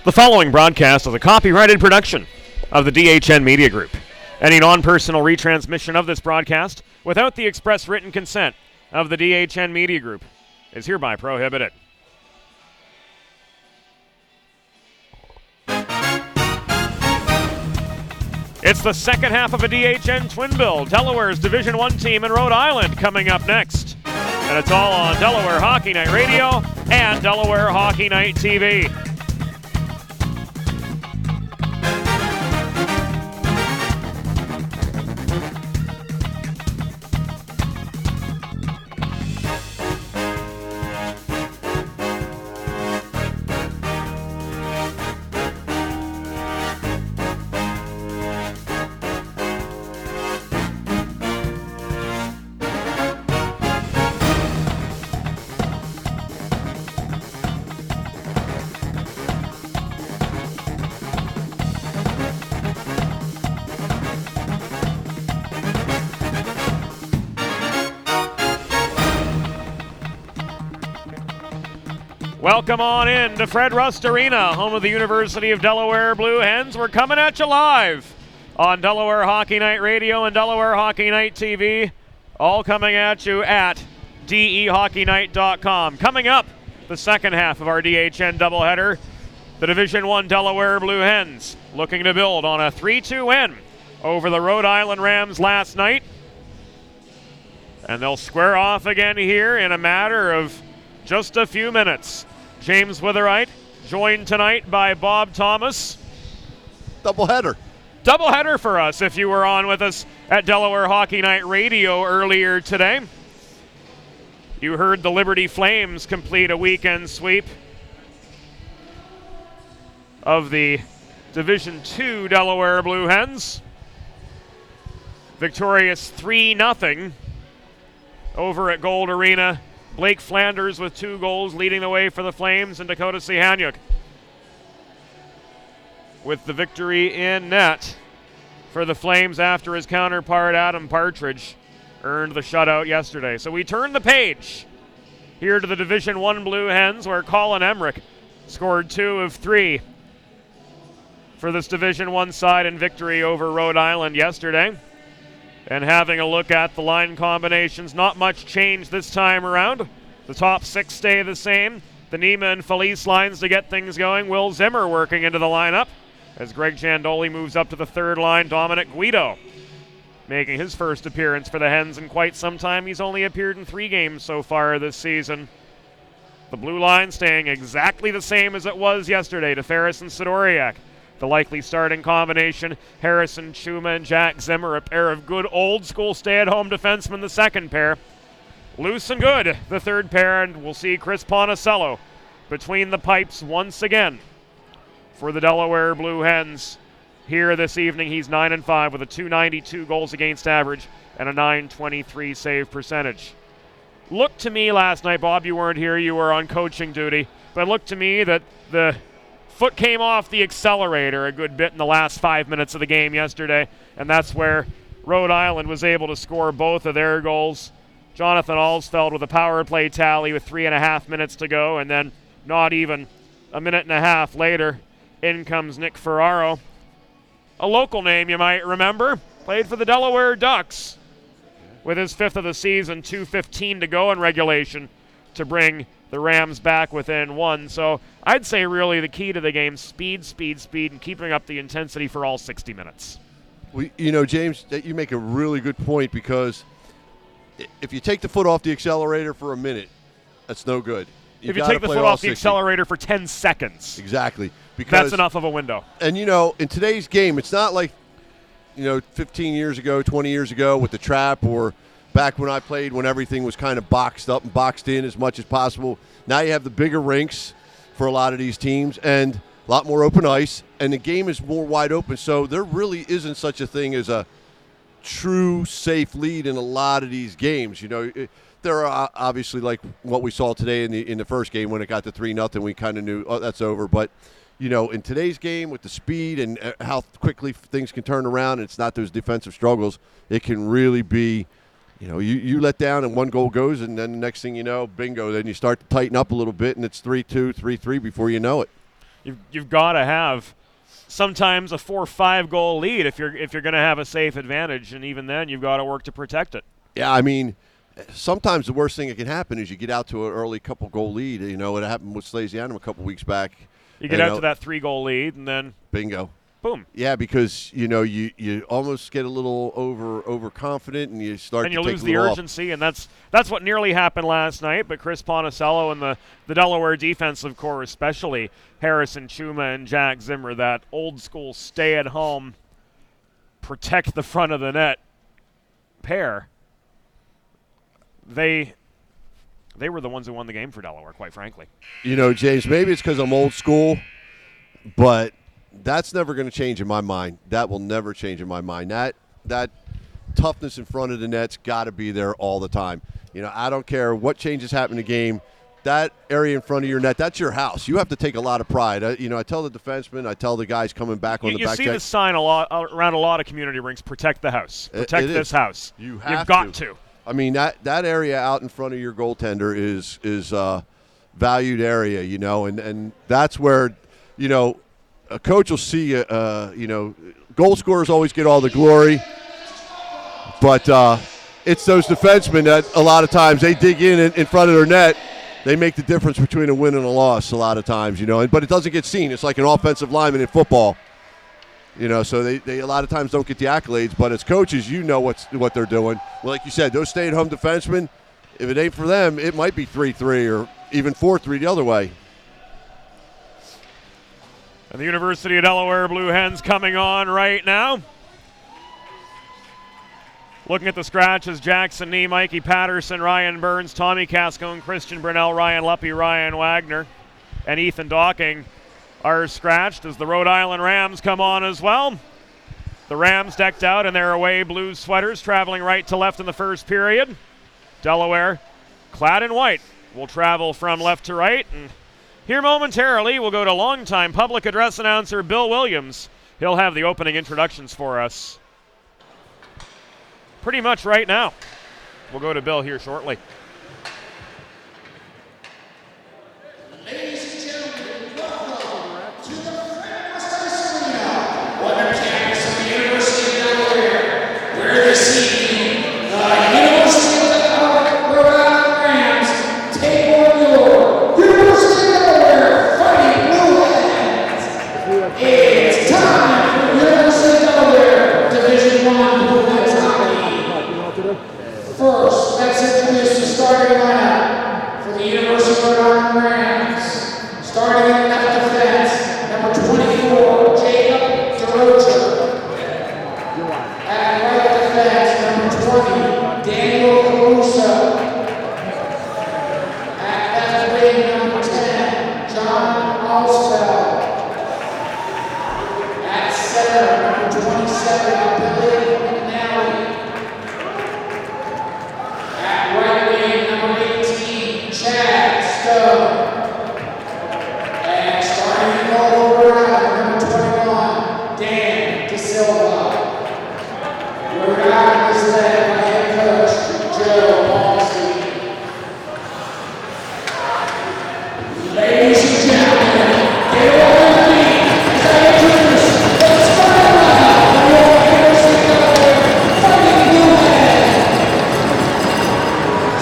The following broadcast is a copyrighted production of the DHN Media Group. Any non-personal retransmission of this broadcast without the express written consent of the DHN Media Group is hereby prohibited. It's the second half of a DHN twin bill. Delaware's Division I team in Rhode Island coming up next. And it's all on Delaware Hockey Night Radio and Delaware Hockey Night TV. Welcome on in to Fred Rust Arena, home of the University of Delaware Blue Hens. We're coming at you live on Delaware Hockey Night Radio and Delaware Hockey Night TV, all coming at you at DEHockeyNight.com. Coming up, the second half of our DHN doubleheader, the Division I Delaware Blue Hens looking to build on a 3-2 win over the Rhode Island Rams last night. And they'll square off again here in a matter of just a few minutes. James Witherite, joined tonight by Bob Thomas. Doubleheader For us if you were on with us at Delaware Hockey Night Radio earlier today. You heard the Liberty Flames complete a weekend sweep of the Division II Delaware Blue Hens. Victorious 3-0 over at Gold Arena. Blake Flanders with 2 goals leading the way for the Flames, and Dakota Sihanyuk with the victory in net for the Flames after his counterpart Adam Partridge earned the shutout yesterday. So we turn the page here to the Division I Blue Hens, where Colin Emmerich scored 2 of 3 for this Division I side in victory over Rhode Island yesterday. And having a look at the line combinations, not much change this time around. The top 6 stay the same. The Nima and Felice lines to get things going. Will Zimmer working into the lineup as Greg Chandoli moves up to the third line. Dominic Guido making his first appearance for the Hens in quite some time. He's only appeared in 3 games so far this season. The blue line staying exactly the same as it was yesterday. DeFerris and Sidoriak. The likely starting combination, Harrison Chuma and Jack Zimmer, a pair of good old-school stay-at-home defensemen, the second pair. Loose and good, the third pair, and we'll see Chris Ponticello between the pipes once again for the Delaware Blue Hens. Here this evening, he's 9-5 with a .292 goals against average and a .923 save percentage. Looked to me last night, Bob, you weren't here, you were on coaching duty, but it looked to me that the foot came off the accelerator a good bit in the last 5 minutes of the game yesterday, and that's where Rhode Island was able to score both of their goals. Jonathan Alsfeld with a power play tally with 3.5 minutes to go, and then not even a minute and a half later, in comes Nick Ferraro. A local name you might remember, played for the Delaware Ducks with his 5th of the season, 2:15 to go in regulation to bring the Rams back within 1. So I'd say really the key to the game, speed, and keeping up the intensity for all 60 minutes. James, you make a really good point, because if you take the foot off the accelerator for a minute, that's no good. If you take the foot off the accelerator for 10 seconds. Exactly. Because that's enough of a window. And, in today's game, it's not like, 15 years ago, 20 years ago with the trap, or back when I played when everything was kind of boxed up and boxed in as much as possible. Now you have the bigger rinks for a lot of these teams and a lot more open ice, and the game is more wide open. So there really isn't such a thing as a true safe lead in a lot of these games. There are obviously, like what we saw today in the first game when it got to 3-0, we kind of knew, oh, that's over. But, in today's game with the speed and how quickly things can turn around, and it's not those defensive struggles, it can really be you let down and 1 goal goes, and then the next thing you know, bingo, then you start to tighten up a little bit, and it's 3-2, 3-3 before you know it. You've got to have sometimes a 4-5 goal lead if you're going to have a safe advantage, and even then you've got to work to protect it. Yeah, I mean, sometimes the worst thing that can happen is you get out to an early couple goal lead. You know, it happened with Slasianum a couple weeks back. You get out to that 3-goal lead, and then bingo. Boom. Yeah, because you almost get a little overconfident, and you start and you to lose the urgency, and that's what nearly happened last night. But Chris Ponticello and the Delaware defensive core, especially Harrison Chuma and Jack Zimmer, that old school stay at home, protect the front of the net pair. They were the ones who won the game for Delaware, quite frankly. James, maybe it's because I'm old school, but that's never going to change in my mind. That will never change in my mind. That toughness in front of the net's got to be there all the time. I don't care what changes happen in the game. That area in front of your net, that's your house. You have to take a lot of pride. I tell the defensemen, I tell the guys coming back on the back check. You see the sign a lot around a lot of community rinks: protect the house, protect this house. You've got to. I mean, that area out in front of your goaltender is valued area, and that's where, a coach will see, goal scorers always get all the glory, but it's those defensemen that a lot of times they dig in front of their net. They make the difference between a win and a loss a lot of times, but it doesn't get seen. It's like an offensive lineman in football, so they a lot of times don't get the accolades, but as coaches, what they're doing. Well, like you said, those stay-at-home defensemen, if it ain't for them, it might be 3-3 or even 4-3 the other way. And the University of Delaware Blue Hens coming on right now. Looking at the scratches: Jackson Nee, Mikey Patterson, Ryan Burns, Tommy Cascone, Christian Brunell, Ryan Luppy, Ryan Wagner, and Ethan Docking are scratched as the Rhode Island Rams come on as well. The Rams decked out in their away blue sweaters, traveling right to left in the first period. Delaware, clad in white, will travel from left to right. And here momentarily, we'll go to longtime public address announcer Bill Williams. He'll have the opening introductions for us pretty much right now. We'll go to Bill here shortly. Ladies and gentlemen, welcome to the Famous Arena, Wonder campus of the University of Delaware, where this evening, the University of Delaware Rhode Island Rams take on your University of Delaware Fighting Blue Hens. It's time for University of Delaware Division I Blue Hens hockey. First, let's introduce the starting lineup for the University of Rhode Island Rams. Starting in left defense, number 24, Jacob DeRocher. At right defense, number 20, Daniel Caruso. At left wing, number 10, John Alsfeld. At center, number 27, Billy McNally. At right wing, number 18, Chad Stone. And starting in goal for Rhode Island, number 21, Dan DeSilva. Rhode Island is led by head coach Joe Halsey. Ladies and gentlemen, get on your feet as I introduce the starting lineup for your University of Delaware Fighting Blue Hens.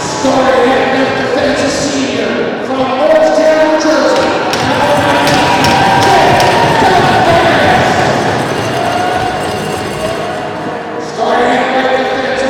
Starting at left defense, a senior from Orangetown, New Jersey, number 19, Jake Tavares. Starting at right defense, a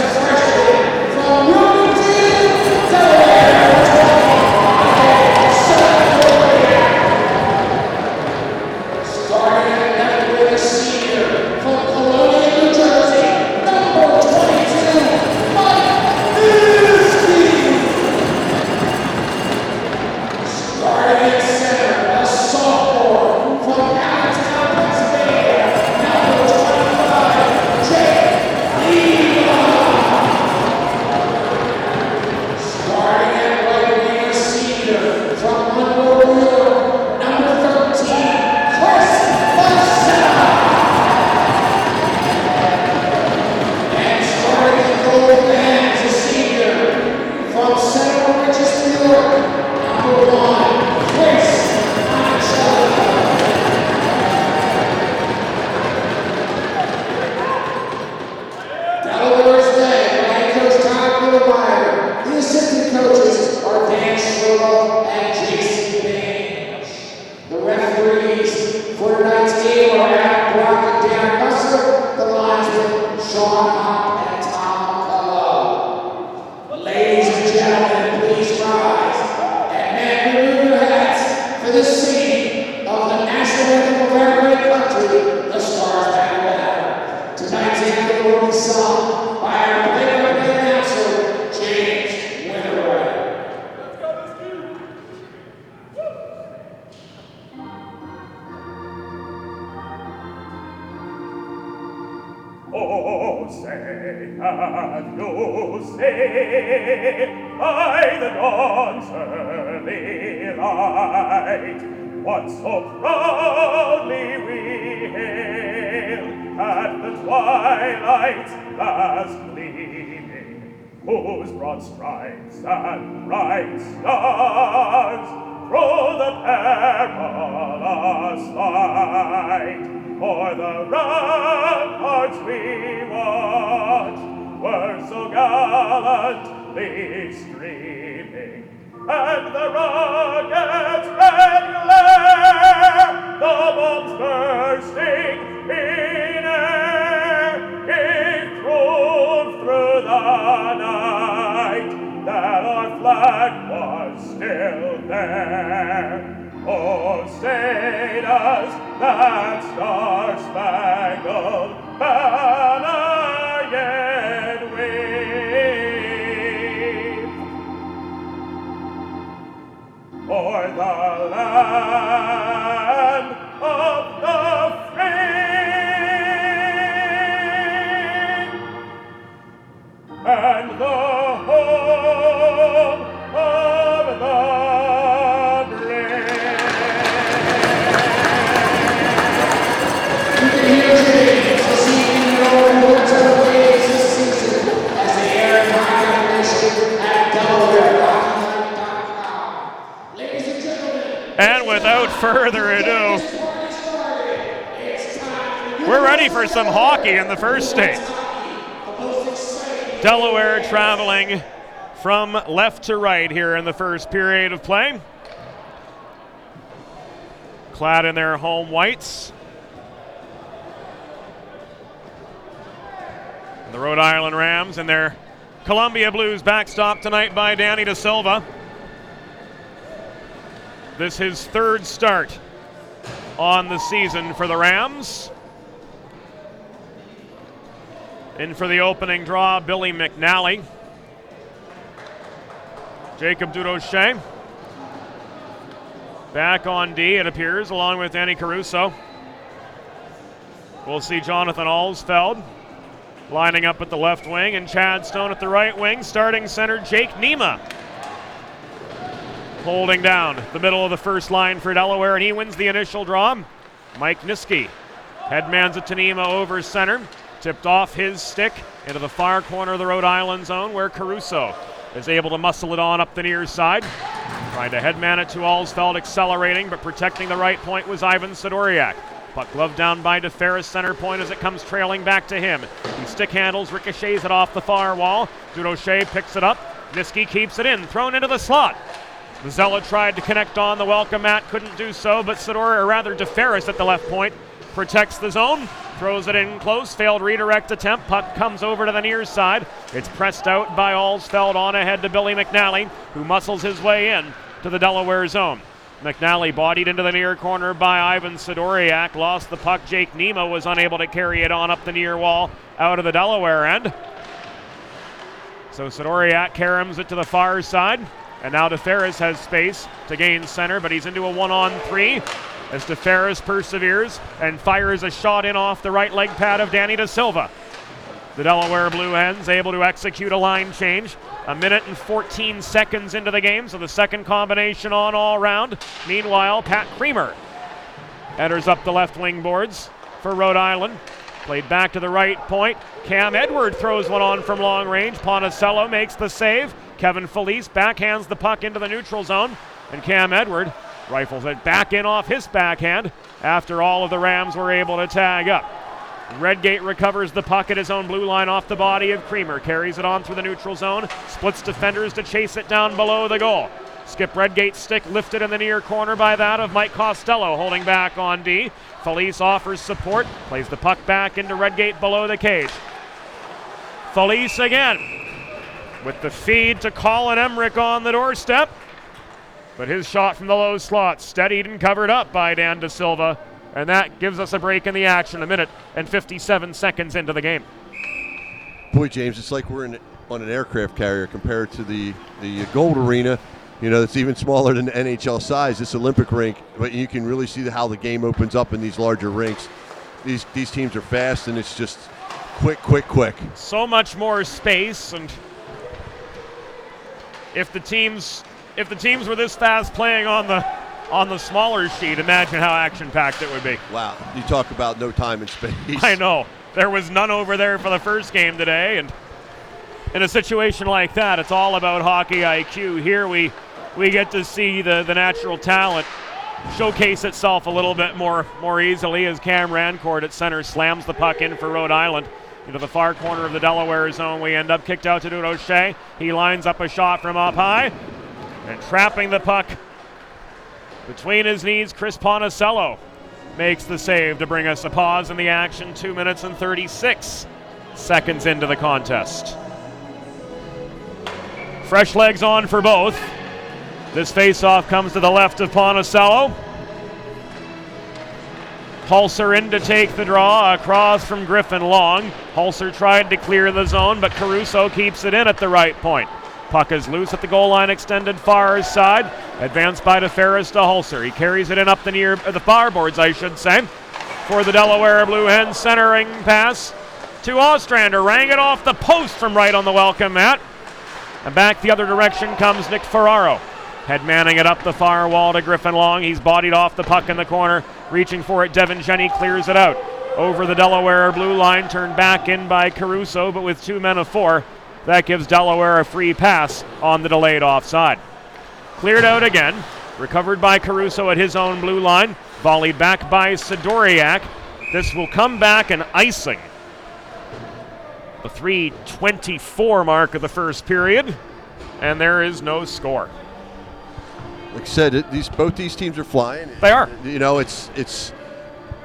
Angelo and Jason Baines. The referees for tonight's game are Adam Brock and Darren Musser. The linesmen Sean Hopp and Tom Cullo. Ladies and gentlemen, please rise and men remove your hats for the singing of the national anthem of our great country, the Stars Battle. Tonight's anthem will be sung by our play-by-play announcer, James Winterwright. Oh, say, have you seen by the dawn's early light what so proudly we hailed at the twilight's last gleaming, whose broad stripes and bright stars through the perilous fight o'er the ramparts we watched were so gallantly streaming, and the rocket's red glare, the bombs bursting in air, gave proof through the night that our flag was still there. Oh, say does that star-spangled banner yet wave o'er the land of the free and the home of the brave? You can hear James this evening over Words of the Waves this season as they air in high definition at DelawareRocketMoney.com. Ladies and gentlemen, And without further ado, we're ready for some hockey in the first state. Delaware traveling from left to right here in the first period of play. Clad in their home whites. And the Rhode Island Rams in their Columbia Blues backstop tonight by Danny Da Silva. This his third start on the season for the Rams. In for the opening draw, Billy McNally. Jacob Durocher. Back on D, it appears, along with Danny Caruso. We'll see Jonathan Alsfeld lining up at the left wing, and Chad Stone at the right wing. Starting center, Jake Nema. Holding down the middle of the first line for Delaware, and he wins the initial draw. Mike Niski headmans it to Nema over center. Tipped off his stick into the far corner of the Rhode Island zone, where Caruso is able to muscle it on up the near side. Trying to headman it to Alsfeld, accelerating, but protecting the right point was Ivan Sidoriak. Puck gloved down by DeFerris, center point as it comes trailing back to him. He stick handles, ricochets it off the far wall. Durocher picks it up. Niski keeps it in, thrown into the slot. Mazzella tried to connect on the welcome mat, couldn't do so, but DeFerris at the left point protects the zone. Throws it in close, failed redirect attempt. Puck comes over to the near side. It's pressed out by Alsfeld on ahead to Billy McNally, who muscles his way in to the Delaware zone. McNally bodied into the near corner by Ivan Sidoriak. Lost the puck. Jake Nema was unable to carry it on up the near wall out of the Delaware end. So Sidoriak caroms it to the far side. And now DeFerris has space to gain center, but he's into a 1-on-3. As DeFerris perseveres and fires a shot in off the right leg pad of Danny Da Silva. The Delaware Blue Hens able to execute a line change. A minute and 14 seconds into the game, so the second combination on all round. Meanwhile, Pat Creamer enters up the left wing boards for Rhode Island. Played back to the right point. Cam Edward throws one on from long range. Ponticello makes the save. Kevin Felice backhands the puck into the neutral zone. And Cam Edward rifles it back in off his backhand after all of the Rams were able to tag up. Redgate recovers the puck at his own blue line off the body of Creamer. Carries it on through the neutral zone. Splits defenders to chase it down below the goal. Skip Redgate's stick lifted in the near corner by that of Mike Costello, holding back on D. Felice offers support, plays the puck back into Redgate below the cage. Felice again, with the feed to Colin Emmerich on the doorstep. But his shot from the low slot, steadied and covered up by Dan De Silva. And that gives us a break in the action, 1 minute and 57 seconds into the game. Boy, James, it's like we're on an aircraft carrier compared to the Gold Arena. You know, it's even smaller than the NHL size, this Olympic rink. But you can really see how the game opens up in these larger rinks. These teams are fast, and it's just quick. So much more space, and if the teams were this fast playing on the smaller sheet, imagine how action-packed it would be. Wow, you talk about no time and space. I know. There was none over there for the first game today, and in a situation like that, it's all about hockey IQ. Here we get to see the natural talent showcase itself a little bit more easily as Cam Rancourt at center slams the puck in for Rhode Island. Into the far corner of the Delaware zone, we end up kicked out to Durocher. He lines up a shot from up high, and trapping the puck between his knees, Chris Ponticello makes the save to bring us a pause in the action, 2 minutes and 36 seconds into the contest. Fresh legs on for both. This faceoff comes to the left of Ponticello. Hulser in to take the draw across from Griffin Long. Hulser tried to clear the zone, but Caruso keeps it in at the right point. Puck is loose at the goal line, extended far side. Advanced by DeFerris to Hulser. He carries it in up the far boards, I should say, for the Delaware Blue Hens. Centering pass to Ostrander. Rang it off the post from right on the welcome mat. And back the other direction comes Nick Ferraro. Headmanning it up the far wall to Griffin Long. He's bodied off the puck in the corner. Reaching for it, Devin Jenny clears it out. Over the Delaware blue line, turned back in by Caruso, but with 2 men of 4. That gives Delaware a free pass on the delayed offside. Cleared out again. Recovered by Caruso at his own blue line. Volleyed back by Sidoriak. This will come back an icing. The 3:24 mark of the first period. And there is no score. Like I said, both these teams are flying. They are. You know, it's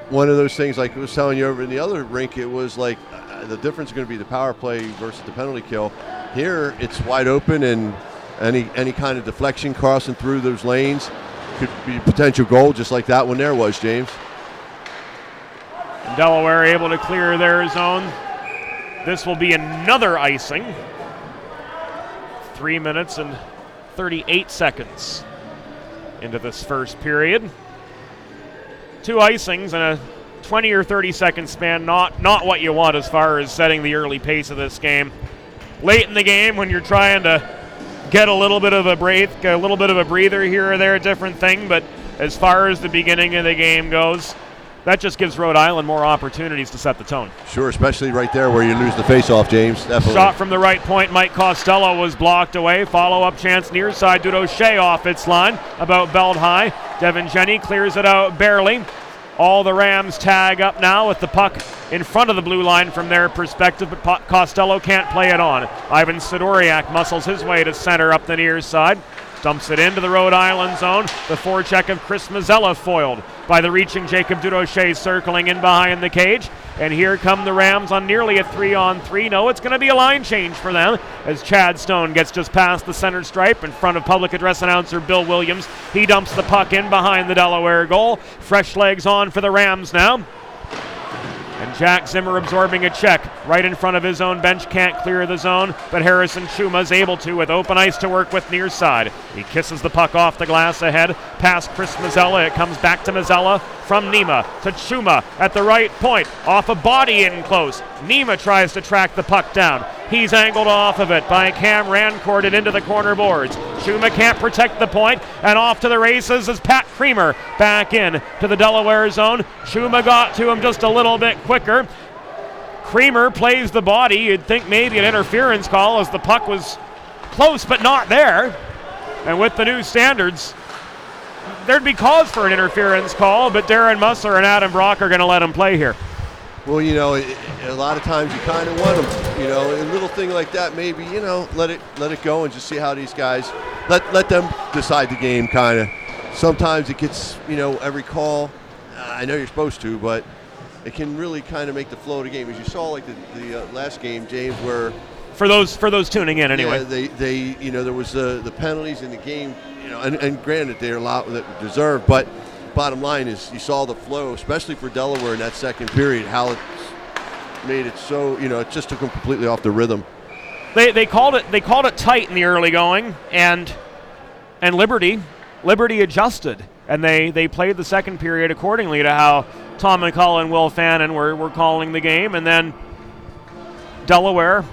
one of those things, like I was telling you over in the other rink, it was like the difference is going to be the power play versus the penalty kill. Here, it's wide open, and any kind of deflection crossing through those lanes could be a potential goal, just like that one there was, James. And Delaware able to clear their zone. This will be another icing. 3 minutes and 38 seconds into this first period. 2 icings in a 20 or 30 second span, not what you want as far as setting the early pace of this game. Late in the game, when you're trying to get a little bit of a break, a little bit of a breather here or there, a different thing, but as far as the beginning of the game goes, that just gives Rhode Island more opportunities to set the tone. Sure, especially right there where you lose the face-off, James. Definitely. Shot from the right point, Mike Costello was blocked away. Follow-up chance near side, Durocher off its line, about belt high. Devin Jenny clears it out barely. All the Rams tag up now with the puck in front of the blue line from their perspective, but Costello can't play it on. Ivan Sidoriak muscles his way to center up the near side. Dumps it into the Rhode Island zone. The forecheck of Chris Mazzella foiled by the reaching Jacob Durocher, circling in behind the cage. And here come the Rams on nearly a 3-on-3. No, it's going to be a line change for them as Chad Stone gets just past the center stripe in front of public address announcer Bill Williams. He dumps the puck in behind the Delaware goal. Fresh legs on for the Rams now. And Jack Zimmer absorbing a check right in front of his own bench. Can't clear the zone, but Harrison Chuma's able to with open ice to work with near side. He kisses the puck off the glass ahead, past Chris Mazzella. It comes back to Mazzella from Nima to Chuma at the right point. Off a body in close. Nima tries to track the puck down. He's angled off of it by Cam Rancourt and into the corner boards. Chuma can't protect the point, and off to the races is Pat Creamer back in to the Delaware zone. Chuma got to him just a little bit quicker. Creamer plays the body. You'd think maybe an interference call as the puck was close but not there. And with the new standards, there'd be cause for an interference call, but Darren Musser and Adam Brock are going to let him play here. Well, you know, a lot of times you kind of want them, you know, a little thing like that, maybe, you know, let it go and just see how these guys, let them decide the game, kind of. Sometimes it gets, every call. I know you're supposed to, but it can really kind of make the flow of the game. As you saw, like the last game, James, where for those tuning in anyway. Yeah, they there was the penalties in the game, and granted they're a lot that were deserved, but bottom line is you saw the flow, especially for Delaware in that second period, how it made it so, it just took them completely off the rhythm. They called it tight in the early going, and Liberty adjusted, and they played the second period accordingly to how Tom McCullough and Will Fannin were calling the game, and then Delaware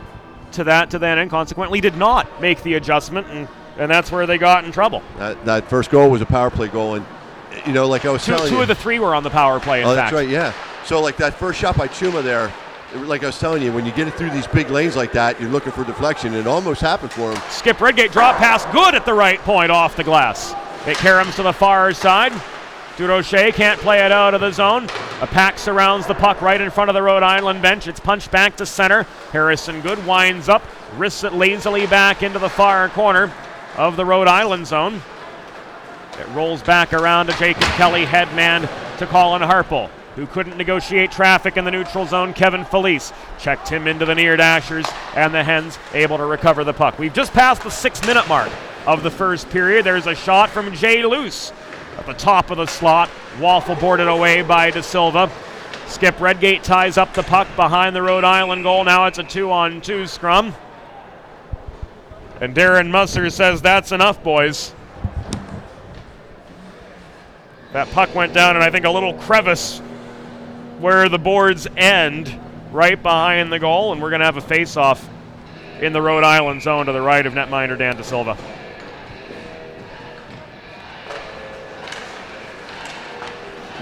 to that end consequently did not make the adjustment, and that's where they got in trouble. That first goal was a power play goal, and like I was telling you, two of the three were on the power play. In fact, that's right, yeah. So like that first shot by Chuma there, like I was telling you, when you get it through these big lanes like that, you're looking for deflection. It almost happened for him. Skip Redgate drop pass, good at the right point off the glass. It caroms to the far side. Durocher can't play it out of the zone. A pack surrounds the puck right in front of the Rhode Island bench. It's punched back to center. Harrison Good winds up, wrists it lazily back into the far corner of the Rhode Island zone. It rolls back around to Jacob Kelly, headman to Colin Harple, who couldn't negotiate traffic in the neutral zone. Kevin Felice checked him into the near dashers, and the Hens able to recover the puck. We've just passed the 6-minute mark of the first period. There's a shot from Jay Luce at the top of the slot. Waffle boarded away by De Silva. Skip Redgate ties up the puck behind the Rhode Island goal. Now it's a 2-on-2 scrum. And Darren Musser says, that's enough, boys. That puck went down in, I think, a little crevice where the boards end, right behind the goal, and we're going to have a face-off in the Rhode Island zone to the right of netminder Dan De Silva.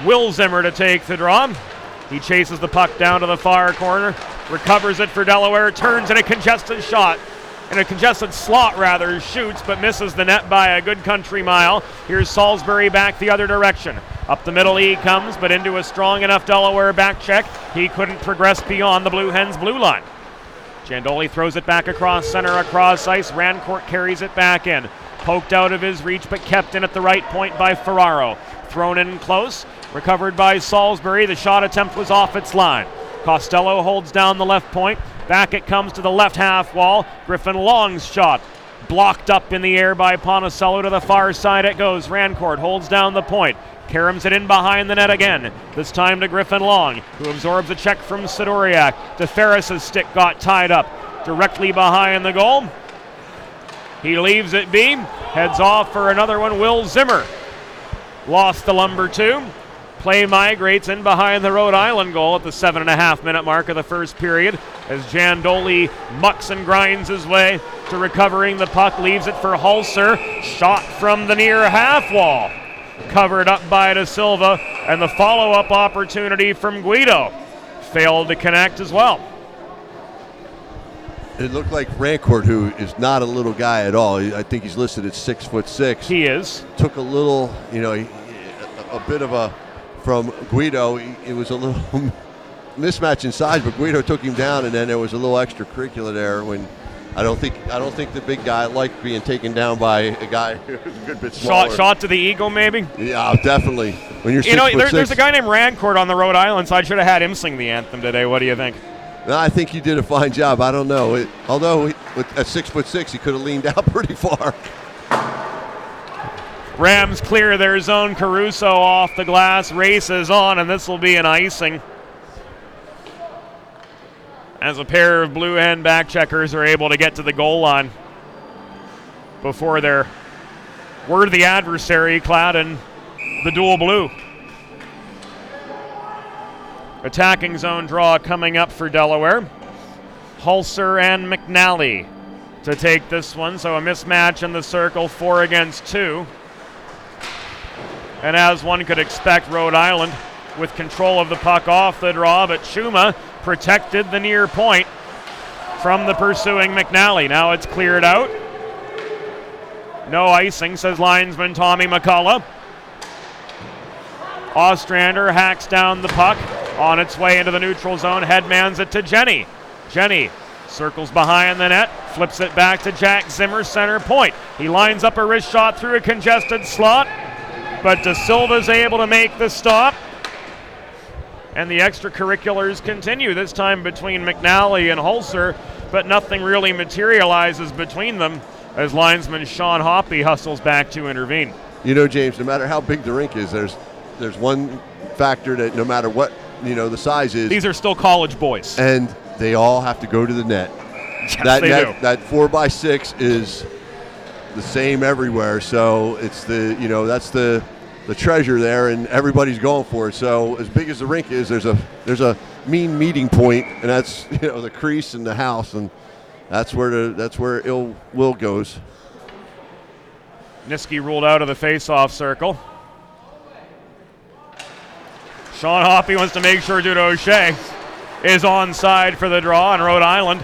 Will Zimmer to take the draw. He chases the puck down to the far corner, recovers it for Delaware, turns in a congested slot, shoots, but misses the net by a good country mile. Here's Salisbury back the other direction. Up the middle he comes, but into a strong enough Delaware back check. He couldn't progress beyond the Blue Hens' blue line. Jandoli throws it back across center, across ice. Rancourt carries it back in. Poked out of his reach, but kept in at the right point by Ferraro. Thrown in close, recovered by Salisbury. The shot attempt was off its line. Costello holds down the left point. Back it comes to the left half wall. Griffin Long's shot blocked up in the air by Ponticello. To the far side it goes. Rancourt holds down the point. Caroms it in behind the net again. This time to Griffin Long, who absorbs a check from Sidoriak. DeFerris' stick got tied up directly behind the goal. He leaves it be. Heads off for another one. Will Zimmer lost the lumber two. Play migrates in behind the Rhode Island goal at the 7.5-minute mark of the first period as Jandoli mucks and grinds his way to recovering the puck, leaves it for Hulser. Shot from the near half wall. Covered up by De Silva, and the follow-up opportunity from Guido failed to connect as well. It looked like Rancourt, who is not a little guy at all. I think he's listed at 6'6". He is. Took a little, a bit of a, from Guido, it was a little mismatch in size, but Guido took him down, and then there was a little extracurricular there when I don't think the big guy liked being taken down by a guy who's a good bit smaller. Shot to the ego, maybe? Yeah, definitely. When you're 6'6". There's a guy named Rancourt on the Rhode Island side. Should have had him sing the anthem today. What do you think? No, I think you did a fine job. I don't know. Although at 6'6", he could have leaned out pretty far. Rams clear their zone. Caruso off the glass, races on, and this will be an icing as a pair of Blue Hen back checkers are able to get to the goal line before their worthy adversary clad in the dual blue. Attacking zone draw coming up for Delaware. Hulser and McNally to take this one, so a mismatch in the circle, 4 against 2. And as one could expect, Rhode Island with control of the puck off the draw, but Chuma protected the near point from the pursuing McNally. Now it's cleared out. No icing, says linesman Tommy McCullough. Ostrander hacks down the puck on its way into the neutral zone. Headmans it to Jenny. Jenny Circles behind the net, flips it back to Jack Zimmer, center point. He lines up a wrist shot through a congested slot, but De Silva's able to make the stop. And the extracurriculars continue, this time between McNally and Hulser, but nothing really materializes between them as linesman Sean Hoppy hustles back to intervene. You know, James, no matter how big the rink is, there's one factor that no matter what, the size is. These are still college boys. And they all have to go to the net. Yes, that they net, do. That 4x6 is the same everywhere. So it's that's the treasure there, and everybody's going for it. So as big as the rink is, there's a mean meeting point, and that's the crease and the house, and that's where ill will goes. Niski ruled out of the face-off circle. Sean Hoppy wants to make sure Durocher is onside for the draw, and Rhode Island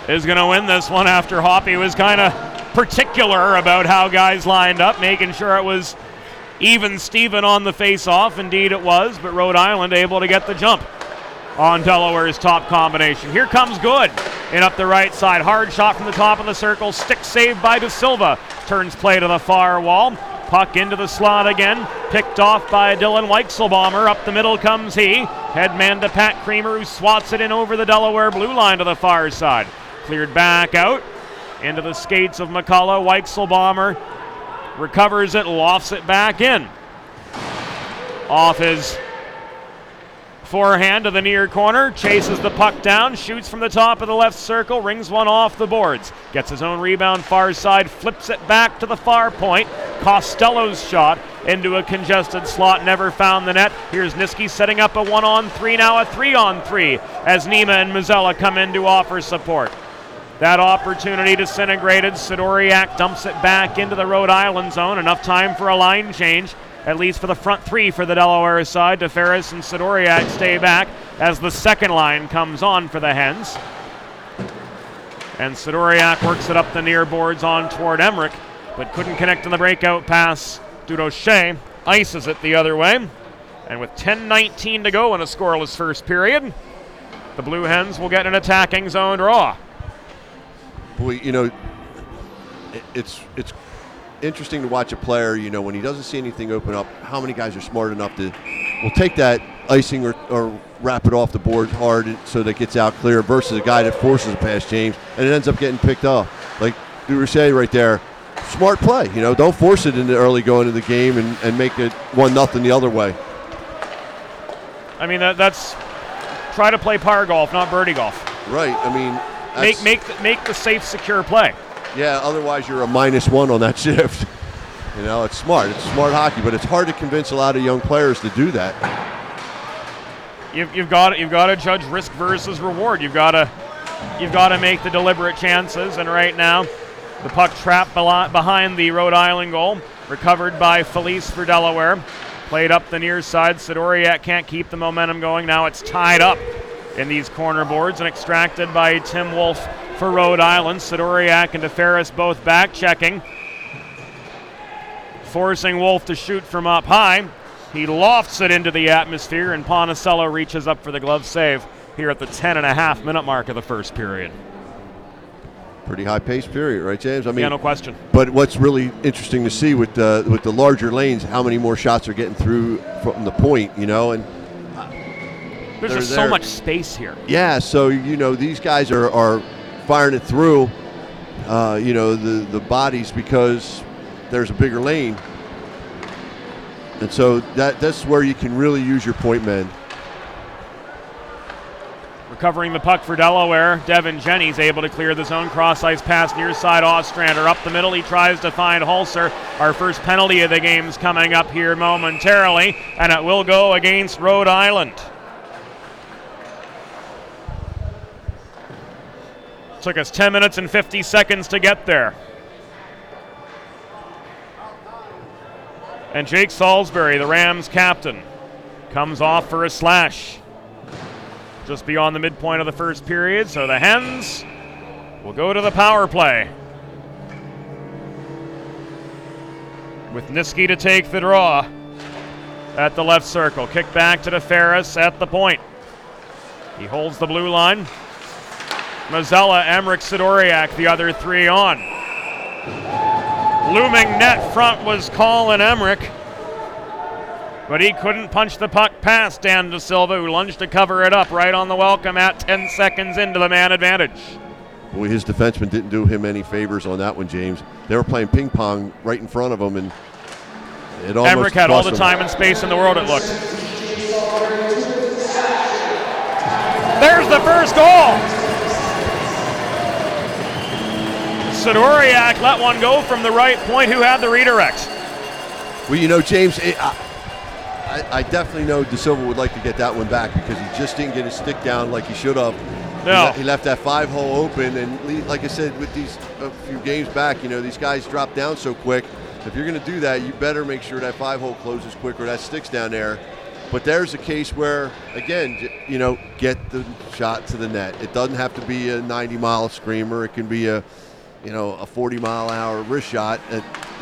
is going to win this one after Hoppy was kind of particular about how guys lined up, making sure it was even Steven on the face-off. Indeed it was, but Rhode Island able to get the jump on Delaware's top combination. Here comes Good in up the right side. Hard shot from the top of the circle. Stick saved by De Silva. Turns play to the far wall. Puck into the slot again. Picked off by Dylan Weichselbaumer. Up the middle comes he. Headman to Pat Creamer, who swats it in over the Delaware blue line to the far side. Cleared back out into the skates of McCullough. Weichselbaumer recovers it, lofts it back in. Off his forehand to the near corner, chases the puck down, shoots from the top of the left circle, rings one off the boards. Gets his own rebound far side, flips it back to the far point. Costello's shot into a congested slot, never found the net. Here's Niski setting up a 1-on-3, now a 3-on-3 as Nima and Mazzella come in to offer support. That opportunity disintegrated. Sidoriak dumps it back into the Rhode Island zone. Enough time for a line change, at least for the front three for the Delaware side. DeFerris and Sidoriak stay back as the second line comes on for the Hens. And Sidoriak works it up the near boards on toward Emmerich, but couldn't connect on the breakout pass. Durocher ices it the other way. And with 10:19 to go in a scoreless first period, the Blue Hens will get an attacking zone draw. Boy, it's interesting to watch a player, when he doesn't see anything open up, how many guys are smart enough to take that icing or wrap it off the board hard so that it gets out clear versus a guy that forces a pass, James, and it ends up getting picked up. Like Durocher right there, smart play. Don't force it in the early going of the game and make it 1-0 the other way. I mean, that's try to play par golf, not birdie golf. Right. I mean, make the safe, secure play. Yeah, otherwise you're a -1 on that shift. It's smart. It's smart hockey, but it's hard to convince a lot of young players to do that. You've got to judge risk versus reward. You've got to make the deliberate chances. And right now, the puck trapped behind the Rhode Island goal, recovered by Felice for Delaware. Played up the near side. Sidoriak can't keep the momentum going. Now it's tied up in these corner boards and extracted by Tim Wolf for Rhode Island. Sidoriak and DeFerris both back checking, forcing Wolf to shoot from up high. He lofts it into the atmosphere, and Ponicello reaches up for the glove save here at the 10.5-minute mark of the first period. Pretty high-paced period, right, James? I mean, yeah, no question. But what's really interesting to see with the larger lanes, how many more shots are getting through from the point, and there's just so much space here. Yeah, so these guys are firing it through, the bodies because there's a bigger lane, and so that's where you can really use your point men. Recovering the puck for Delaware, Devin Jennings able to clear the zone. Cross-ice pass near side Ostrander. Up the middle, he tries to find Hulser. Our first penalty of the game's coming up here momentarily, and it will go against Rhode Island. Took us 10 minutes and 50 seconds to get there. And Jake Salisbury, the Rams captain, comes off for a slash just beyond the midpoint of the first period, so the Hens will go to the power play with Niski to take the draw at the left circle. Kick back to DeFerris at the point. He holds the blue line, Mazzella, Emmerich, Sidoriak, the other three on. Looming net front was Colin Emmerich, but he couldn't punch the puck past Dan Da Silva, who lunged to cover it up right on the welcome at 10 seconds into the man advantage. Boy, his defenseman didn't do him any favors on that one, James. They were playing ping pong right in front of him, and it almost Emmerich had all the cost time and space in the world, it looked. There's the first goal. Sidoriak let one go from the right point. Who had the redirect? Well, you know, James, I definitely know Da Silva would like to get that one back because he just didn't get his stick down like he should have. No. He left that 5-hole open, and like I said, with these a few games back, you know, these guys drop down so quick. If you're going to do that, you better make sure that 5-hole closes quick or that stick's down there. But there's a case where, again, you know, get the shot to the net. It doesn't have to be a 90-mile screamer. It can be a 40-mile-an-hour wrist shot.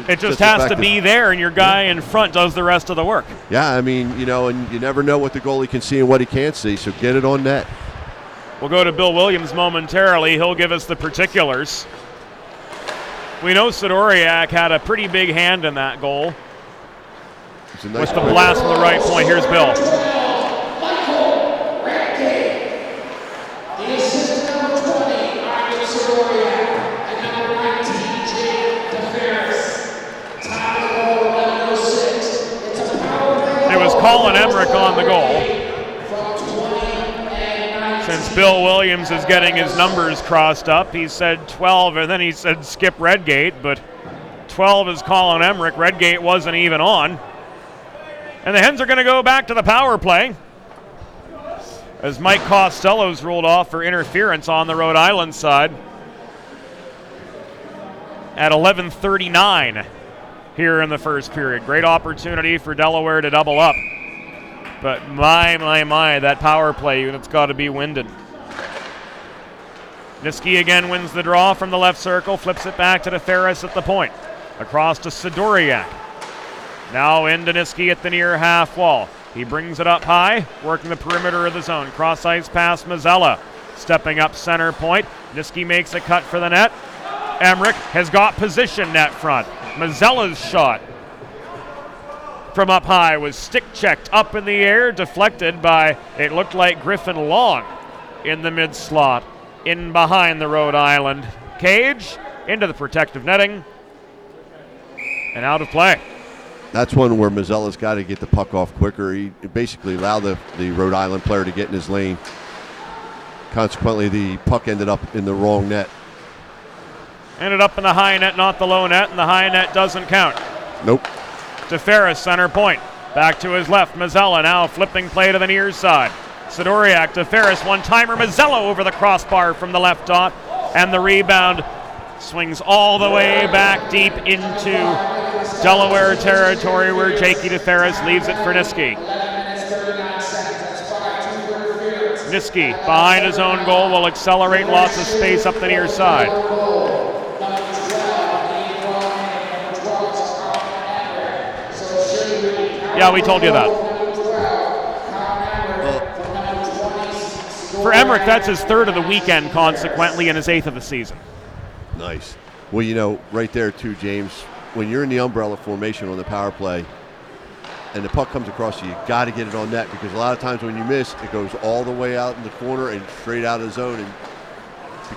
It just has to be there, and your guy in front does the rest of the work. Yeah, I mean, you know, and you never know what the goalie can see and what he can't see, so get it on net. We'll go to Bill Williams momentarily. He'll give us the particulars. We know Sidoriak had a pretty big hand in that goal. It's a nice with the blast from the right point. Here's Bill. It was Colin Emmerich on the goal. Since Bill Williams is getting his numbers crossed up, he said 12 and then he said skip Redgate, but 12 is Colin Emmerich. Redgate wasn't even on. And the Hens are going to go back to the power play as Mike Costello's ruled off for interference on the Rhode Island side at 11:39 here in the first period. Great opportunity for Delaware to double up. But my, that power play unit's got to be winded. Niski again wins the draw from the left circle, flips it back to DeFerris at the point. Across to Sidoriak. Now into Niski at the near half wall. He brings it up high, working the perimeter of the zone. Cross ice pass Mazzella. Stepping up center point. Niski makes a cut for the net. Emmerich has got position net front. Mazzella's shot from up high was stick checked up in the air, deflected by, it looked like Griffin Long in the mid slot, in behind the Rhode Island cage, into the protective netting, and out of play. That's one where Mazzella's got to get the puck off quicker. He basically allowed the Rhode Island player to get in his lane. Consequently, the puck ended up in the wrong net. Ended up in the high net, not the low net, and the high net doesn't count. Nope. DeFerris, center point. Back to his left. Mazzella now flipping play to the near side. Sidoriak, DeFerris, one-timer. Mazzella over the crossbar from the left dot. And the rebound swings all the way back deep into Delaware territory where Jakey DeFerris leaves it for Niski. Niski, behind his own goal, will accelerate lots of space up the near side. Yeah, we told you that. For Emmerich, that's his third of the weekend, consequently, and his eighth of the season. Nice. Well, you know, right there, too, James, when you're in the umbrella formation on the power play and the puck comes across you got to get it on net because a lot of times when you miss, it goes all the way out in the corner and straight out of the zone. And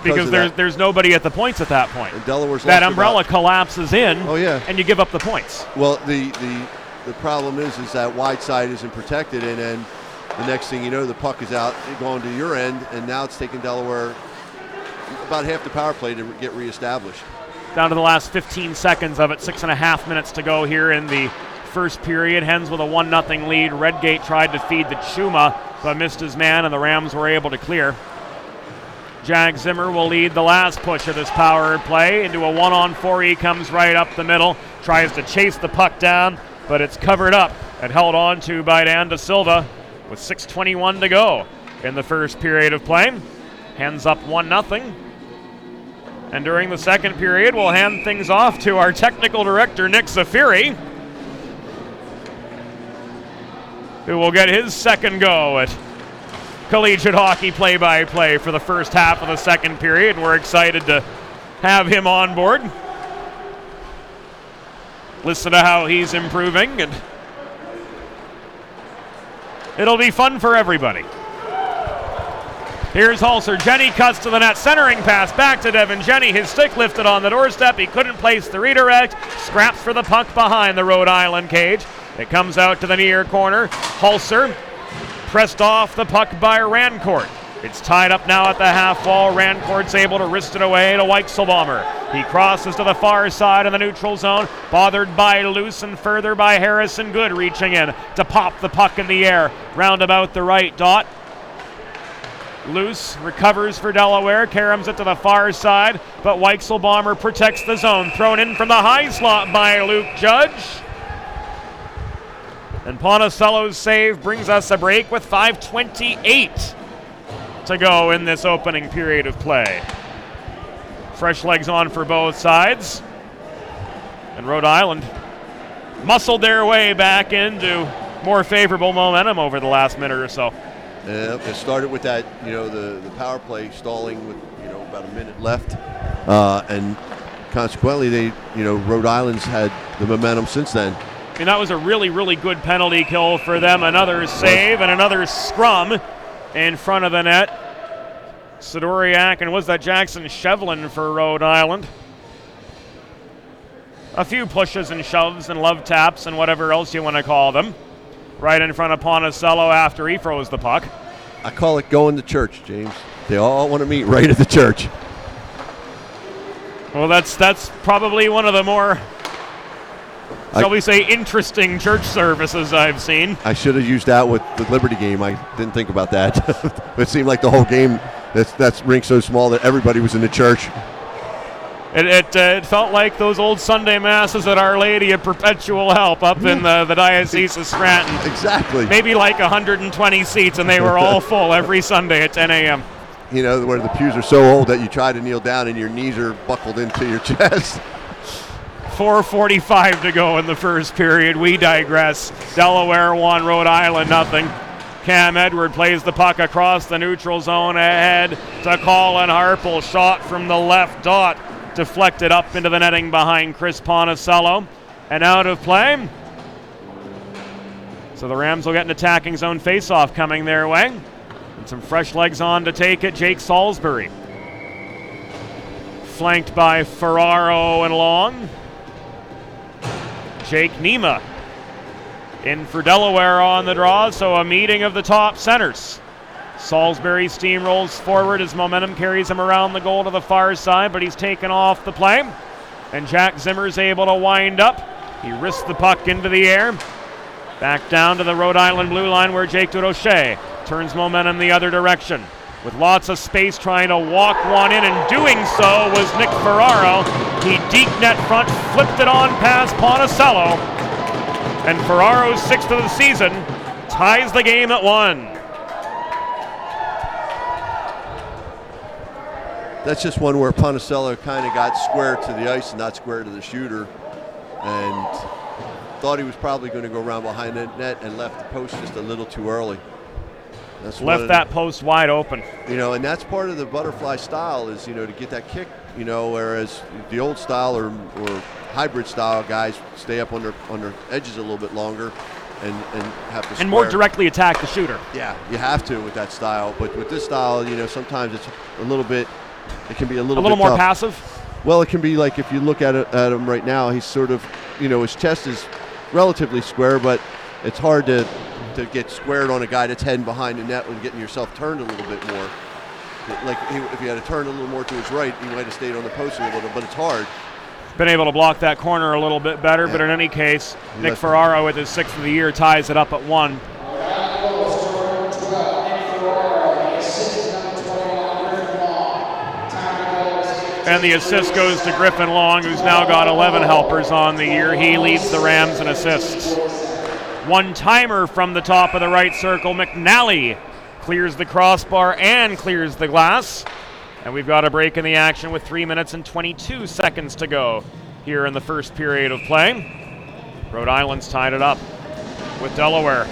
because there's nobody at the points at that point. And Delaware's that umbrella collapses in, oh, yeah, and you give up the points. Well, the problem is that wide side isn't protected, and then the next thing you know, the puck is out going to your end, and now it's taking Delaware about half the power play to get reestablished. Down to the last 15 seconds of it, 6.5 minutes to go here in the first period. Hens with a 1-0 lead. Redgate tried to feed the Chuma, but missed his man, and the Rams were able to clear. Jack Zimmer will lead the last push of this power play into a 1-on-4. He comes right up the middle, tries to chase the puck down, but it's covered up and held on to by Dan Da Silva with 6:21 to go in the first period of play. Hens up 1-0. And during the second period, we'll hand things off to our technical director, Nick Zafiri, who will get his second go at collegiate hockey play-by-play for the first half of the second period, and we're excited to have him on board. Listen to how he's improving, and it'll be fun for everybody. Here's Hulser. Jenny cuts to the net. Centering pass back to Devin Jenny. His stick lifted on the doorstep. He couldn't place the redirect. Scraps for the puck behind the Rhode Island cage. It comes out to the near corner. Hulser pressed off the puck by Rancourt. It's tied up now at the half wall. Rancourt's able to wrist it away to Weichselbaumer. He crosses to the far side of the neutral zone. Bothered by Luce and further by Harrison Good reaching in to pop the puck in the air. Round about the right dot. Luce recovers for Delaware, caroms it to the far side, but Weichselbaumer protects the zone. Thrown in from the high slot by Luke Judge. And Ponticello's save brings us a break with 5:28 to go in this opening period of play. Fresh legs on for both sides. And Rhode Island muscled their way back into more favorable momentum over the last minute or so. It started with that, the power play stalling with, about a minute left. And consequently, Rhode Island's had the momentum since then. I mean, that was a really, really good penalty kill for them. Another save and another scrum in front of the net. Sidoriak, and was that Jackson Shevlin for Rhode Island? A few pushes and shoves and love taps and whatever else you want to call them. Right in front of Ponticello after he froze the puck. I call it going to church, James. They all want to meet right at the church. Well, that's probably one of the more, shall we say, interesting church services I've seen. I should have used that with the Liberty game. I didn't think about that. It seemed like the whole game, that's rink so small that everybody was in the church. It felt like those old Sunday masses at Our Lady of Perpetual Help up in the Diocese of Scranton. Exactly. Maybe like 120 seats, and they were all full every Sunday at 10 a.m. Where the pews are so old that you try to kneel down and your knees are buckled into your chest. 4:45 to go in the first period. We digress. Delaware 1, Rhode Island 0. Cam Edward plays the puck across the neutral zone ahead to Colin Harple. Shot from the left dot. Deflected up into the netting behind Chris Ponticello. And out of play. So the Rams will get an attacking zone faceoff coming their way. And some fresh legs on to take it. Jake Salisbury. Flanked by Ferraro and Long. Jake Nema in for Delaware on the draw, so a meeting of the top centers. Salisbury steamrolls forward as momentum carries him around the goal to the far side, but he's taken off the play. And Jack Zimmer's able to wind up. He wrists the puck into the air. Back down to the Rhode Island blue line where Jake Durocher turns momentum the other direction. With lots of space trying to walk one in, and doing so was Nick Ferraro. He deep net front, flipped it on past Ponticello. And Ferraro's 6th of the season ties the game at 1. That's just one where Ponticello kind of got square to the ice and not square to the shooter, and thought he was probably going to go around behind the net and left the post just a little too early. That's left that post wide open. And that's part of the butterfly style is, to get that kick, whereas the old style or hybrid style guys stay up on their edges a little bit longer and have to and more directly attack the shooter. Yeah, you have to with that style. But with this style, sometimes it's a little bit, it can be a little more tough. passive? Well, it can be like if you look at him right now, he's sort of, his chest is relatively square, but it's hard to get squared on a guy that's heading behind the net and getting yourself turned a little bit more. Like if he had to turn a little more to his right, he might have stayed on the post a little, but it's hard. Been able to block that corner a little bit better, but in any case, Nick Ferraro with his 6th of the year ties it up at 1. And the assist goes to Griffin Long, who's now got 11 helpers on the year. He leads the Rams in assists. One-timer from the top of the right circle. McNally clears the crossbar and clears the glass. And we've got a break in the action with 3 minutes and 22 seconds to go here in the first period of play. Rhode Island's tied it up with Delaware.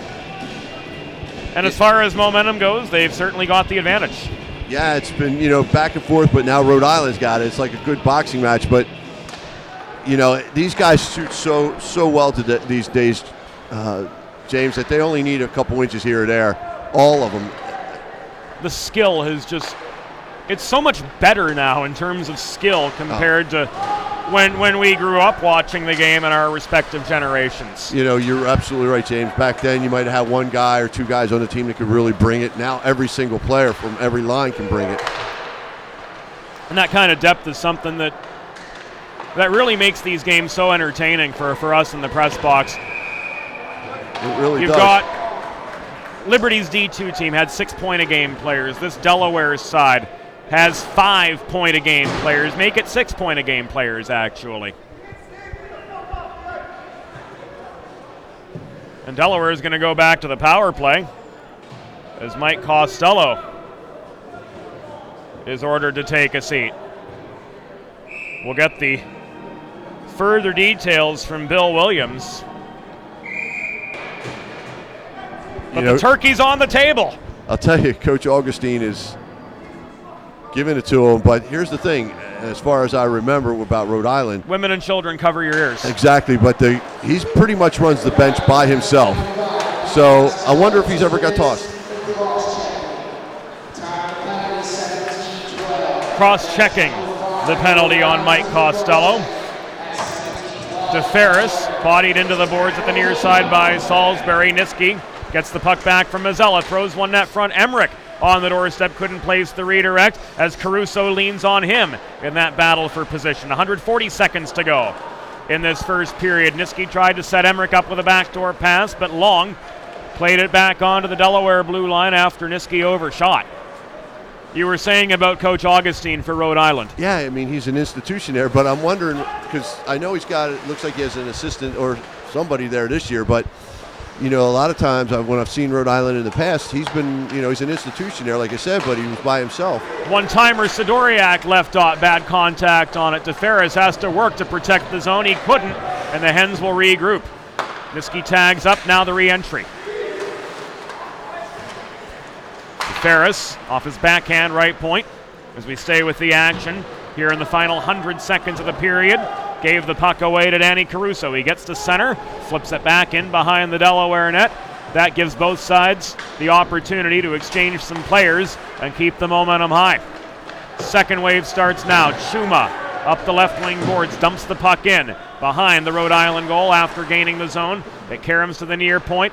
And as far as momentum goes, they've certainly got the advantage. Yeah, it's been, back and forth, but now Rhode Island's got it. It's like a good boxing match, but, these guys shoot so well these days, James, that they only need a couple inches here or there, all of them. The skill has it's so much better now in terms of skill compared to when we grew up watching the game in our respective generations. You're absolutely right, James. Back then, you might have one guy or two guys on the team that could really bring it. Now, every single player from every line can bring it. And that kind of depth is something that really makes these games so entertaining for us in the press box. It really You've does. got Liberty's D2 team had 6-point-a-game players. This Delaware side has 5-point-a-game players. Make it 6-point-a-game players, actually. And Delaware is going to go back to the power play as Mike Costello is ordered to take a seat. We'll get the further details from Bill Williams. But the turkey's on the table. I'll tell you, Coach Augustine is giving it to him, but here's the thing, as far as I remember about Rhode Island. Women and children, cover your ears. Exactly, but he's pretty much runs the bench by himself. So I wonder if he's ever got tossed. Cross-checking the penalty on Mike Costello. DeFerris bodied into the boards at the near side by Salisbury. Niski gets the puck back from Mazzella, throws one net front. Emmerich on the doorstep, couldn't place the redirect as Caruso leans on him in that battle for position. 140 seconds to go in this first period. Niski tried to set Emmerich up with a backdoor pass, but Long played it back onto the Delaware blue line after Niski overshot. You were saying about Coach Augustine for Rhode Island. Yeah, I mean, he's an institution there, but I'm wondering, because I know it looks like he has an assistant or somebody there this year, but a lot of times when I've seen Rhode Island in the past, he's been, he's an institution there, like I said, but he was by himself. One-timer Sidoriak left off, bad contact on it. DeFerris has to work to protect the zone. He couldn't, and the Hens will regroup. Niski tags up, now the re-entry. DeFerris off his backhand right point as we stay with the action here in the final 100 seconds of the period. Gave the puck away to Danny Caruso. He gets to center, flips it back in behind the Delaware net. That gives both sides the opportunity to exchange some players and keep the momentum high. Second wave starts now. Chuma up the left wing boards, dumps the puck in behind the Rhode Island goal after gaining the zone. It caroms to the near point,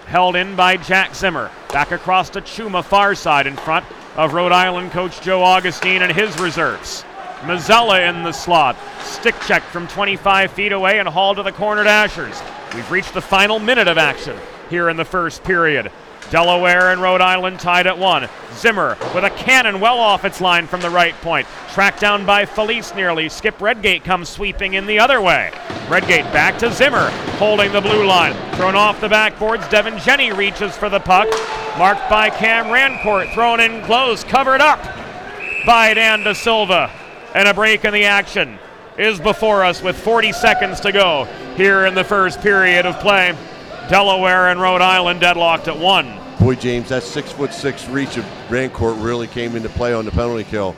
held in by Jack Zimmer. Back across to Chuma, far side in front of Rhode Island coach Joe Augustine and his reserves. Mazzella in the slot. Stick check from 25 feet away and hauled to the corner dashers. We've reached the final minute of action here in the first period. Delaware and Rhode Island tied at 1. Zimmer with a cannon well off its line from the right point. Tracked down by Felice nearly. Skip Redgate comes sweeping in the other way. Redgate back to Zimmer, holding the blue line. Thrown off the backboards. Devin Jenny reaches for the puck. Marked by Cam Rancourt. Thrown in close. Covered up by Dan Da Silva. And a break in the action is before us with 40 seconds to go here in the first period of play. Delaware and Rhode Island deadlocked at 1. Boy, James, that 6'6" reach of Rancourt really came into play on the penalty kill.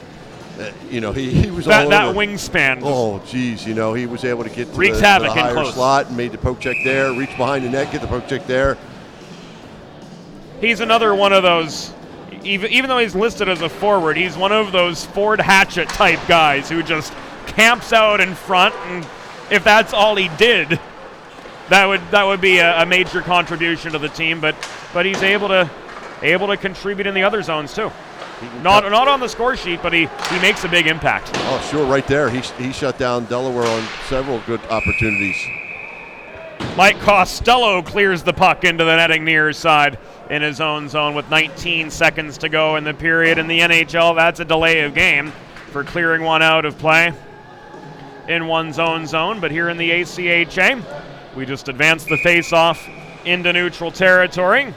He was all that over. Wingspan. Oh, geez, he was able to get to wreaks the havoc higher in close slot and made the poke check there, reach behind the net, get the poke check there. He's another one of those. Even though he's listed as a forward, he's one of those Ford Hatchet type guys who just camps out in front, and if that's all he did, that would be a major contribution to the team. But he's able to contribute in the other zones too. Not on the score sheet, but he makes a big impact. Oh, sure, right there. He shut down Delaware on several good opportunities. Mike Costello clears the puck into the netting near side in his own zone with 19 seconds to go in the period. In the NHL, that's a delay of game for clearing one out of play in one's own zone. But here in the ACHA, we just advance the face-off into neutral territory.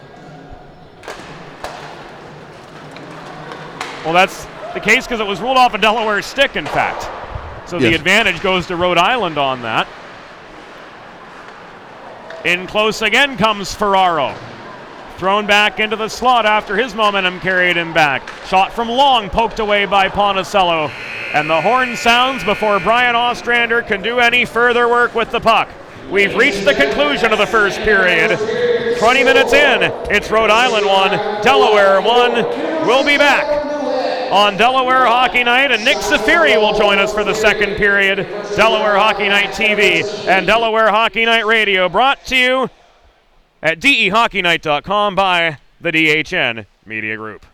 Well, that's the case because it was ruled off a Delaware stick, in fact. So yes. The advantage goes to Rhode Island on that. In close again comes Ferraro. Thrown back into the slot after his momentum carried him back. Shot from long, poked away by Ponticello. And the horn sounds before Brian Ostrander can do any further work with the puck. We've reached the conclusion of the first period. 20 minutes in, it's Rhode Island 1, Delaware 1. We'll be back on Delaware Hockey Night, and Nick Safiri will join us for the second period. Delaware Hockey Night TV and Delaware Hockey Night Radio, brought to you at DEHockeyNight.com by the DHN Media Group.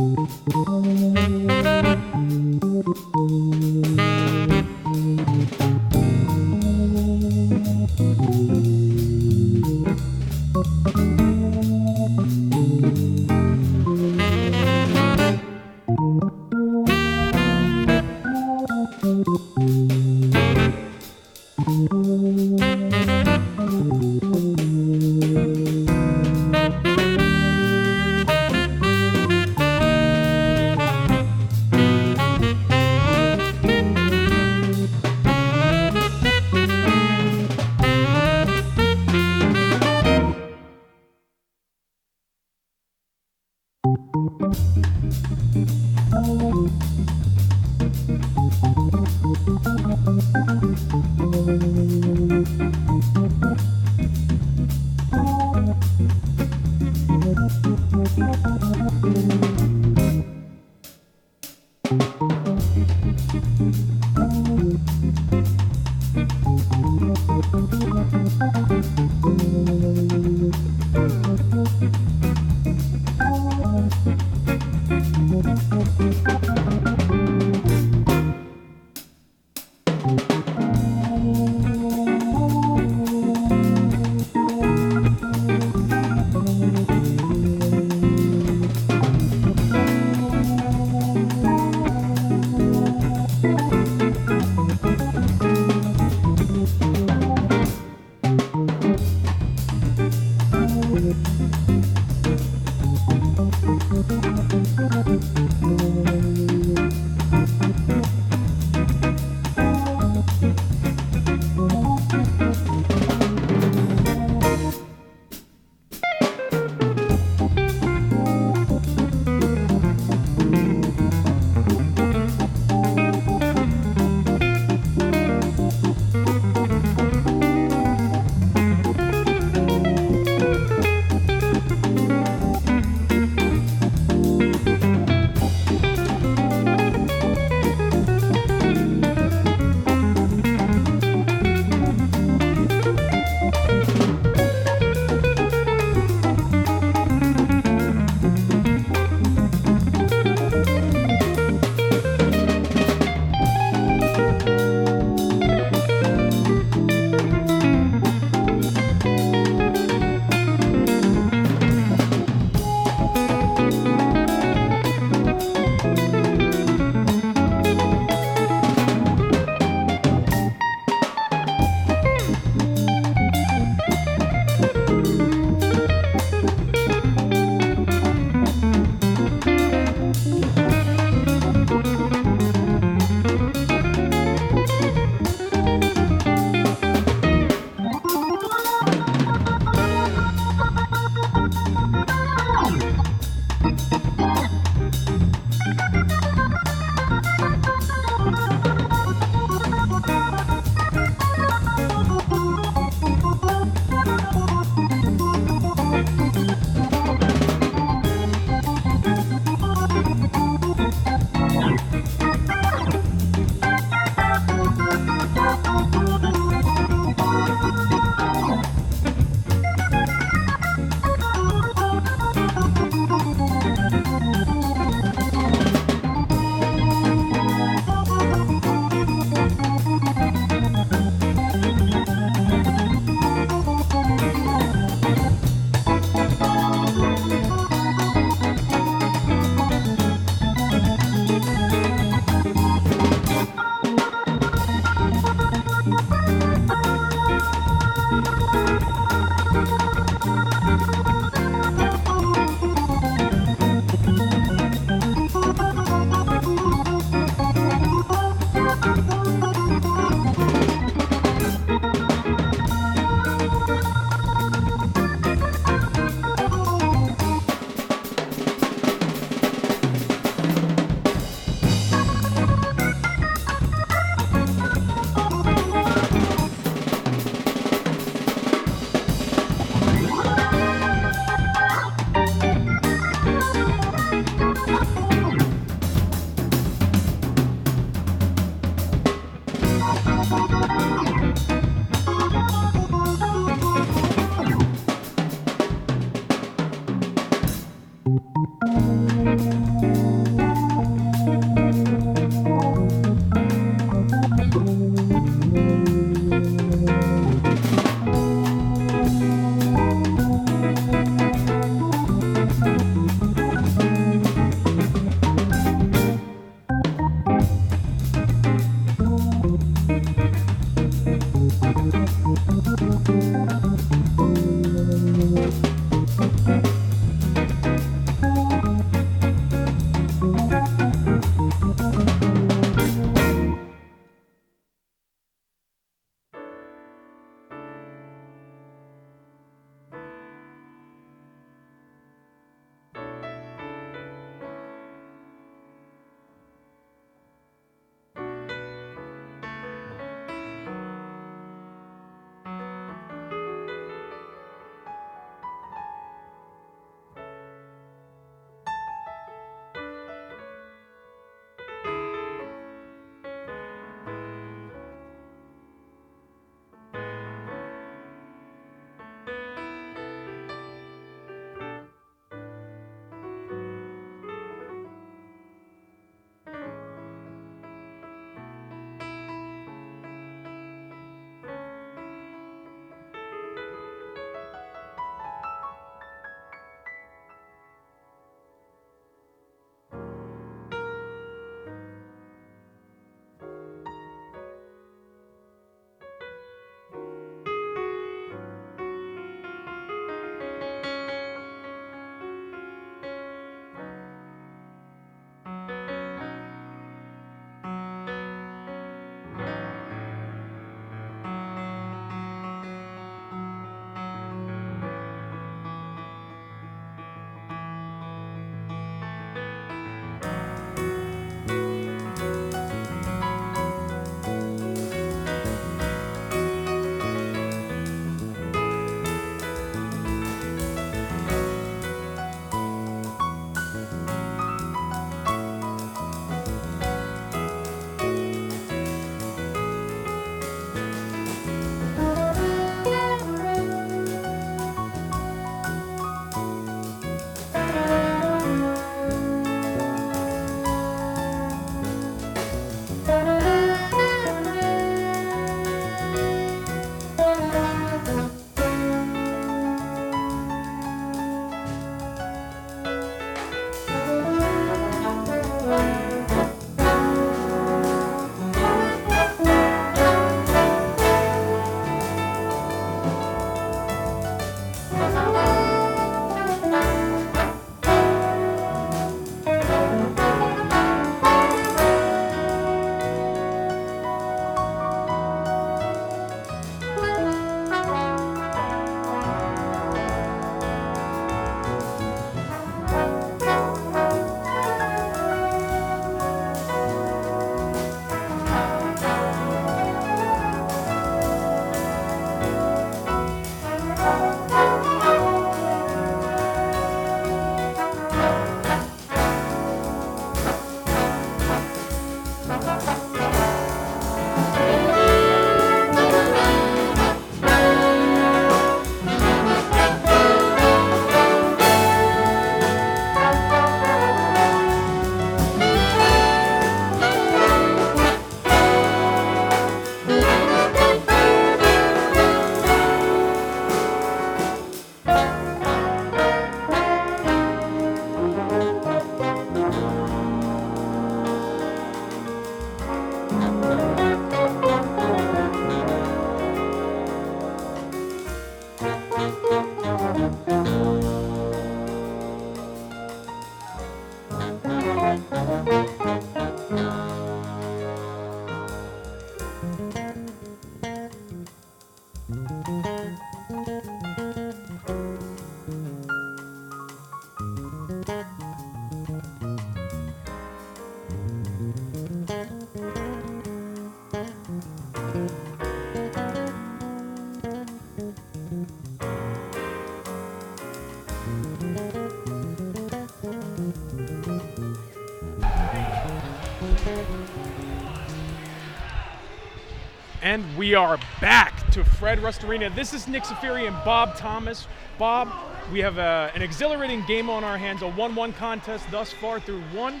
And we are back to Fred Rust Arena. This is Nick Safiri and Bob Thomas. Bob, we have an exhilarating game on our hands, a 1-1 contest thus far through one.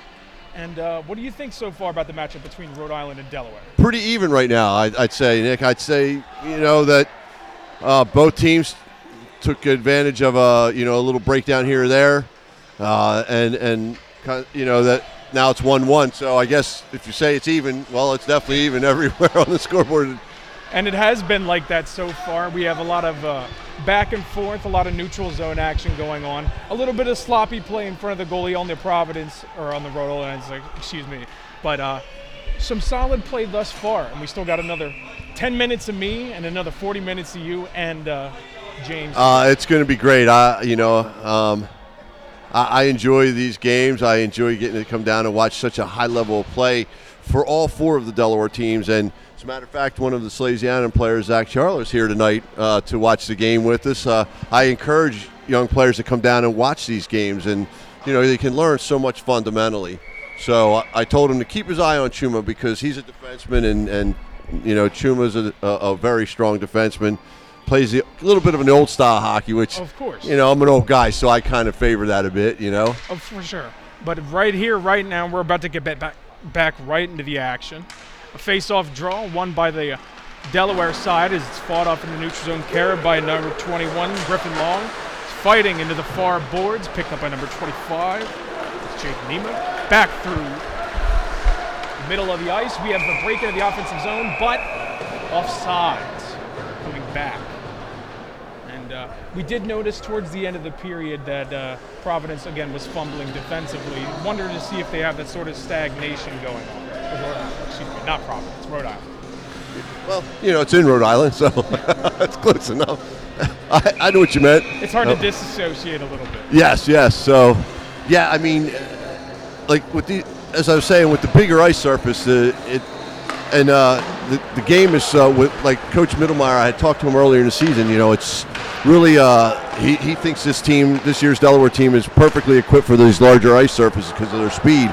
And what do you think so far about the matchup between Rhode Island and Delaware? Pretty even right now, I'd say, Nick. I'd say, that both teams took advantage of a little breakdown here or there, and that now it's 1-1. So I guess if you say it's even, well, it's definitely even everywhere on the scoreboard. And it has been like that so far. We have a lot of back and forth, a lot of neutral zone action going on. A little bit of sloppy play in front of the goalie on the Providence, or on the Rhode Island, excuse me. But some solid play thus far. And we still got another 10 minutes of me and another 40 minutes of you and James. It's going to be great. I enjoy these games. I enjoy getting to come down and watch such a high level of play for all four of the Delaware teams. And as a matter of fact, one of the Salesianan players, Zach Charler, is here tonight to watch the game with us. I encourage young players to come down and watch these games, and they can learn so much fundamentally. So I told him to keep his eye on Chuma because he's a defenseman, and Chuma's a very strong defenseman. Plays a little bit of an old style hockey, which, of course, I'm an old guy, so I kind of favor that a bit, Oh, for sure. But right here, right now, we're about to get back right into the action. A face-off draw won by the Delaware side as it's fought off in the neutral zone carried by number 21, Griffin Long. He's fighting into the far boards, picked up by number 25. It's Jake Neiman. Back through the middle of the ice. We have the break into the offensive zone, but offsides coming back. And we did notice towards the end of the period that Providence, again, was fumbling defensively. Wondered to see if they have that sort of stagnation going on. Excuse me, not Providence, Rhode Island. Well, it's in Rhode Island, so that's close enough. I know what you meant. It's hard to disassociate a little bit. Yes. So, yeah, I mean, like as I was saying, with the bigger ice surface, the game is with like Coach Middlemeyer. I had talked to him earlier in the season. It's really he thinks this year's Delaware team, is perfectly equipped for these larger ice surfaces because of their speed.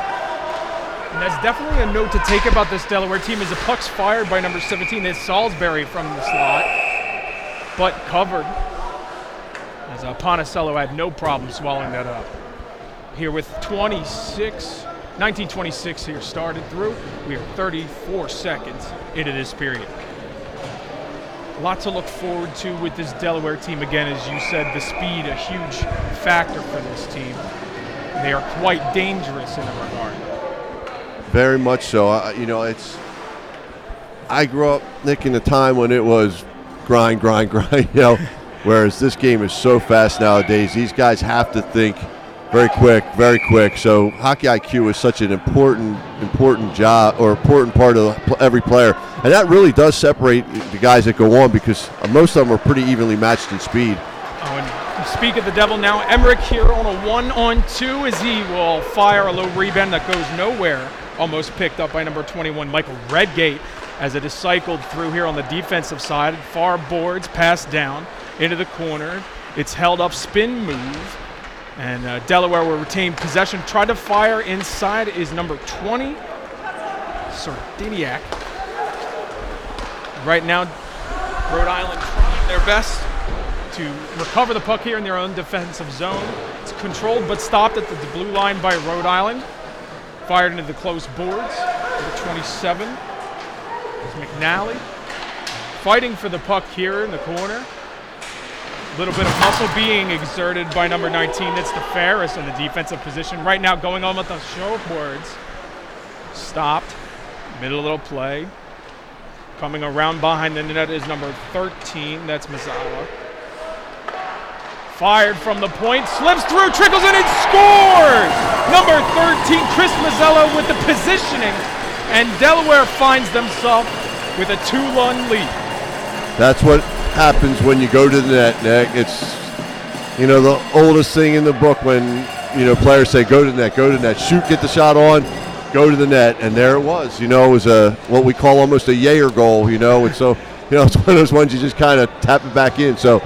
And that's definitely a note to take about this Delaware team. As the puck's fired by number 17, it's Salisbury from the slot, but covered. As Ponicello had no problem swallowing that up. Here with 1926 here started through. We are 34 seconds into this period. A lot to look forward to with this Delaware team. Again, as you said, the speed, a huge factor for this team. They are quite dangerous in that regard. Very much so. I grew up, Nick, in a time when it was grind, whereas this game is so fast nowadays. These guys have to think very quick. So hockey IQ is such an important job, or important part of every player. And that really does separate the guys that go on, because most of them are pretty evenly matched in speed. Oh, and speak of the devil now, Emmerich here on a 1-on-2 as he will fire a low rebound that goes nowhere. Almost picked up by number 21, Michael Redgate, as it is cycled through here on the defensive side. Far boards, passed down into the corner. It's held up, spin move. And Delaware will retain possession. Tried to fire inside is number 20, Sardiniak. Right now, Rhode Island trying their best to recover the puck here in their own defensive zone. It's controlled but stopped at the blue line by Rhode Island. Fired into the close boards. Number 27 is McNally. Fighting for the puck here in the corner. A little bit of muscle being exerted by number 19. That's the Ferris in the defensive position. Right now going on with the shortboards. Stopped. Middle little play. Coming around behind the net is number 13. That's Mazzala. Fired from the point. Slips through. Trickles in and scores! Number 13, Chris Mazzella with the positioning. And Delaware finds themselves with a 2-1 lead. That's what happens when you go to the net, Nick. It's, the oldest thing in the book when, players say, go to the net, shoot, get the shot on, go to the net. And there it was. It was what we call almost a Yayer goal, And so, it's one of those ones you just kind of tap it back in. So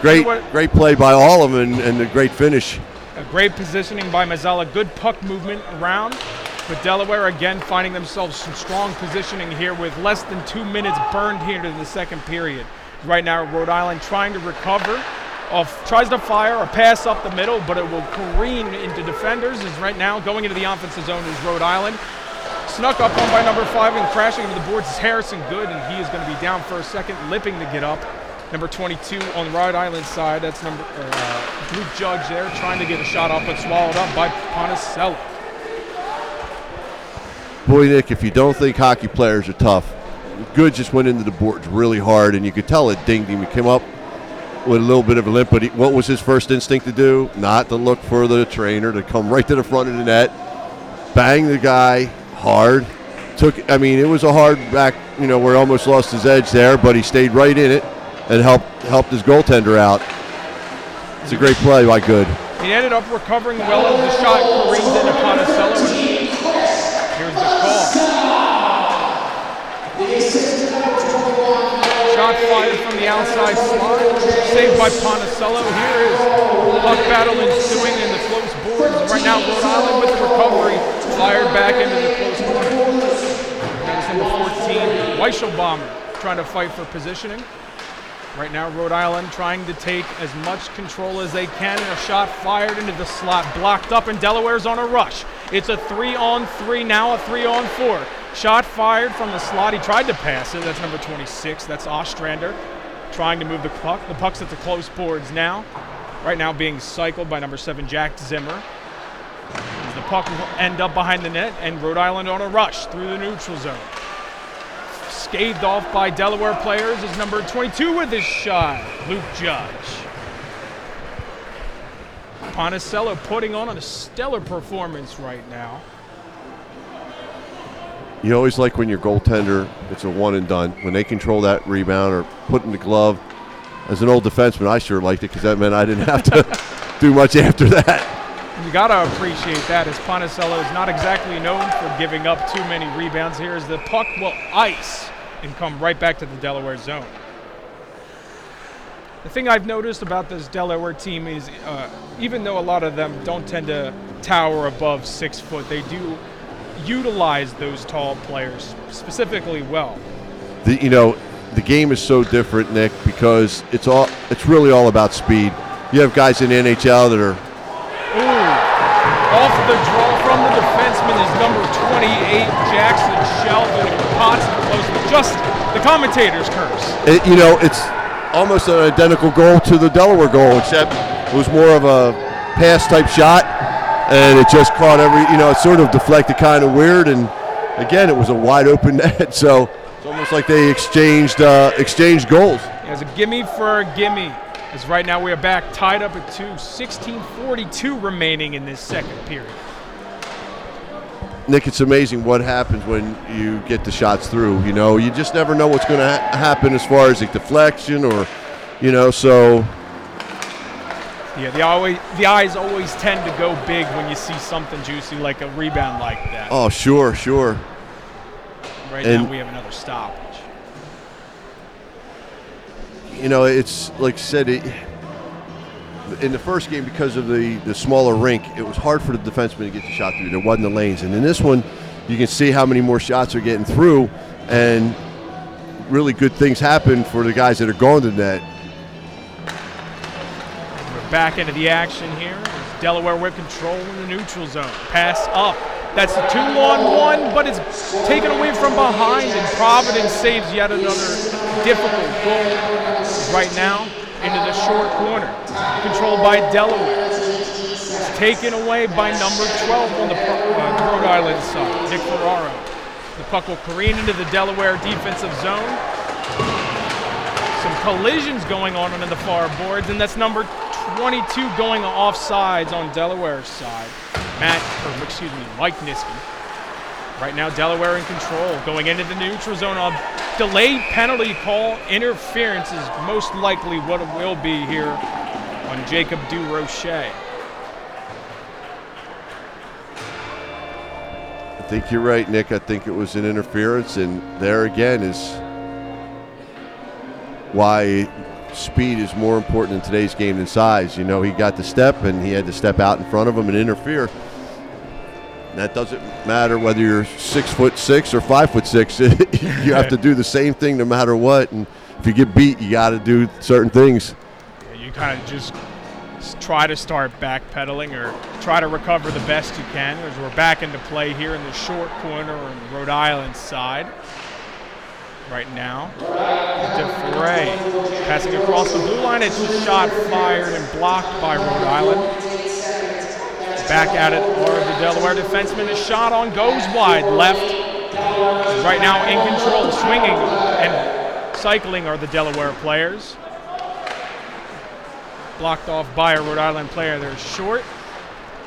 great play by all of them and a great finish. A great positioning by Mazzala. Good puck movement around. But Delaware again finding themselves some strong positioning here with less than 2 minutes burned here in the second period. Right now, Rhode Island trying to recover. Tries to fire a pass up the middle, but it will careen into defenders. As right now going into the offensive zone is Rhode Island. Snuck up on by number 5 and crashing into the boards is Harrison Good, and he is going to be down for a second, lipping to get up. Number 22 on the Rhode Island side, that's number Luke Judge there, trying to get a shot up, but swallowed up by Ponicello. Boy, Nick, if you don't think hockey players are tough, Good just went into the boards really hard, and you could tell it dinged him. He came up with a little bit of a limp, but what was his first instinct to do? Not to look for the trainer, to come right to the front of the net, bang the guy hard. It was a hard back, where he almost lost his edge there, but he stayed right in it and helped his goaltender out. It's a great play by Good. He ended up recovering well as the shot careened into Ponticello. Here's the call. Shot fired from the outside slot, saved by Ponticello. Here is puck battle ensuing in the close boards. Right now, Rhode Island with the recovery, fired back into the close boards. That was number 14, Weichelbaumer, trying to fight for positioning. Right now, Rhode Island trying to take as much control as they can, and a shot fired into the slot, blocked up, and Delaware's on a rush. It's a 3-on-3, now a 3-on-4. Shot fired from the slot. He tried to pass it. That's number 26. That's Ostrander trying to move the puck. The puck's at the close boards now. Right now being cycled by number 7, Jack Zimmer. The puck will end up behind the net, and Rhode Island on a rush through the neutral zone. Scathed off by Delaware players is number 22 with his shot, Luke Judge. Ponticello putting on a stellar performance right now. You always like when your goaltender, it's a one and done. When they control that rebound or put in the glove. As an old defenseman, I sure liked it because that meant I didn't have to do much after that. You got to appreciate that, as Ponticello is not exactly known for giving up too many rebounds here, as the puck will ice and come right back to the Delaware zone. The thing I've noticed about this Delaware team is even though a lot of them don't tend to tower above 6 foot, they do utilize those tall players specifically well. The game is so different, Nick, because it's really all about speed. You have guys in the NHL that are off the draw from the defenseman is number 28, Jackson Shelton. Pots close, just the commentator's curse. It's almost an identical goal to the Delaware goal, except it was more of a pass type shot, and it just caught it sort of deflected kind of weird, and again, it was a wide open net, so it's almost like they exchanged goals. It's a gimme for a gimme. As right now we are back tied up at 2, 16:42 remaining in this second period. Nick, it's amazing what happens when you get the shots through. You just never know what's going to happen as far as a deflection or, so. Yeah, the eyes always tend to go big when you see something juicy like a rebound like that. Oh, sure. Right now we have another stoppage. It's like I said, in the first game, because of the smaller rink, it was hard for the defenseman to get the shot through. There wasn't the lanes. And in this one, you can see how many more shots are getting through, and really good things happen for the guys that are going to the net. We're back into the action here. Delaware with control in the neutral zone. Pass up. That's a 2-on-1, but it's taken away from behind, and Providence saves yet another difficult goal. Right now, into the short corner, controlled by Delaware. It's taken away by number 12 on the Rhode Island side, Nick Ferraro. The puck will careen into the Delaware defensive zone. Some collisions going on the far boards, and that's number 22 going offsides on Delaware's side. Mike Niski. Right now, Delaware in control, going into the neutral zone. A delayed penalty call. Interference is most likely what it will be here on Jacob Durocher. I think you're right, Nick. I think it was an interference, and there again is why speed is more important in today's game than size. He got the step, and he had to step out in front of him and interfere. That doesn't matter whether you're 6'6" or 5'6". You have to do the same thing no matter what. And if you get beat, you got to do certain things. Yeah, you kind of just try to start backpedaling or try to recover the best you can. As we're back into play here in the short corner on Rhode Island side. Right now, DeFray passing across the blue line. It's a shot fired and blocked by Rhode Island. Back at it are the Delaware defenseman. A shot on goes wide left. Right now in control, swinging and cycling are the Delaware players. Blocked off by a Rhode Island player. They're short.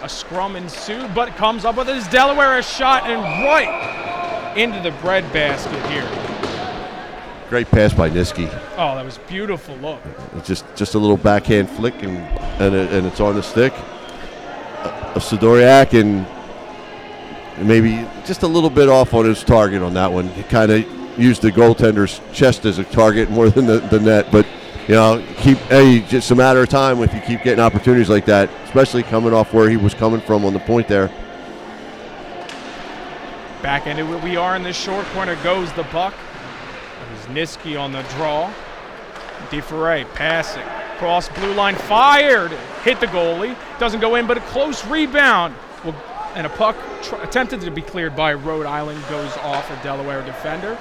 A scrum ensued, but comes up with his Delaware a shot and right into the breadbasket here. Great pass by Niski. Oh, that was beautiful look. Just a little backhand flick, and it's on the stick. A Sidoriak, and maybe just a little bit off on his target on that one. He kind of used the goaltender's chest as a target more than the net, but just a matter of time if you keep getting opportunities like that, especially coming off where he was coming from on the point there. Back into it we are in the short corner goes the puck. It was Niski on the draw. DeFerre passing. Cross blue line, fired. Hit the goalie. Doesn't go in, but a close rebound. And a puck attempted to be cleared by Rhode Island goes off a Delaware defender.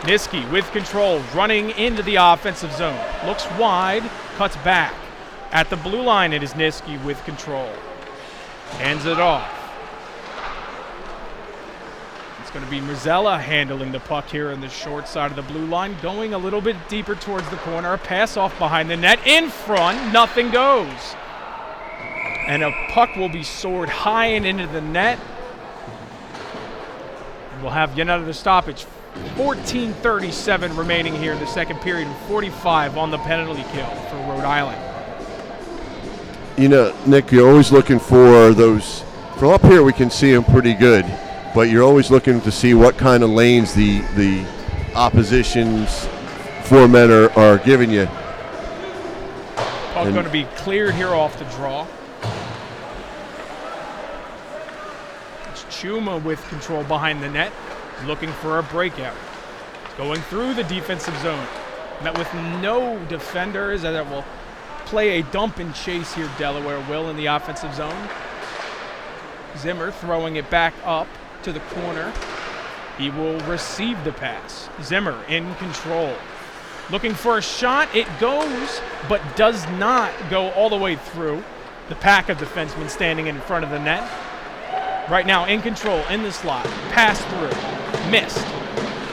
Niski with control, running into the offensive zone. Looks wide, cuts back. At the blue line, it is Niski with control. Hands it off. It's going to be Marzella handling the puck here on the short side of the blue line, going a little bit deeper towards the corner. A pass off behind the net, in front, nothing goes. And a puck will be soared high and into the net. We'll have yet another stoppage. 14:37 remaining here in the second period, and 45 on the penalty kill for Rhode Island. Nick, you're always looking for those. From up here, we can see them pretty good, but you're always looking to see what kind of lanes the opposition's four men are giving you. Puck going to be cleared here off the draw. It's Chuma with control behind the net. Looking for a breakout. Going through the defensive zone. Met with no defenders, and that will play a dump and chase here. Delaware will in the offensive zone. Zimmer throwing it back up to the corner. He will receive the pass. Zimmer in control. Looking for a shot. It goes, but does not go all the way through the pack of defensemen standing in front of the net. Right now in control in the slot. Pass through. Missed.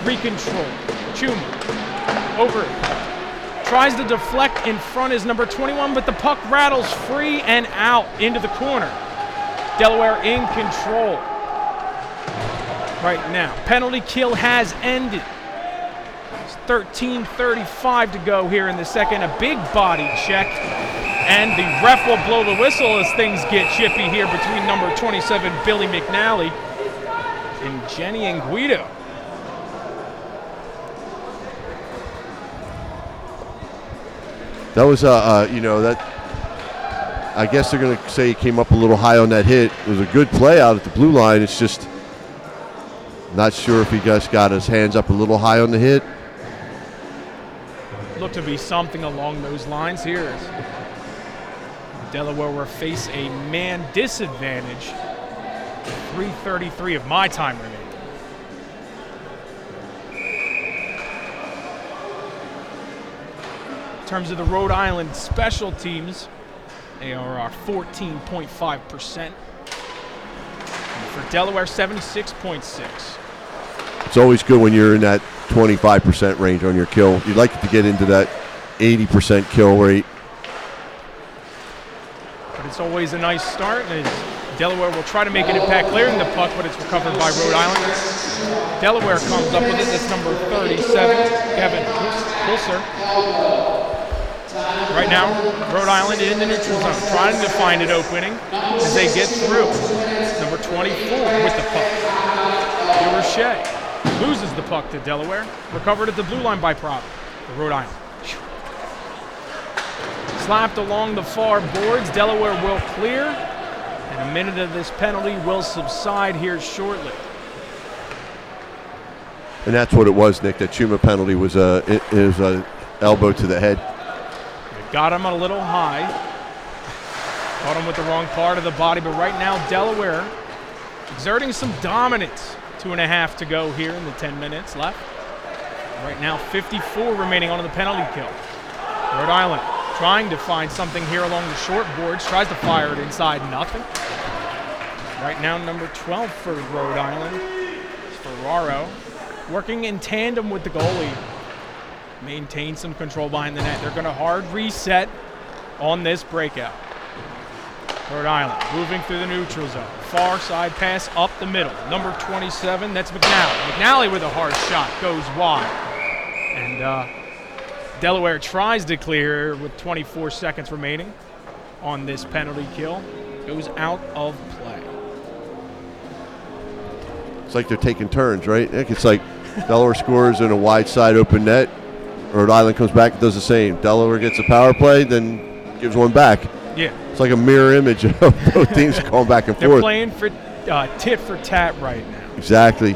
Recontrol. Chuma. Over. Tries to deflect in front is number 21, but the puck rattles free and out into the corner. Delaware in control. Right now. Penalty kill has ended. It's 13:35 to go here in the second. A big body check. And the ref will blow the whistle as things get chippy here between number 27, Billy McNally, and Jenny and Guido. That was, that. I guess they're going to say he came up a little high on that hit. It was a good play out at the blue line. It's just not sure if he just got his hands up a little high on the hit. Looked to be something along those lines here. Delaware will face a man disadvantage. 3:33 of my time remaining. In terms of the Rhode Island special teams, they are 14.5%. For Delaware, 76.6. It's always good when you're in that 25% range on your kill. You'd like to get into that 80% kill rate. But it's always a nice start, and Delaware will try to make an impact clearing the puck, but it's recovered by Rhode Island. Delaware comes up with it. That's number 37, Kevin Hulser. Right now, Rhode Island in the neutral zone, trying to find an opening as they get through. Number 24 with the puck. Durocher loses the puck to Delaware. Recovered at the blue line by Prop for Rhode Island. Slapped along the far boards. Delaware will clear, and a minute of this penalty will subside here shortly. And that's what it was, Nick. That Chuma penalty was a elbow to the head. They got him a little high. Caught him with the wrong part of the body, but right now Delaware exerting some dominance. 2.5 to go here in the 10 minutes left. Right now 54 remaining on the penalty kill. Rhode Island trying to find something here along the short boards. Tries to fire it inside, nothing. Right now, number 12 for Rhode Island. Ferraro working in tandem with the goalie. Maintain some control behind the net. They're going to hard reset on this breakout. Rhode Island moving through the neutral zone. Far side pass up the middle. Number 27, that's McNally. McNally with a hard shot goes wide. And Delaware tries to clear with 24 seconds remaining on this penalty kill. Goes out of play. It's like they're taking turns, right? Nick? It's like Delaware scores in a wide side open net. Rhode Island comes back and does the same. Delaware gets a power play, then gives one back. Yeah. It's like a mirror image of both teams going back and They're forth. playing for tit for tat right now. Exactly.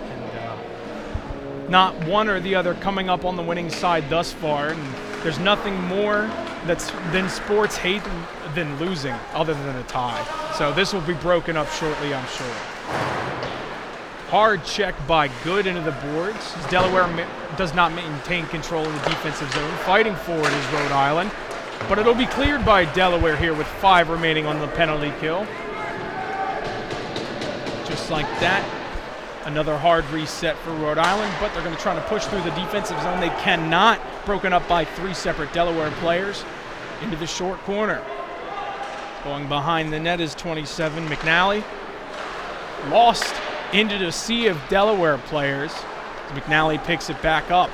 And, not one or the other coming up on the winning side thus far. And there's nothing more than sports hate than losing other than a tie. So this will be broken up shortly, I'm sure. Hard check by Good into the boards. Delaware does not maintain control in the defensive zone. Fighting for it is Rhode Island. But it'll be cleared by Delaware here with 5 remaining on the penalty kill. Just like that. Another hard reset for Rhode Island, but they're going to try to push through the defensive zone. They cannot. Broken up by 3 separate Delaware players into the short corner. Going behind the net is 27, McNally. Lost into the sea of Delaware players. McNally picks it back up,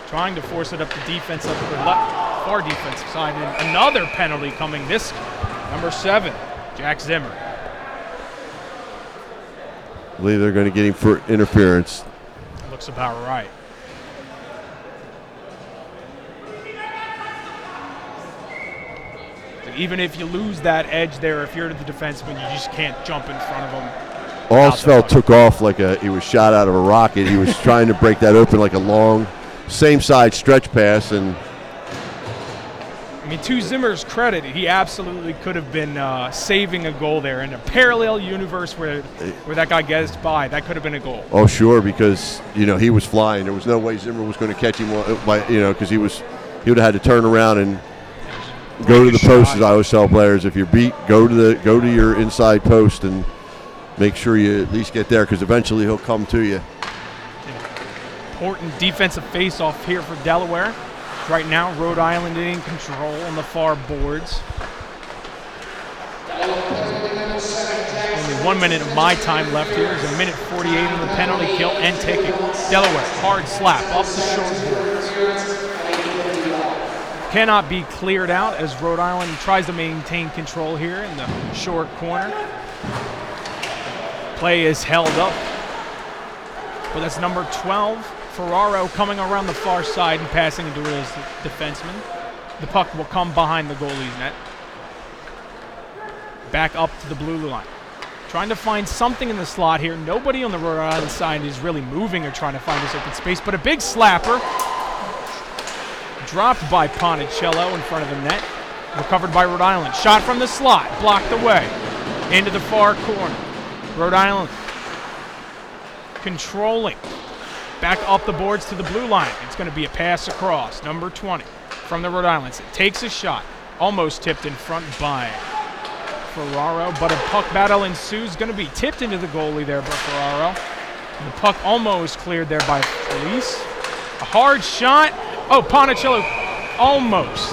trying to force it up the defense up to the left, far defensive side. And another penalty coming this number 7, Jack Zimmer. I believe they're going to get him for interference. Looks about right. Even if you lose that edge there, if you're the defenseman, you just can't jump in front of them. Allsfeld took off like he was shot out of a rocket. He was trying to break that open like a long, same side stretch pass. And I mean, to Zimmer's credit, he absolutely could have been saving a goal there. In a parallel universe where that guy gets by, that could have been a goal. Oh, sure, because, he was flying. There was no way Zimmer was going to catch him, because he would have had to turn around and go to the post, as I always tell players. If you're beat, go to your inside post and make sure you at least get there, because eventually he'll come to you. Important defensive face-off here for Delaware. Right now, Rhode Island in control on the far boards. Only 1 minute of my time left here. There's a minute 48 on the penalty kill and taking. Delaware, hard slap up the short boards. Cannot be cleared out as Rhode Island tries to maintain control here in the short corner. Play is held up. But that's number 12, Ferraro, coming around the far side and passing into his defenseman. The puck will come behind the goalie's net. Back up to the blue line. Trying to find something in the slot here. Nobody on the Rhode Island side is really moving or trying to find this open space, but a big slapper. Dropped by Ponticello in front of the net. Recovered by Rhode Island. Shot from the slot. Blocked away. Into the far corner. Rhode Island controlling. Back up the boards to the blue line. It's going to be a pass across. Number 20 from the Rhode Island. Takes a shot. Almost tipped in front by Ferraro, but a puck battle ensues. Going to be tipped into the goalie there by Ferraro. And the puck almost cleared there by Police. A hard shot. Oh, Ponticello almost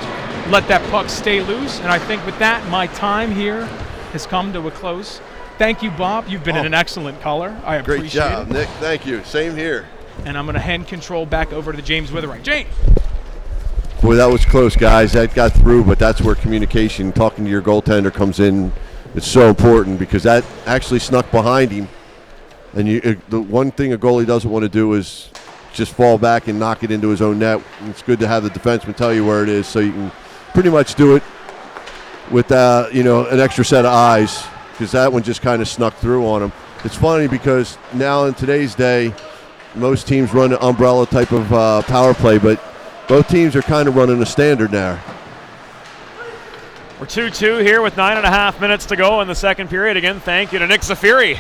let that puck stay loose. And I think with that, my time here has come to a close. Thank you, Bob. You've been an excellent caller. I appreciate it. Great job, Nick. Thank you. Same here. And I'm going to hand control back over to James Witherite. James. Boy, that was close, guys. That got through, but that's where communication, talking to your goaltender, comes in. It's so important because that actually snuck behind him. And the one thing a goalie doesn't want to do is just fall back and knock it into his own net. And it's good to have the defenseman tell you where it is, so you can pretty much do it with an extra set of eyes, because that one just kind of snuck through on him. It's funny because now in today's day, most teams run an umbrella type of power play, but both teams are kind of running a standard now. We're 2-2 here with 9.5 minutes to go in the second period. Again, thank you to Nick Zafiri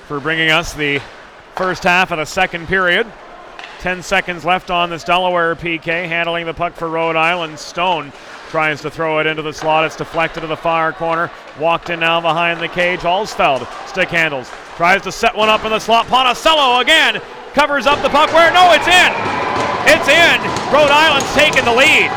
for bringing us the first half of the second period. 10 seconds left on this Delaware PK. Handling the puck for Rhode Island. Stone tries to throw it into the slot. It's deflected to the far corner. Walked in now behind the cage. Alsfeld stick handles. Tries to set one up in the slot. Ponticello again covers up the puck. Where? No, it's in. It's in. Rhode Island's taking the lead.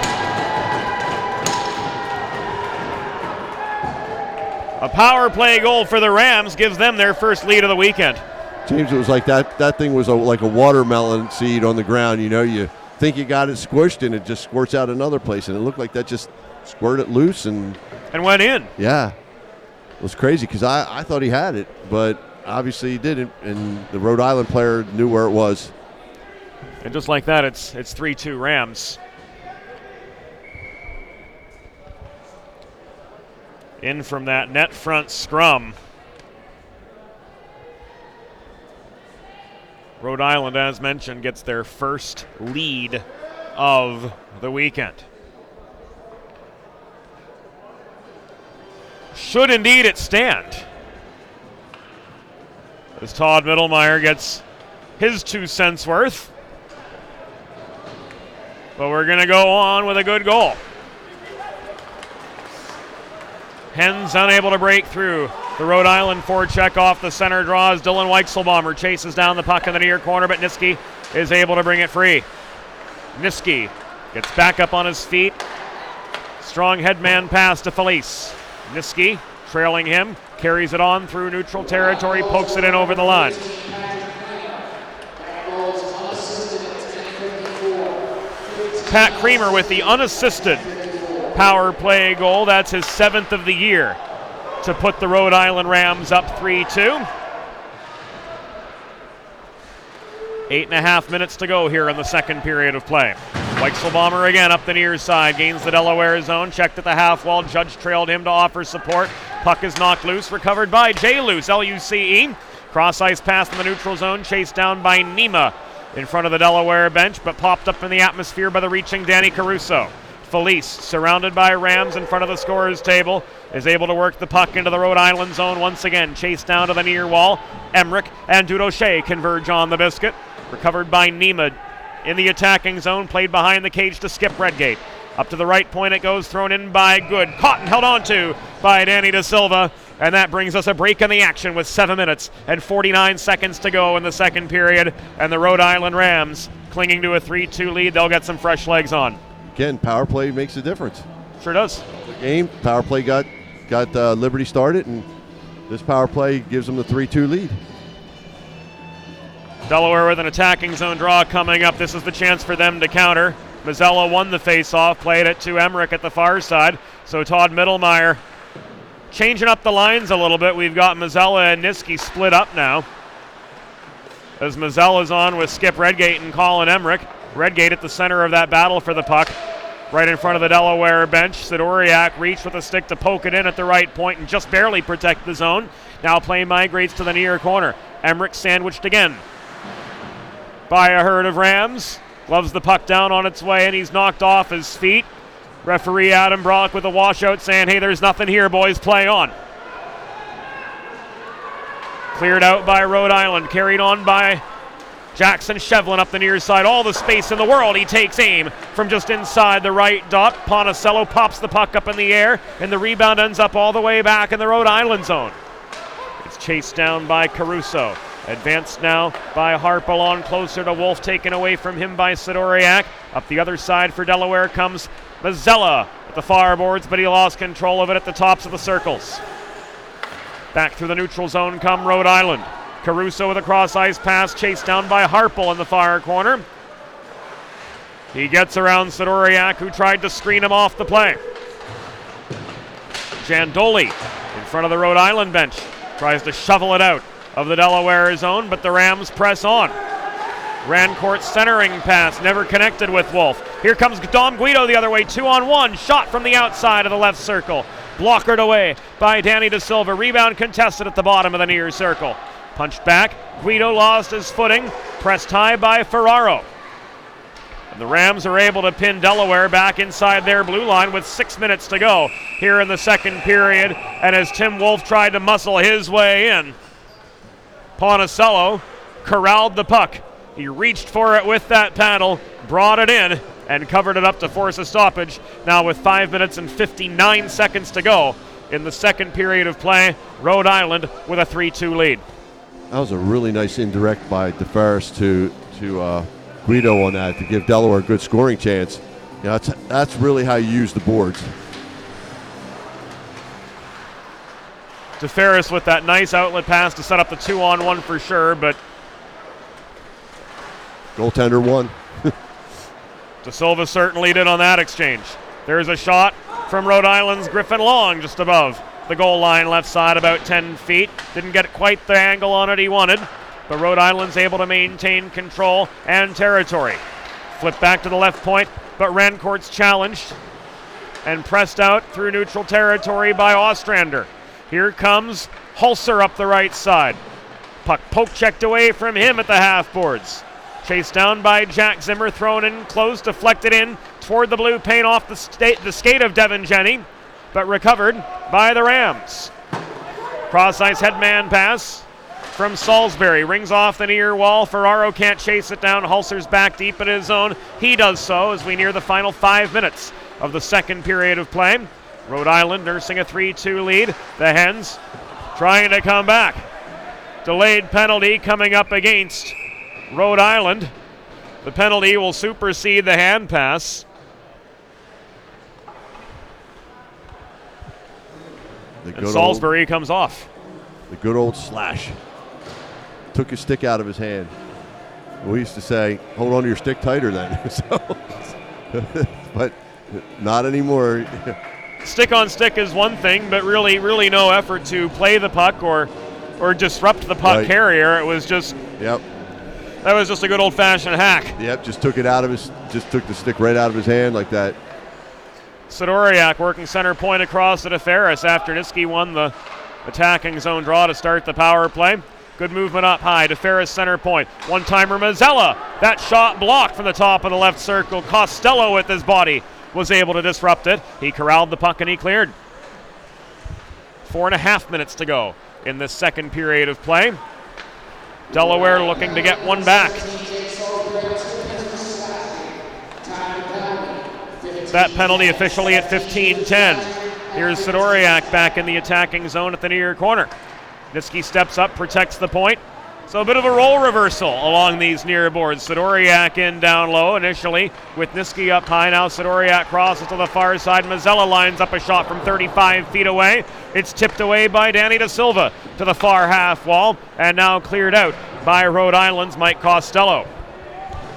A power play goal for the Rams gives them their first lead of the weekend. James, it was like that thing was like a watermelon seed on the ground. You know, you think you got it squished, and it just squirts out another place. And it looked like that just squirted loose and went in. Yeah. It was crazy because I thought he had it, but obviously he didn't. And the Rhode Island player knew where it was. And just like that, it's 3-2 Rams. In from that net front scrum. Rhode Island, as mentioned, gets their first lead of the weekend. Should indeed it stand, as Todd Mittelmeyer gets his 2 cents worth. But we're going to go on with a good goal. Hens unable to break through. The Rhode Island forecheck off the center draws. Dylan Weichselbaumer chases down the puck in the near corner, but Niski is able to bring it free. Niski gets back up on his feet. Strong headman pass to Felice. Niski trailing him, carries it on through neutral territory, pokes it in over the line. Pat Creamer with the unassisted power play goal. That's his 7th of the year to put the Rhode Island Rams up 3-2. 8.5 minutes to go here in the second period of play. Weichselbaumer again up the near side, gains the Delaware zone, checked at the half wall. Judge trailed him to offer support. Puck is knocked loose, recovered by J. Luce, L-U-C-E. Cross ice pass in the neutral zone, chased down by Nima in front of the Delaware bench, but popped up in the atmosphere by the reaching Danny Caruso. Felice, surrounded by Rams in front of the scorer's table, is able to work the puck into the Rhode Island zone once again. Chased down to the near wall. Emmerich and Dudoche converge on the biscuit. Recovered by Nima in the attacking zone, played behind the cage to Skip Redgate. Up to the right point it goes, thrown in by Good. Caught and held on to by Danny Da Silva. And that brings us a break in the action with 7 minutes and 49 seconds to go in the second period. And the Rhode Island Rams clinging to a 3-2 lead. They'll get some fresh legs on. Again, power play makes a difference. Sure does. The game, power play got Liberty started, and this power play gives them the 3-2 lead. Delaware with an attacking zone draw coming up. This is the chance for them to counter. Mazzella won the face-off, played it to Emmerich at the far side. So Todd Mittelmeyer changing up the lines a little bit. We've got Mazzella and Niski split up now, as Mazzella's on with Skip Redgate and Colin Emmerich. Redgate at the center of that battle for the puck, right in front of the Delaware bench. Sidoriak reached with a stick to poke it in at the right point and just barely protect the zone. Now play migrates to the near corner. Emmerich sandwiched again by a herd of Rams. Gloves the puck down on its way, and he's knocked off his feet. Referee Adam Brock with a washout saying, hey, there's nothing here, boys, play on. Cleared out by Rhode Island, carried on by Jackson Shevlin up the near side. All the space in the world. He takes aim from just inside the right dot. Ponticello pops the puck up in the air, and the rebound ends up all the way back in the Rhode Island zone. It's chased down by Caruso. Advanced now by Harpel on closer to Wolf, taken away from him by Sidoriak. Up the other side for Delaware comes Mazzella at the far boards, but he lost control of it at the tops of the circles. Back through the neutral zone come Rhode Island. Caruso with a cross-ice pass, chased down by Harpel in the far corner. He gets around Sidoriak, who tried to screen him off the play. Jandoli in front of the Rhode Island bench tries to shovel it out of the Delaware zone, but the Rams press on. Rancourt centering pass, never connected with Wolf. Here comes Dom Guido the other way, 2-on-1, shot from the outside of the left circle. Blockered away by Danny Da Silva. Rebound contested at the bottom of the near circle. Punched back, Guido lost his footing, pressed high by Ferraro. And the Rams are able to pin Delaware back inside their blue line with 6 minutes to go here in the second period. And as Tim Wolf tried to muscle his way in, Ponticello corralled the puck He reached for it with that paddle, brought it in, and covered it up to force a stoppage. Now with 5 minutes and 59 seconds to go in the second period of play, Rhode Island with a 3-2 lead. That was a really nice indirect by DeFerris to Guido on that to give Delaware a good scoring chance. You know, that's really how you use the boards. DeFerris with that nice outlet pass to set up the 2-on-1 for sure, but goaltender won. De Silva certainly did on that exchange. There's a shot from Rhode Island's Griffin Long just above the goal line, left side, about 10 feet. Didn't get quite the angle on it he wanted, but Rhode Island's able to maintain control and territory. Flip back to the left point, but Rancourt's challenged and pressed out through neutral territory by Ostrander. Here comes Hulser up the right side. Puck poke checked away from him at the half boards. Chased down by Jack Zimmer, thrown in close, deflected in toward the blue paint off the skate of Devin Jenny, but recovered by the Rams. Cross-ice headman pass from Salisbury. Rings off the near wall. Ferraro can't chase it down. Hulser's back deep in his zone. He does so as we near the final 5 minutes of the second period of play. Rhode Island nursing a 3-2 lead. The Hens trying to come back. Delayed penalty coming up against Rhode Island. The penalty will supersede the hand pass. And Salisbury comes off. The good old slash. Took his stick out of his hand. We used to say, hold on to your stick tighter then. But not anymore. Stick on stick is one thing, but really no effort to play the puck or disrupt the puck carrier. It was just that was just a good old-fashioned hack. Yep, just took the stick right out of his hand like that. Sidoriak working center point across to DeFerris after Niski won the attacking zone draw to start the power play. Good movement up high. DeFerris center point. One-timer Mazzella. That shot blocked from the top of the left circle. Costello with his body was able to disrupt it. He corralled the puck and he cleared. 4.5 minutes to go in this second period of play. Delaware looking to get one back. That penalty officially at 15-10. Here's Sidoriak back in the attacking zone at the near corner. Niski steps up, protects the point. So a bit of a role reversal along these near boards. Sidoriak in down low initially with Niski up high. Now Sidoriak crosses to the far side. Mazzella lines up a shot from 35 feet away. It's tipped away by Danny De Silva to the far half wall and now cleared out by Rhode Island's Mike Costello.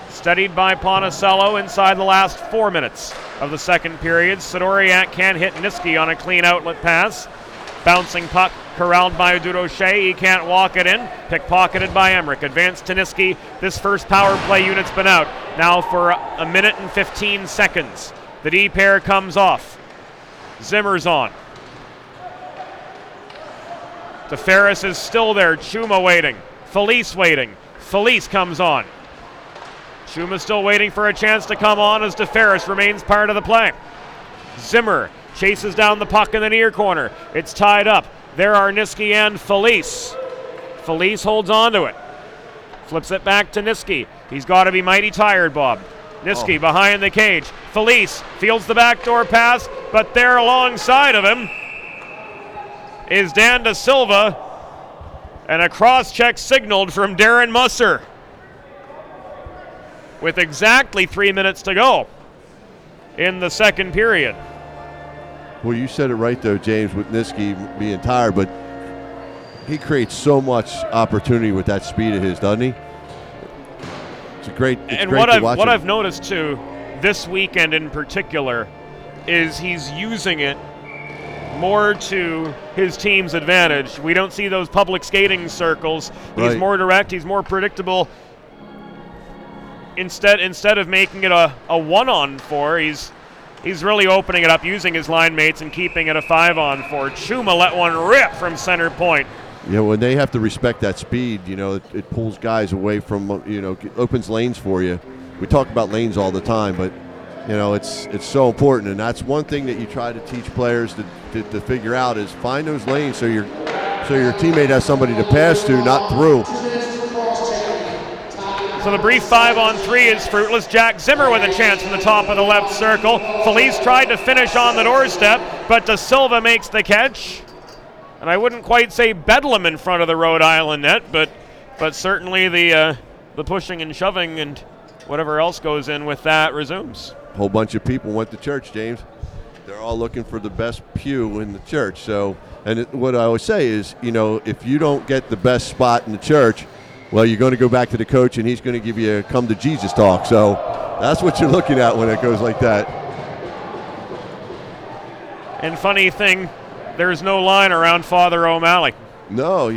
Steadied by Ponticello inside the last 4 minutes of the second period. Sidoriak can't hit Niski on a clean outlet pass. Bouncing puck corralled by Durocher. He can't walk it in. Pickpocketed by Emmerich. Advanced to Niski. This first power play unit's been out now for a minute and 15 seconds. The D pair comes off. Zimmer's on. DeFerris is still there. Chuma waiting. Felice waiting. Felice comes on. Chuma still waiting for a chance to come on as DeFerris remains part of the play. Zimmer chases down the puck in the near corner. It's tied up. There are Niski and Felice. Felice holds on to it. Flips it back to Niski. He's got to be mighty tired, Bob. Niski behind the cage. Felice fields the backdoor pass, but there alongside of him is Dan De Silva, and a cross-check signaled from Darren Musser with exactly 3 minutes to go in the second period. Well, you said it right, though, James, with Niski being tired, but he creates so much opportunity with that speed of his, doesn't he? It's great to watch. What I've noticed, too, this weekend in particular, is he's using it more to his team's advantage. We don't see those public skating circles. He's more direct. He's more predictable. Instead of making it a 1-on-4, he's really opening it up, using his line mates and keeping it a 5-on-4. Chuma let one rip from center point. Yeah, when they have to respect that speed, it pulls guys away from, opens lanes for you. We talk about lanes all the time, but, it's so important. And that's one thing that you try to teach players to figure out is find those lanes so your teammate has somebody to pass to, not through. So the brief 5-on-3 is fruitless. Jack Zimmer with a chance from the top of the left circle. Felice tried to finish on the doorstep, but Da Silva makes the catch. And I wouldn't quite say bedlam in front of the Rhode Island net, but certainly the pushing and shoving and whatever else goes in with that resumes. A whole bunch of people went to church, James. They're all looking for the best pew in the church. So, what I always say is, if you don't get the best spot in the church, well, you're going to go back to the coach, and he's going to give you a come to Jesus talk. So that's what you're looking at when it goes like that. And funny thing, there's no line around Father O'Malley. No,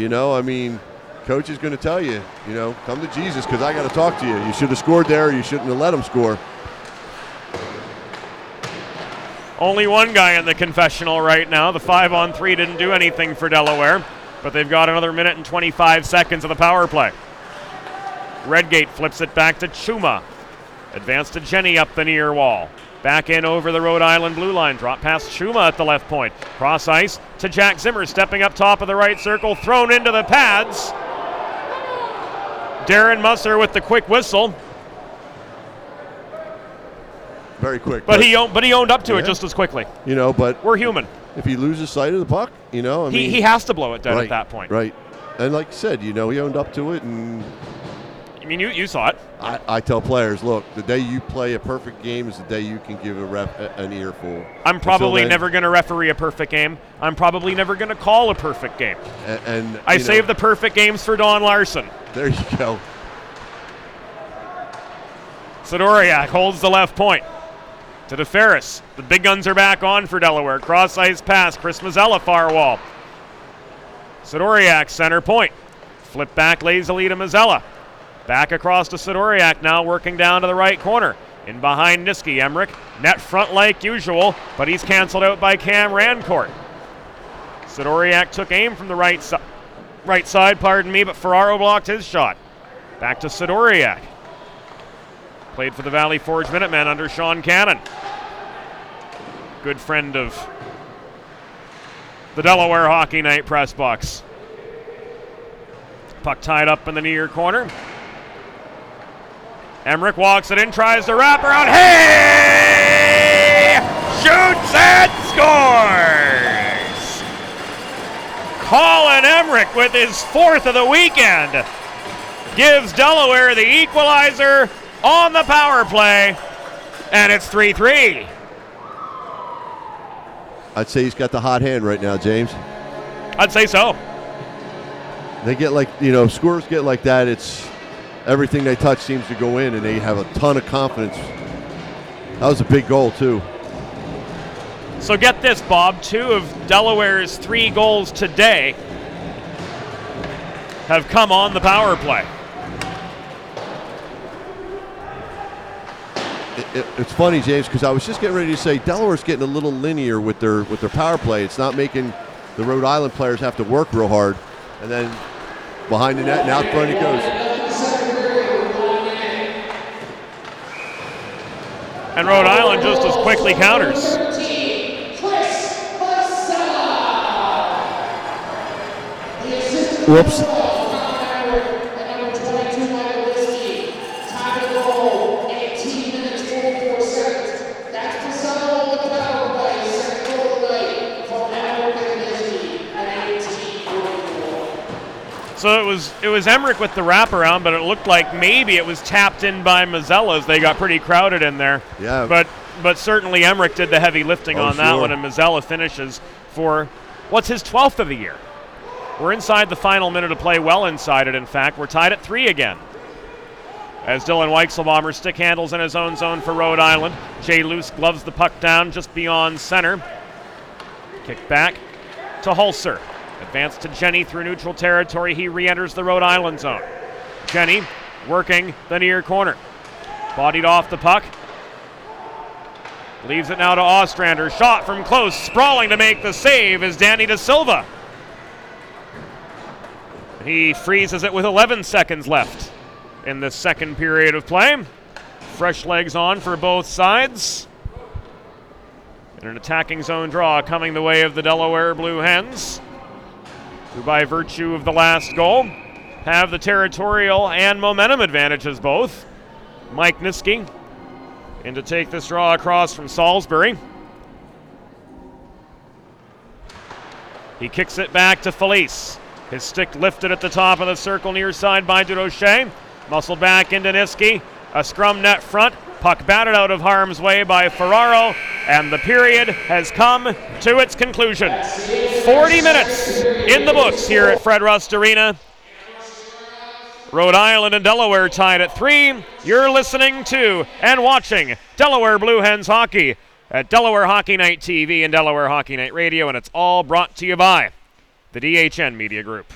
coach is going to tell you, come to Jesus because I got to talk to you. You should have scored there, or you shouldn't have let him score. Only one guy in the confessional right now. The 5-on-3 didn't do anything for Delaware, but they've got another minute and 25 seconds of the power play. Redgate flips it back to Chuma. Advance to Jenny up the near wall. Back in over the Rhode Island blue line. Drop past Chuma at the left point. Cross ice to Jack Zimmer, stepping up top of the right circle. Thrown into the pads. Darren Musser with the quick whistle. Very quick. But he owned up to it just as quickly. But we're human. If he loses sight of the puck, he has to blow it down at that point. Right. And like you said, he owned up to it. And you saw it. I tell players, look, the day you play a perfect game is the day you can give a ref an earful. I'm probably never going to referee a perfect game. I'm probably never going to call a perfect game. And I save the perfect games for Don Larson. There you go. Sidoriak holds the left point. To DeFerris. The big guns are back on for Delaware. Cross ice pass. Chris Mazzella far wall. Sidoriak center point. Flip back lazily to Mazzella. Back across to Sidoriak now working down to the right corner. In behind Niski. Emmerich net front like usual, but he's canceled out by Cam Rancourt. Sidoriak took aim from the right side, but Ferraro blocked his shot. Back to Sidoriak. Played for the Valley Forge Minutemen under Sean Cannon. Good friend of the Delaware Hockey Night press box. Puck tied up in the near corner. Emmerich walks it in, tries to wrap around. Hey! Shoots and scores! Colin Emmerich with his fourth of the weekend gives Delaware the equalizer on the power play, and it's 3-3. I'd say he's got the hot hand right now, James. I'd say so. They get scores get like that, it's everything they touch seems to go in, and they have a ton of confidence. That was a big goal, too. So get this, Bob. 2 of Delaware's 3 goals today have come on the power play. It's funny, James, because I was just getting ready to say Delaware's getting a little linear with their power play. It's not making the Rhode Island players have to work real hard. And then behind the net and out front it goes. And Rhode Island just as quickly counters. Whoops. So it was Emmerich with the wraparound, but it looked like maybe it was tapped in by Mazzella as they got pretty crowded in there. Yeah. But certainly Emmerich did the heavy lifting on that one, and Mazzella finishes for what's his 12th of the year. We're inside the final minute of play, well inside it, in fact. We're tied at 3 again. As Dylan Weichselbaumer stick handles in his own zone for Rhode Island. Jay Luce gloves the puck down just beyond center. Kick back to Hulser. Advance to Jenny through neutral territory. He re-enters the Rhode Island zone. Jenny working the near corner. Bodied off the puck. Leaves it now to Ostrander. Shot from close. Sprawling to make the save is Danny Da Silva. He freezes it with 11 seconds left in the second period of play. Fresh legs on for both sides. And an attacking zone draw coming the way of the Delaware Blue Hens, who by virtue of the last goal have the territorial and momentum advantages both. Mike Niski in to take this draw across from Salisbury. He kicks it back to Felice. His stick lifted at the top of the circle near side by Durocher. Muscled back into Niski. A scrum net front. Puck batted out of harm's way by Ferraro. And the period has come to its conclusion. 40 minutes in the books here at Fred Rust Arena. Rhode Island and Delaware tied at 3. You're listening to and watching Delaware Blue Hens hockey at Delaware Hockey Night TV and Delaware Hockey Night Radio, and it's all brought to you by the DHN Media Group.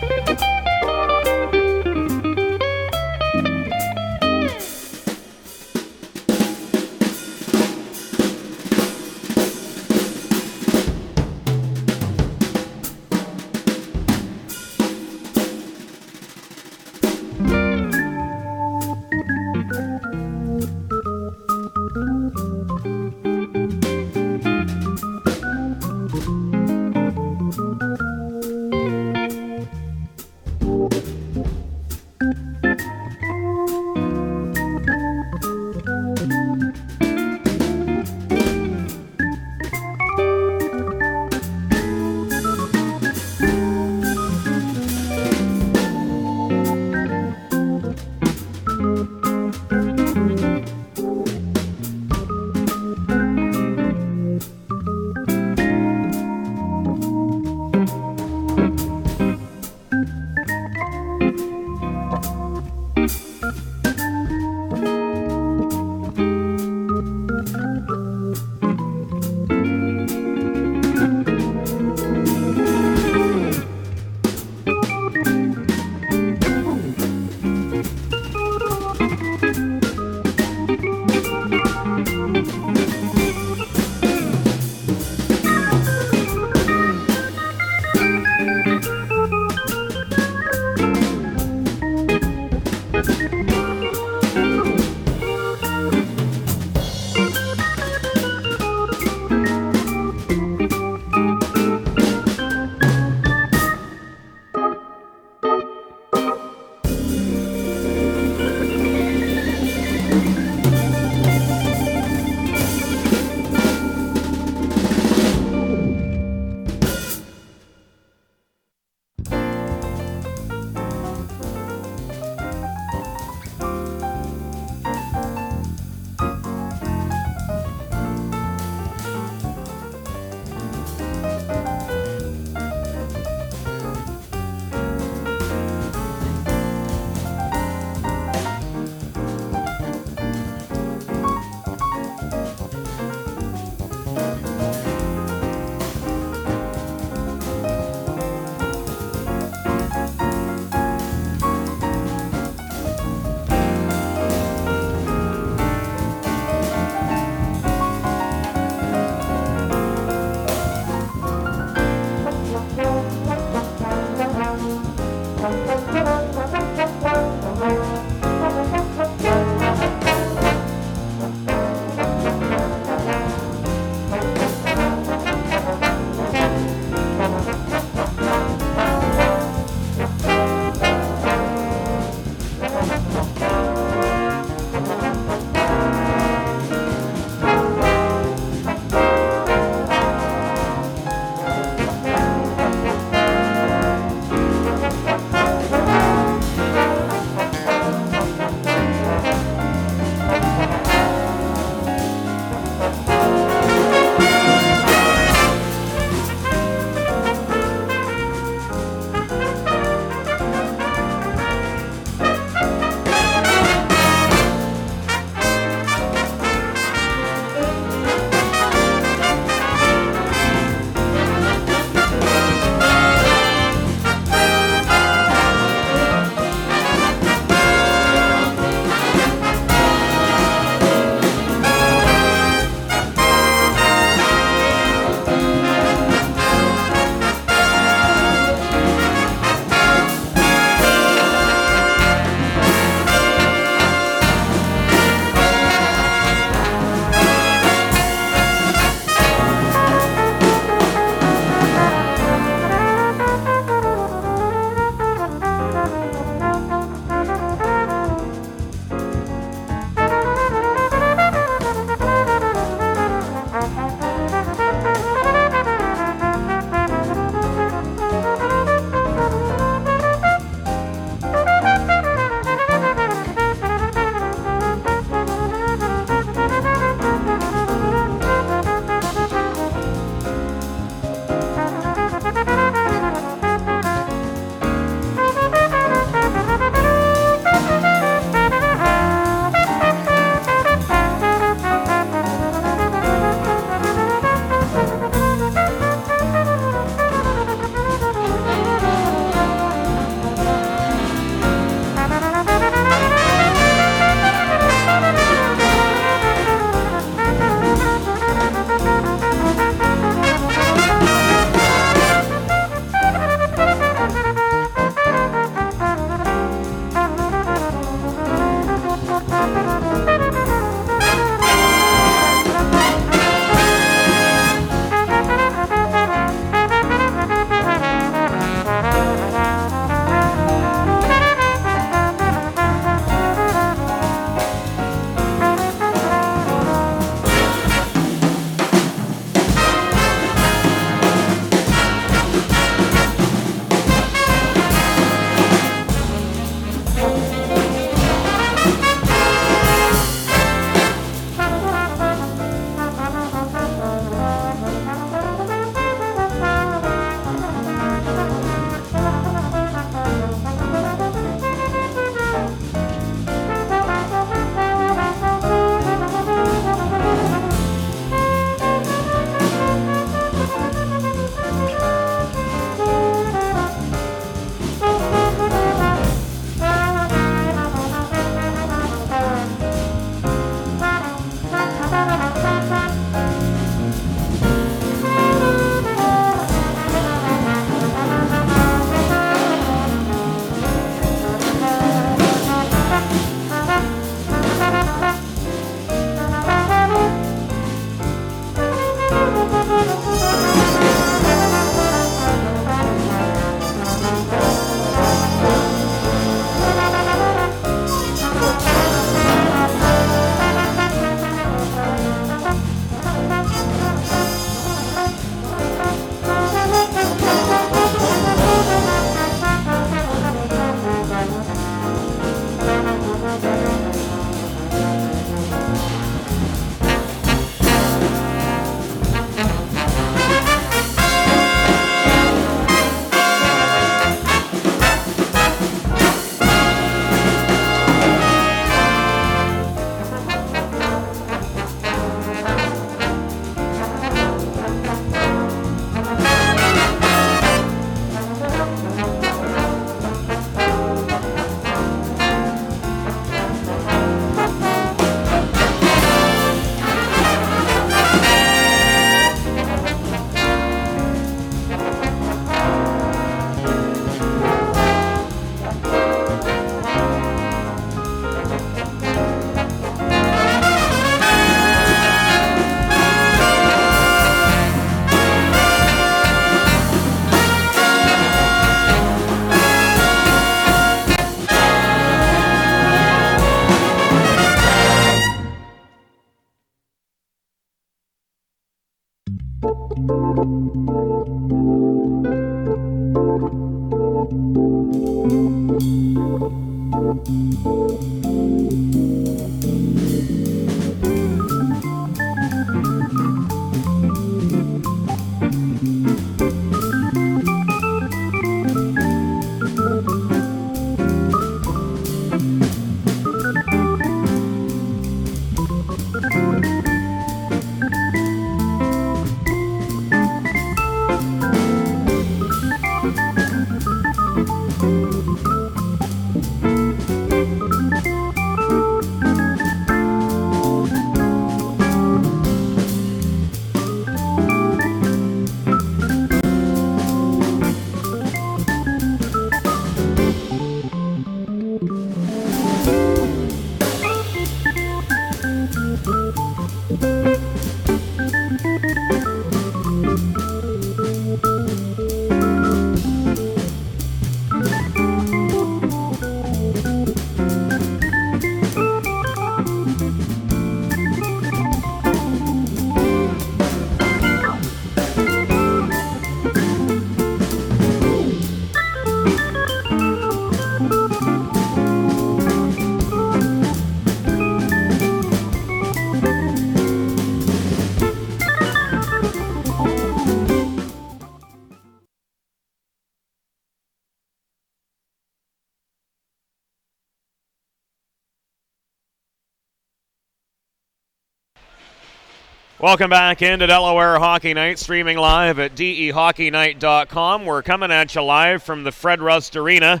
Welcome back into Delaware Hockey Night, streaming live at dehockeynight.com. We're coming at you live from the Fred Rust Arena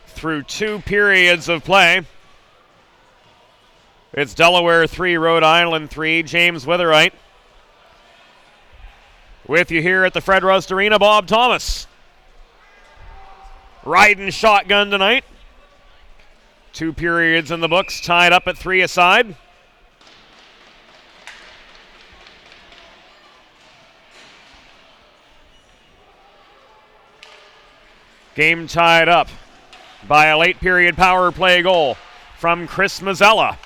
through 2 periods of play. It's Delaware 3, Rhode Island 3. James Witherite with you here at the Fred Rust Arena. Bob Thomas riding shotgun tonight. 2 periods in the books, tied up at 3 aside. Game tied up by a late period power play goal from Chris Mazzella.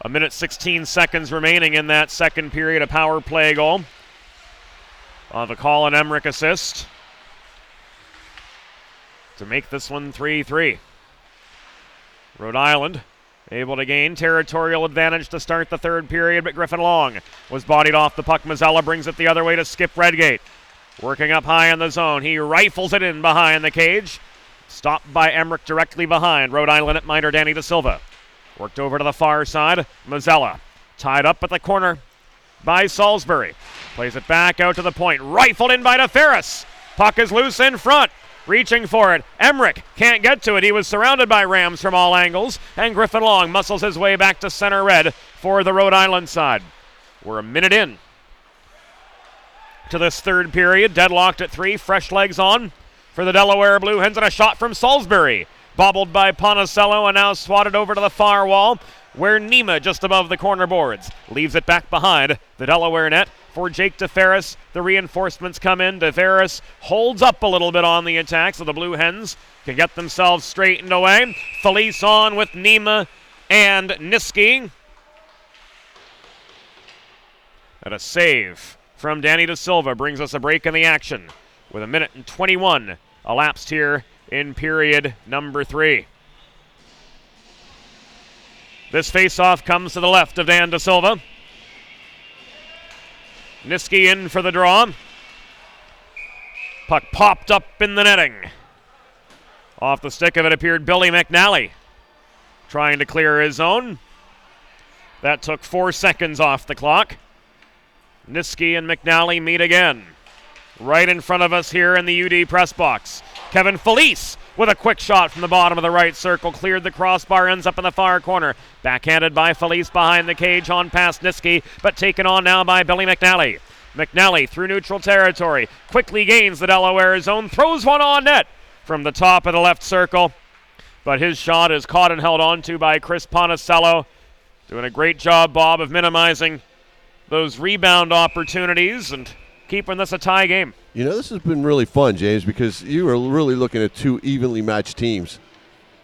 1:16 remaining in that second period, a power play goal on the Colin Emmerich assist to make this one 3-3. Rhode Island able to gain territorial advantage to start the third period, but Griffin Long was bodied off the puck. Mazzella brings it the other way to Skip Redgate. Working up high in the zone. He rifles it in behind the cage. Stopped by Emmerich directly behind. Rhode Island at minor Danny Da Silva. Worked over to the far side. Mazzella tied up at the corner by Salisbury. Plays it back out to the point. Rifled in by DeFerris. Puck is loose in front. Reaching for it. Emmerich can't get to it. He was surrounded by Rams from all angles. And Griffin Long muscles his way back to center red for the Rhode Island side. We're a minute in to this third period. Deadlocked at 3. Fresh legs on for the Delaware Blue Hens, and a shot from Salisbury. Bobbled by Ponticello and now swatted over to the far wall where Nima just above the corner boards. Leaves it back behind the Delaware net for Jake DeFerris. The reinforcements come in. DeFerris holds up a little bit on the attack so the Blue Hens can get themselves straightened away. Felice on with Nima and Niski. And a save from Danny Da Silva brings us a break in the action with 1:21 elapsed here in period number 3. This faceoff comes to the left of Dan Da Silva. Niski in for the draw. Puck popped up in the netting. Off the stick of it appeared Billy McNally, trying to clear his own. That took 4 seconds off the clock. Niski and McNally meet again. Right in front of us here in the UD press box. Kevin Felice with a quick shot from the bottom of the right circle. Cleared the crossbar, ends up in the far corner. Backhanded by Felice behind the cage on past Niski, but taken on now by Billy McNally. McNally through neutral territory. Quickly gains the Delaware zone. Throws one on net from the top of the left circle. But his shot is caught and held on to by Chris Ponticello. Doing a great job, Bob, of minimizing those rebound opportunities and keeping this a tie game. You know, this has been really fun, James, because you are really looking at 2 evenly matched teams.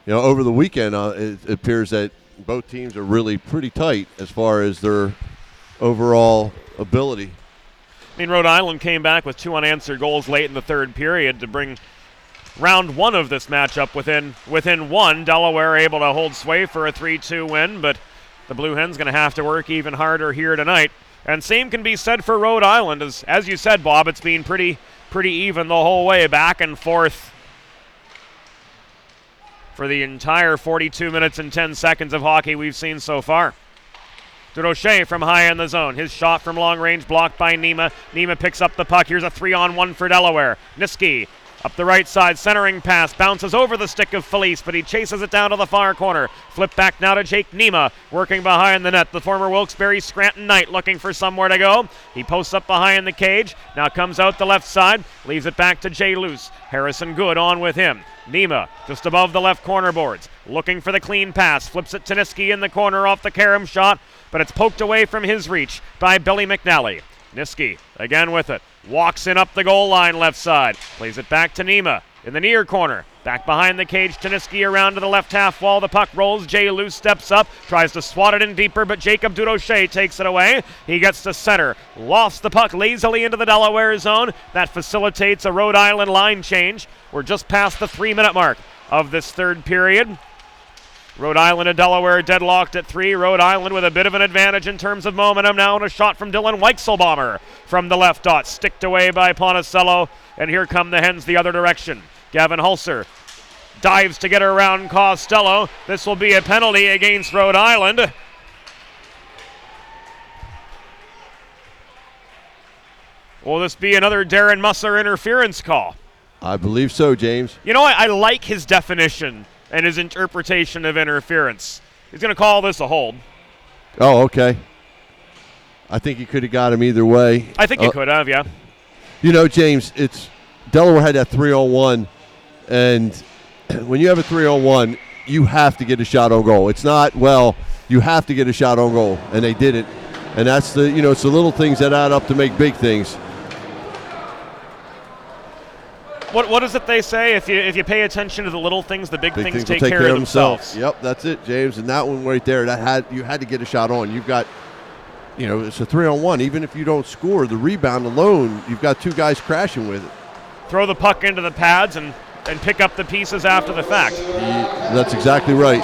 You know, over the weekend, it appears that both teams are really pretty tight as far as their overall ability. I mean, Rhode Island came back with 2 unanswered goals late in the third period to bring round 1 of this matchup within 1. Delaware able to hold sway for a 3-2 win, but the Blue Hens going to have to work even harder here tonight. And same can be said for Rhode Island. As you said, Bob, it's been pretty even the whole way, back and forth for the entire 42 minutes and 10 seconds of hockey we've seen so far. Durocher from high in the zone. His shot from long range blocked by Nima. Nima picks up the puck. Here's a 3-on-1 for Delaware. Niski up the right side, centering pass, bounces over the stick of Felice, but he chases it down to the far corner. Flip back now to Jake Nima, working behind the net. The former Wilkes-Barre Scranton Knight looking for somewhere to go. He posts up behind the cage, now comes out the left side, leaves it back to Jay Luce. Harrison Good on with him. Nima just above the left corner boards, looking for the clean pass, flips it to Niski in the corner off the carom shot, but it's poked away from his reach by Billy McNally. Niski again with it. Walks in up the goal line left side. Plays it back to Nima in the near corner. Back behind the cage to Niski around to the left half wall. The puck rolls. Jay Luce steps up. Tries to swat it in deeper, but Jacob Durocher takes it away. He gets to center. Lofts the puck lazily into the Delaware zone. That facilitates a Rhode Island line change. We're just past the 3-minute mark of this third period. Rhode Island and Delaware deadlocked at 3. Rhode Island with a bit of an advantage in terms of momentum now, and a shot from Dylan Weichselbaumer from the left dot. Sticked away by Ponticello, and here come the Hens the other direction. Gavin Hulser dives to get around Costello. This will be a penalty against Rhode Island. Will this be another Darren Musser interference call? I believe so, James. You know, I like his definition and his interpretation of interference. He's going to call this a hold. Oh, okay. I think he could have got him either way. I think he could have, yeah. You know, James, it's Delaware had that 3-on-1, and when you have a 3-on-1, you have to get a shot on goal. It's not, well, you have to get a shot on goal, and they didn't. And that's it's the little things that add up to make big things. What is it they say? If you pay attention to the little things, the big things take care of themselves. Yep, that's it, James. And that one right there, you had to get a shot on. You've got, it's a 3-on-1. Even if you don't score, the rebound alone, you've got 2 guys crashing with it. Throw the puck into the pads and pick up the pieces after the fact. That's exactly right.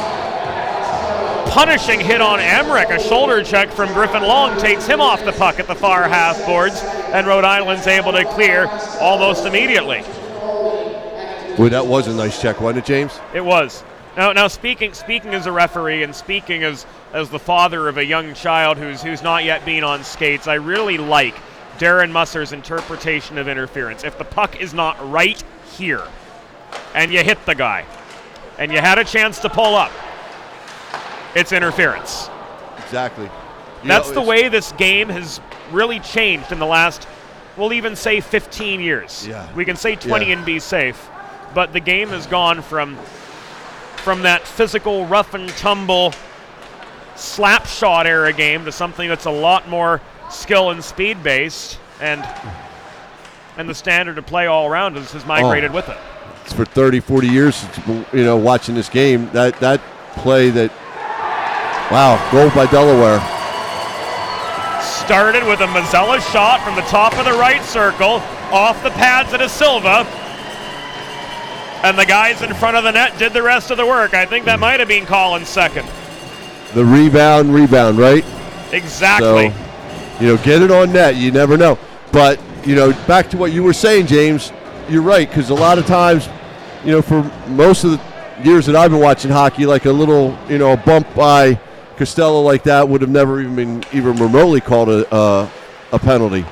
Punishing hit on Emmerich. A shoulder check from Griffin Long takes him off the puck at the far half boards, and Rhode Island's able to clear almost immediately. Boy, that was a nice check, wasn't it, James? It was. Now speaking as a referee and speaking as the father of a young child who's not yet been on skates, I really like Darren Musser's interpretation of interference. If the puck is not right here and you hit the guy and you had a chance to pull up, it's interference. Exactly. That's the way this game has really changed in the last, we'll even say 15 years. Yeah. We can say 20 and be safe. But the game has gone from that physical rough and tumble slap shot era game to something that's a lot more skill and speed based, and the standard of play all around has migrated with it. It's for 30, 40 years, watching this game. That play goal by Delaware. Started with a Mazzella shot from the top of the right circle, off the pads of De Silva. And the guys in front of the net did the rest of the work. I think that might have been Collins' second. The rebound, right? Exactly. So, get it on net. You never know. But, back to what you were saying, James, you're right, because a lot of times, for most of the years that I've been watching hockey, like a little, a bump by Costello like that would have never even remotely called a penalty.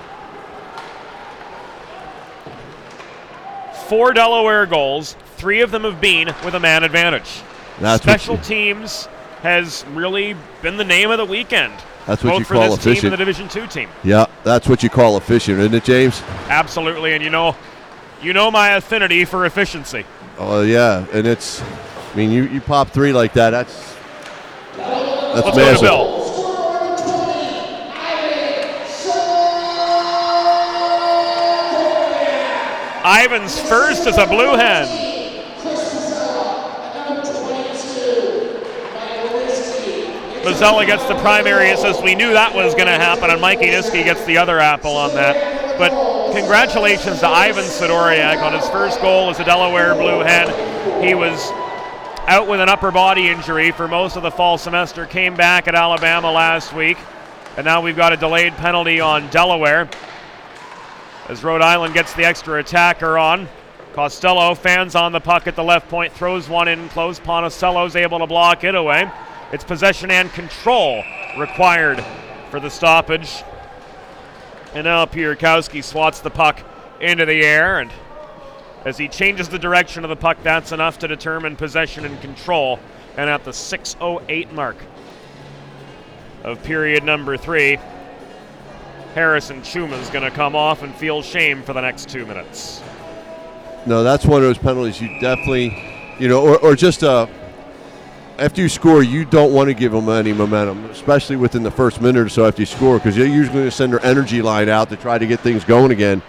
4 Delaware goals, 3 of them have been with a man advantage. Special teams has really been the name of the weekend. That's what you call efficient. Both for this team and the Division II team. Yeah, that's what you call efficient, isn't it, James? Absolutely, and you know my affinity for efficiency. Oh yeah, and you pop 3 like that. That's Let's massive. Go to Bill. Ivan's first as a Blue Hen. Mazzella gets the primary assist. We knew that was going to happen, and Mikey Niski gets the other apple on that. But congratulations to Ivan Sidoriak on his first goal as a Delaware Blue Hen. He was out with an upper body injury for most of the fall semester, came back at Alabama last week, and now we've got a delayed penalty on Delaware as Rhode Island gets the extra attacker on. Costello fans on the puck at the left point, throws one in close. Ponticello's able to block it away. It's possession and control required for the stoppage. And now Pierkowski swats the puck into the air, and as he changes the direction of the puck, that's enough to determine possession and control. And at the 6:08 mark of period number 3, Harrison Chuma's going to come off and feel shame for the next 2 minutes. No, that's one of those penalties you definitely, or just after you score, you don't want to give them any momentum, especially within the first minute or so after you score, because they're usually going to send their energy line out to try to get things going again.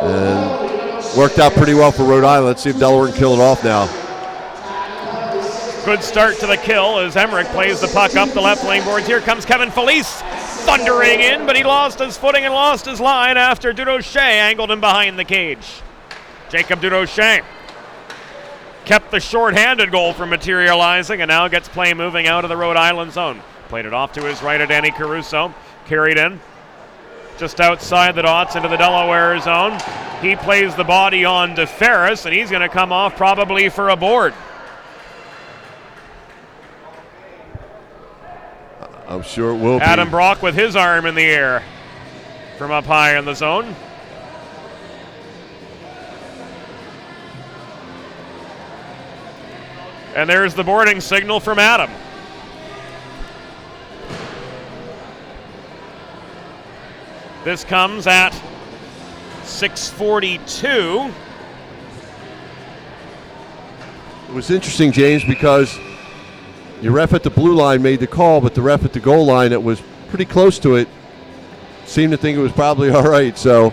And worked out pretty well for Rhode Island. Let's see if Delaware can kill it off now. Good start to the kill as Emmerich plays the puck up the left lane boards. Here comes Kevin Felice thundering in, but he lost his footing and lost his line after Dudoche angled him behind the cage. Jacob Dudoche kept the short-handed goal from materializing and now gets play moving out of the Rhode Island zone. Played it off to his right of Danny Caruso. Carried in just outside the dots into the Delaware zone. He plays the body on DeFerris, and he's going to come off probably for a board. I'm sure it will be. Adam Brock with his arm in the air from up high in the zone. And there's the boarding signal from Adam. This comes at 6:42. It was interesting, James, because your ref at the blue line made the call, but the ref at the goal line that was pretty close to it seemed to think it was probably all right. So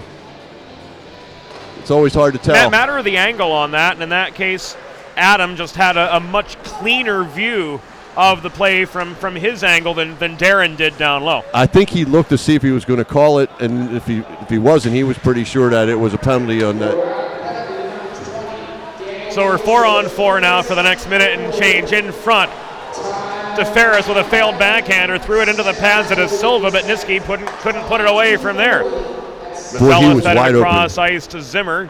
it's always hard to tell. Matter of the angle on that, and in that case, Adam just had a much cleaner view of the play from his angle than Darren did down low. I think he looked to see if he was going to call it, and if he wasn't, he was pretty sure that it was a penalty on that. So we're 4-on-4 now for the next minute and change. In front, DeFerris with a failed backhander threw it into the pads of Silva, but Niski couldn't put it away from there. Mazzella fed it across ice to Zimmer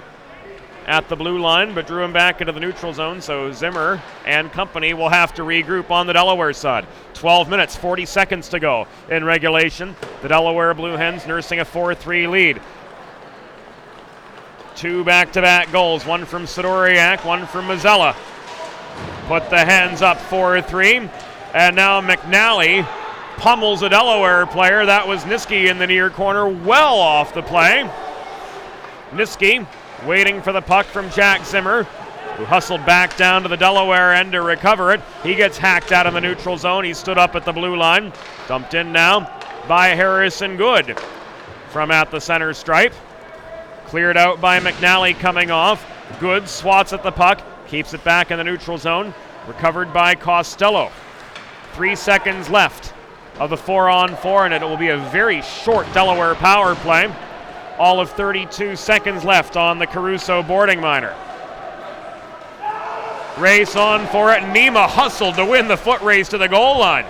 at the blue line, but drew him back into the neutral zone, so Zimmer and company will have to regroup on the Delaware side. 12 minutes, 40 seconds to go in regulation. The Delaware Blue Hens nursing a 4-3 lead. 2 back-to-back goals, one from Sidoriak, one from Mazzella. Put the Hens up 4-3, and now McNally pummels a Delaware player. That was Niski in the near corner, well off the play. Niski waiting for the puck from Jack Zimmer, who hustled back down to the Delaware end to recover it. He gets hacked out of the neutral zone. He stood up at the blue line. Dumped in now by Harrison Good from at the center stripe. Cleared out by McNally coming off. Good swats at the puck, keeps it back in the neutral zone. Recovered by Costello. 3 seconds left of the 4-on-4, and it will be a very short Delaware power play. All of 32 seconds left on the Caruso boarding minor. Race on for it. Nima hustled to win the foot race to the goal line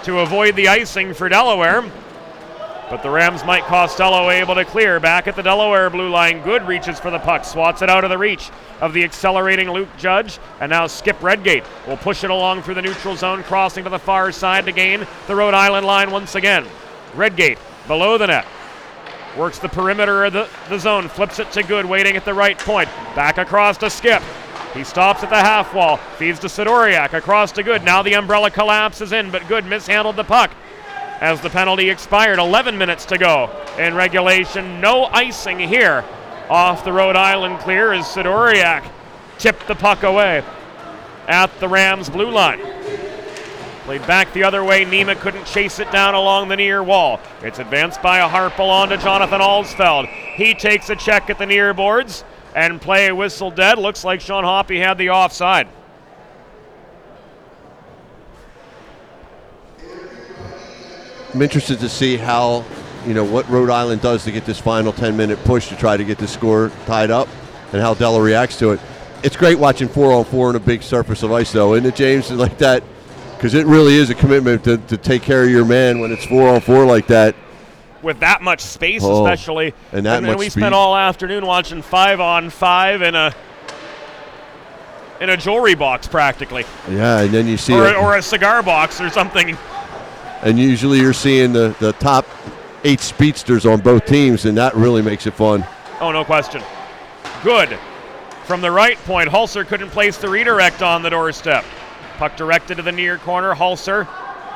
to avoid the icing for Delaware. But the Rams, Mike Costello able to clear. Back at the Delaware blue line. Good reaches for the puck. Swats it out of the reach of the accelerating Luke Judge. And now Skip Redgate will push it along through the neutral zone, crossing to the far side to gain the Rhode Island line once again. Redgate below the net. Works the perimeter of the zone, flips it to Good, waiting at the right point. Back across to Skip. He stops at the half wall, feeds to Sidoriak, across to Good. Now the umbrella collapses in, but Good mishandled the puck as the penalty expired. 11 minutes to go in regulation. No icing here off the Rhode Island clear as Sidoriak tipped the puck away at the Rams blue line. Played back the other way. Nima couldn't chase it down along the near wall. It's advanced by a Harpel on to Jonathan Alsfeld. He takes a check at the near boards and play whistle dead. Looks like Sean Hoppy had the offside. I'm interested to see how, what Rhode Island does to get this final 10-minute push to try to get the score tied up and how Delaware reacts to it. It's great watching 4-on-4 on a big surface of ice, though, isn't it, James? Like that, because it really is a commitment to take care of your man when it's 4-on-4 like that. With that much space, especially. And that much we speed. spent all afternoon watching 5-on-5 in a jewelry box, practically. Yeah, and then you see or a cigar box or something. And usually you're seeing the top 8 speedsters on both teams, and that really makes it fun. Oh, no question. Good. From the right point, Hulser couldn't place the redirect on the doorstep. Puck directed to the near corner. Hulser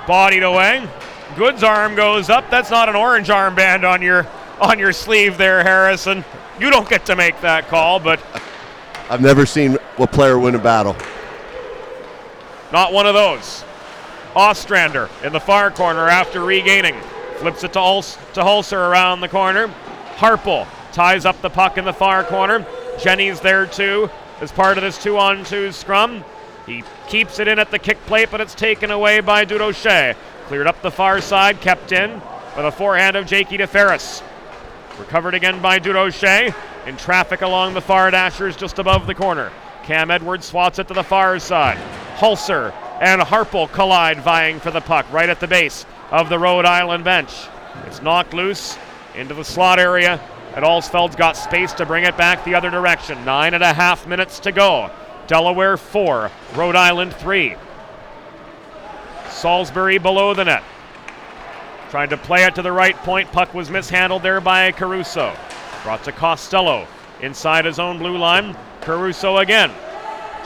bodied away. Good's arm goes up. That's not an orange armband on your sleeve there, Harrison. You don't get to make that call, but I've never seen a player win a battle. Not one of those. Ostrander in the far corner after regaining. Flips it to Hulser around the corner. Harpel ties up the puck in the far corner. Jenny's there too as part of this 2-on-2 scrum. He keeps it in at the kick plate, but it's taken away by Dudoche. Cleared up the far side, kept in with a forehand of Jakey DeFerris. Recovered again by Dudoche. In traffic along the far dashers just above the corner. Cam Edwards swats it to the far side. Hulser and Harpel collide, vying for the puck right at the base of the Rhode Island bench. It's knocked loose into the slot area, and Alsfeld's got space to bring it back the other direction. 9.5 minutes to go. Delaware 4, Rhode Island 3. Salisbury below the net. Tried to play it to the right point. Puck was mishandled there by Caruso. Brought to Costello inside his own blue line. Caruso again.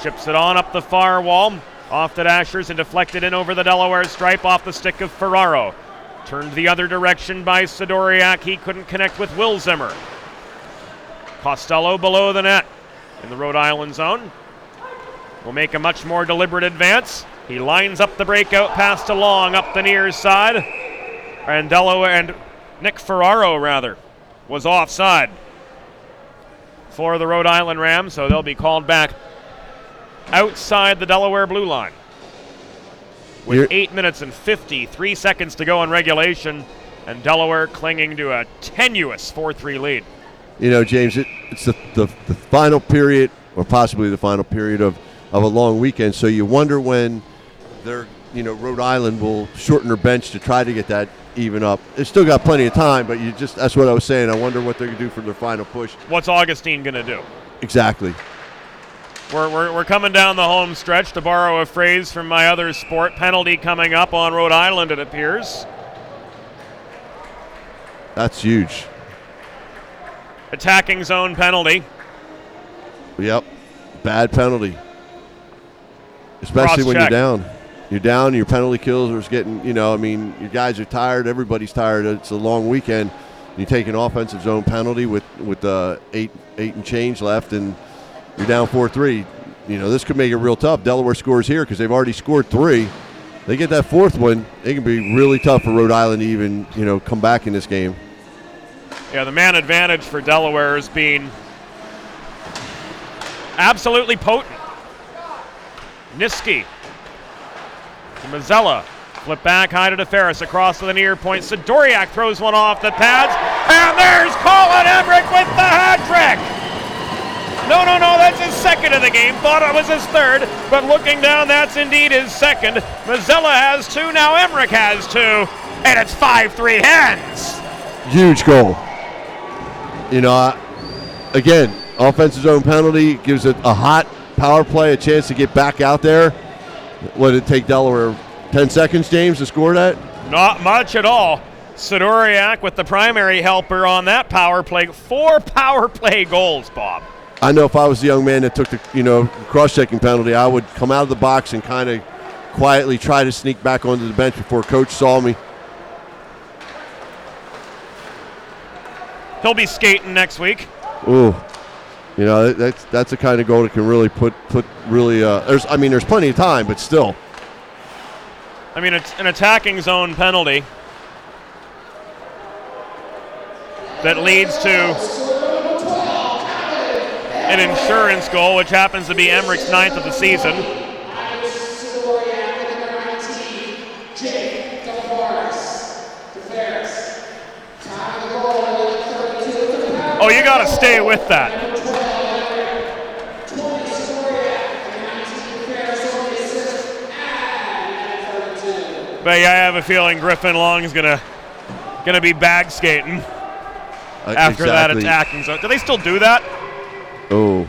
Chips it on up the far wall. Off the dashers and deflected in over the Delaware stripe off the stick of Ferraro. Turned the other direction by Sidoriak. He couldn't connect with Will Zimmer. Costello below the net in the Rhode Island zone. Will make a much more deliberate advance. He lines up the breakout pass to Long up the near side. And Delaware and Nick Ferraro was offside for the Rhode Island Rams, so they'll be called back outside the Delaware blue line. With 8 minutes and 53 seconds to go in regulation, and Delaware clinging to a tenuous 4-3 lead. James, it's the final period, or possibly the final period of a long weekend, so you wonder when Rhode Island will shorten their bench to try to get that even up. They've still got plenty of time, but that's what I was saying. I wonder what they're going to do for their final push. What's Augustine going to do? Exactly. We're coming down the home stretch, to borrow a phrase from my other sport. Penalty coming up on Rhode Island, it appears. That's huge. Attacking zone penalty. Yep. Bad penalty. Especially when you're down. You're down, your penalty kills are getting, your guys are tired, everybody's tired. It's a long weekend. You take an offensive zone penalty with 8 and change left, and you're down 4-3. This could make it real tough. Delaware scores here because they've already scored 3. They get that fourth one, it can be really tough for Rhode Island to even, come back in this game. Yeah, the man advantage for Delaware has been absolutely potent. Niski to Mazzella. Flip back high to DeFerris across to the near point. Sidoriak throws one off the pads. And there's Colin Emmerich with the hat trick. No, that's his second of the game. Thought it was his third, but looking down, that's indeed his second. Mazzella has 2, now Emmerich has 2, and it's 5-3 hands. Huge goal. Again, offensive zone penalty gives it a hot power play a chance to get back out there. What did it take Delaware 10 seconds, James, to score that? Not much at all. Sidoriak with the primary helper on that power play. 4 power play goals, Bob. I know if I was the young man that took the cross-checking penalty, I would come out of the box and kind of quietly try to sneak back onto the bench before coach saw me. He'll be skating next week. Ooh. That's the kind of goal that can really put really there's plenty of time, but still. It's an attacking zone penalty that leads to an insurance goal, which happens to be Emmerich's 9th of the season. Oh, you got to stay with that. But yeah, I have a feeling Griffin Long is gonna be bag skating after that attacking zone. Do they still do that? Oh.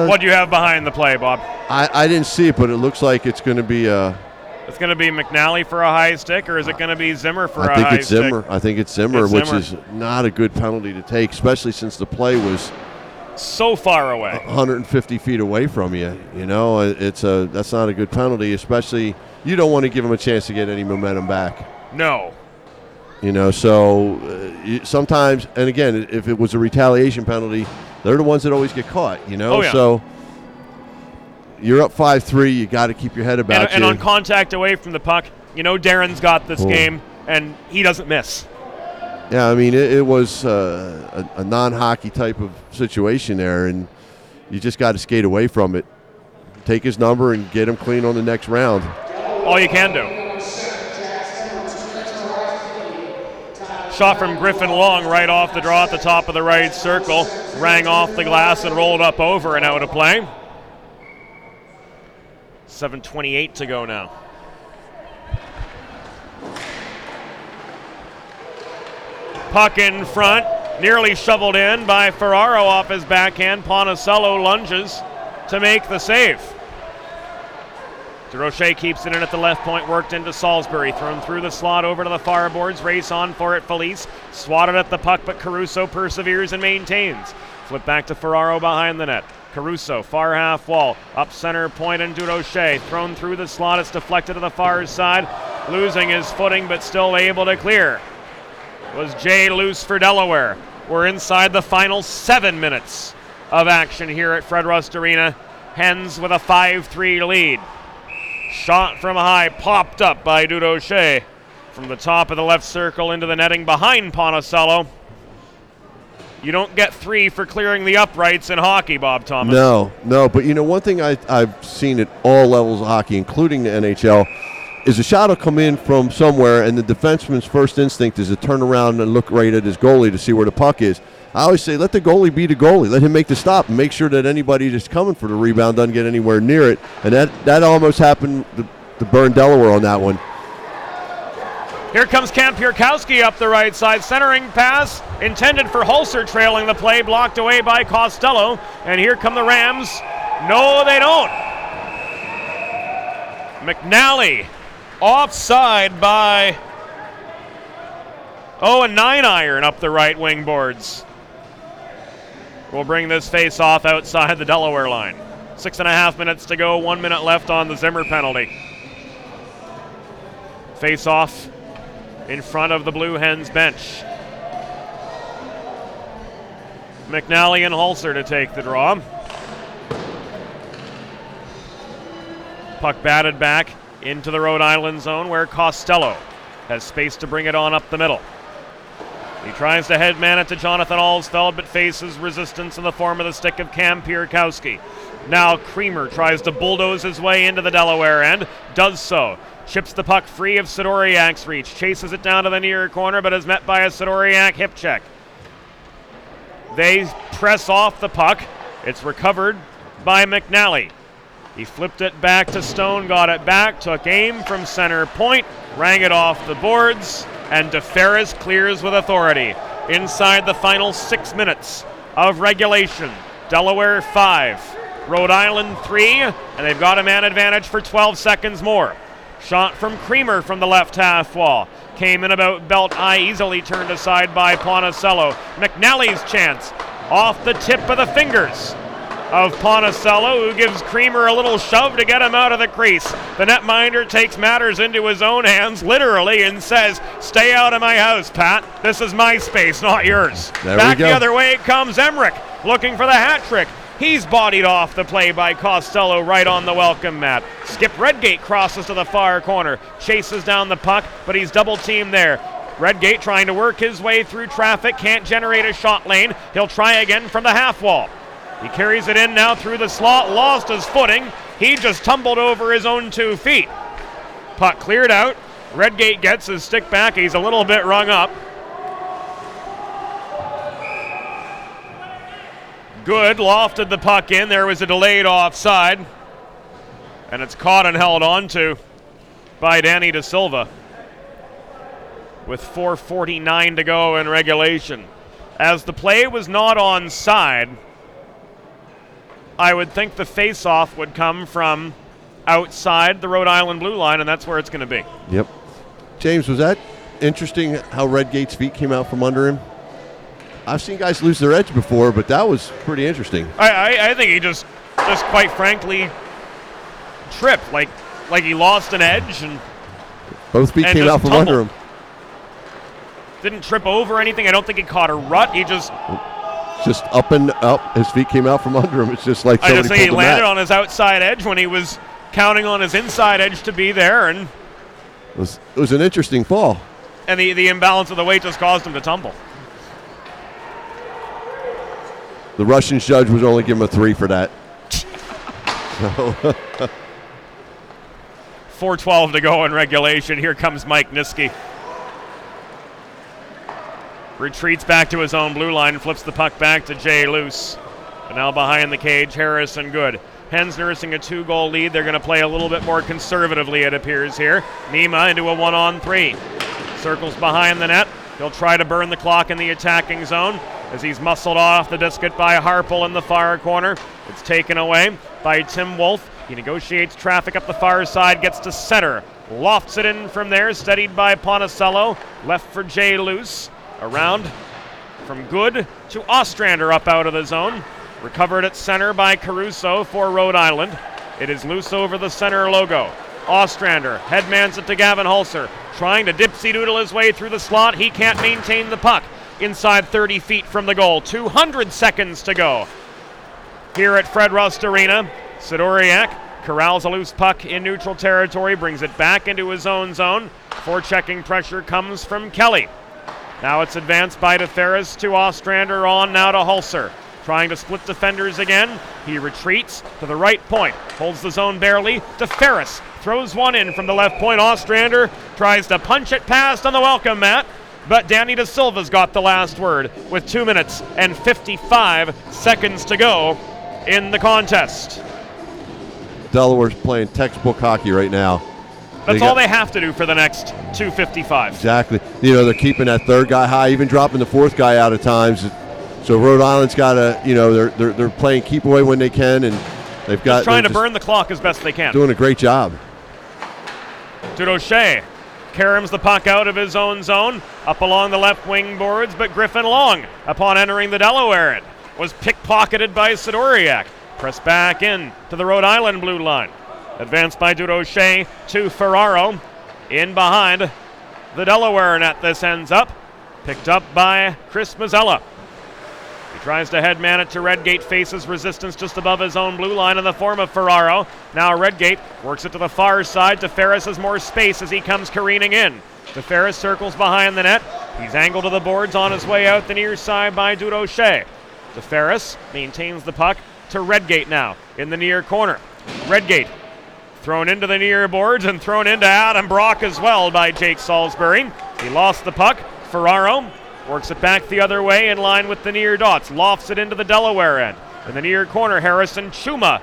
What do you have behind the play, Bob? I didn't see it, but it looks like it's going to be. It's going to be McNally for a high stick, or is it going to be Zimmer for a high stick? I think it's Zimmer, which is not a good penalty to take, especially since the play was so far away, 150 feet away from you. You know, that's not a good penalty, especially you don't want to give him a chance to get any momentum back. No. You know, so sometimes, and again, if it was a retaliation penalty, they're the ones that always get caught. You know, so you're up 5-3. You got to keep your head about you. And on contact away from the puck, you know, Darren's got this game, and he doesn't miss. Yeah, I mean, it was a non-hockey type of situation there, and you just got to skate away from it. Take his number and get him clean on the next round. All you can do. Shot from Griffin Long right off the draw at the top of the right circle. Rang off the glass and rolled up over and out of play. 7:28 to go now. Puck in front, nearly shoveled in by Ferraro off his backhand. Ponticello lunges to make the save. DeRoche keeps it in at the left point, worked into Salisbury, thrown through the slot over to the far boards, race on for it, Felice, swatted at the puck, but Caruso perseveres and maintains. Flip back to Ferraro behind the net. Caruso, far half wall, up center point, and DeRoche, thrown through the slot, it's deflected to the far side, losing his footing, but still able to clear. It was Jay loose for Delaware. We're inside the final 7 minutes of action here at Fred Rust Arena. Hens with a 5-3 lead. Shot from high, popped up by Durocher from the top of the left circle into the netting behind Ponticello. You don't get 3 for clearing the uprights in hockey, Bob Thomas. No, but you know, one thing I've seen at all levels of hockey, including the NHL, is a shot will come in from somewhere, and the defenseman's first instinct is to turn around and look right at his goalie to see where the puck is. I always say, let the goalie be the goalie. Let him make the stop and make sure that anybody that's coming for the rebound doesn't get anywhere near it. And that almost happened to burn Delaware on that one. Here comes Kampierkowski up the right side. Centering pass intended for Hulser, trailing the play, blocked away by Costello. And here come the Rams. No, they don't. McNally offside by a 9-iron up the right wing boards. We'll bring this face off outside the Delaware line. 6.5 minutes to go, 1 minute left on the Zimmer penalty. Face off in front of the Blue Hens bench. McNally and Hulser to take the draw. Puck batted back into the Rhode Island zone where Costello has space to bring it on up the middle. He tries to headman it to Jonathan Alsfeld, but faces resistance in the form of the stick of Kampierkowski. Now Creamer tries to bulldoze his way into the Delaware end, does so. Chips the puck free of Sidoriak's reach, chases it down to the near corner, but is met by a Sidoriak hip check. They press off the puck. It's recovered by McNally. He flipped it back to Stone, got it back, took aim from center point, rang it off the boards, and DeFerris clears with authority. Inside the final 6 minutes of regulation. Delaware 5, Rhode Island 3, and they've got a man advantage for 12 seconds more. Shot from Creamer from the left half wall. Came in about belt eye, easily turned aside by Ponticello. McNally's chance off the tip of the fingers of Ponticello, who gives Creamer a little shove to get him out of the crease. The netminder takes matters into his own hands, literally, and says, "Stay out of my house, Pat. This is my space, not yours." Back the other way comes Emmerich, looking for the hat trick. He's bodied off the play by Costello right on the welcome mat. Skip Redgate crosses to the far corner, chases down the puck, but he's double-teamed there. Redgate trying to work his way through traffic, can't generate a shot lane. He'll try again from the half wall. He carries it in now through the slot, lost his footing. He just tumbled over his own 2 feet. Puck cleared out. Redgate gets his stick back. He's a little bit rung up. Good, lofted the puck in. There was a delayed offside. And it's caught and held onto by Danny De Silva with 4:49 to go in regulation. As the play was not onside, I would think the face-off would come from outside the Rhode Island blue line, and that's where it's going to be. Yep. James, was that interesting how Redgate's feet came out from under him? I've seen guys lose their edge before, but that was pretty interesting. I think he just quite frankly tripped, like he lost an edge and both feet came out from tumbled. under him. Didn't trip over anything. I don't think he caught a rut. He just up and up. His feet came out from under him. It's just like I just somebody think he pulled him landed back. on his outside edge when he was counting on his inside edge to be there, and It was an interesting fall. and the imbalance of the weight just caused him to tumble. The Russian judge was only giving him a 3 for that. So 4:12 to go in regulation. Here comes Mike Niski. Retreats back to his own blue line, flips the puck back to Jay Luce. And now behind the cage, Harrison Good. Hens nursing a 2-goal lead. They're going to play a little bit more conservatively, it appears here. Nima into a 1-on-3. Circles behind the net. He'll try to burn the clock in the attacking zone as he's muscled off the discus by Harpel in the far corner. It's taken away by Tim Wolf. He negotiates traffic up the far side, gets to center. Lofts it in from there, steadied by Ponticello. Left for Jay Luce. Around from Good to Ostrander up out of the zone. Recovered at center by Caruso for Rhode Island. It is Luce over the center logo. Ostrander headmans it to Gavin Hulser, trying to dipsy-doodle his way through the slot. He can't maintain the puck inside 30 feet from the goal. 200 seconds to go here at Fred Rust Arena. Sidoriak corrals a loose puck in neutral territory, brings it back into his own zone. Forechecking pressure comes from Kelly. Now it's advanced by DeFerris to Ostrander, on now to Hulser. Trying to split defenders again. He retreats to the right point. Holds the zone barely. DeFerris throws one in from the left point. Ostrander tries to punch it past on the welcome mat. But Danny De Silva's got the last word with 2 minutes and 55 seconds to go in the contest. Delaware's playing textbook hockey right now. That's all they have to do for the next 2:55. Exactly. You know, they're keeping that third guy high, even dropping the fourth guy out at times. So Rhode Island's got to, you know, they're playing keep away when they can, and they've got trying to burn the clock as best they can. Doing a great job. Durocher caroms the puck out of his own zone, up along the left wing boards, but Griffin Long, upon entering the Delaware end, was pickpocketed by Sidoriak. Pressed back in to the Rhode Island blue line. Advanced by Durocher to Ferraro. In behind the Delaware net, this ends up. Picked up by Chris Mazzella. He tries to headman it to Redgate, faces resistance just above his own blue line in the form of Ferraro. Now Redgate works it to the far side. DeFerris has more space as he comes careening in. DeFerris circles behind the net. He's angled to the boards on his way out the near side by Durocher. DeFerris maintains the puck to Redgate now in the near corner. Redgate thrown into the near boards and thrown into Adam Brock as well by Jake Salisbury. He lost the puck. Ferraro works it back the other way in line with the near dots. Lofts it into the Delaware end. In the near corner, Harrison Chuma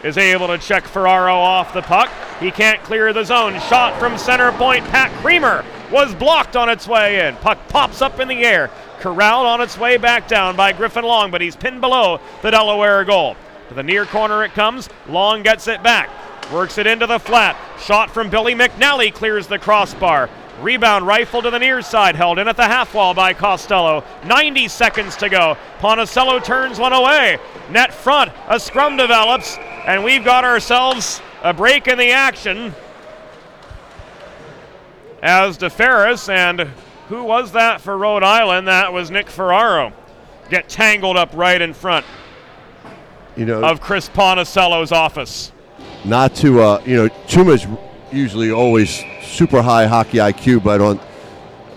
is able to check Ferraro off the puck. He can't clear the zone. Shot from center point. Pat Creamer was blocked on its way in. Puck pops up in the air. Corralled on its way back down by Griffin Long, but he's pinned below the Delaware goal. To the near corner it comes. Long gets it back. Works it into the flat. Shot from Billy McNally clears the crossbar. Rebound rifle to the near side, held in at the half wall by Costello. 90 seconds to go. Ponticello turns one away. Net front, a scrum develops, and we've got ourselves a break in the action. As DeFerris, and who was that for Rhode Island? That was Nick Ferraro. Get tangled up right in front of Chris Ponticello's office. Not to, Chuma's usually always super high hockey IQ, but on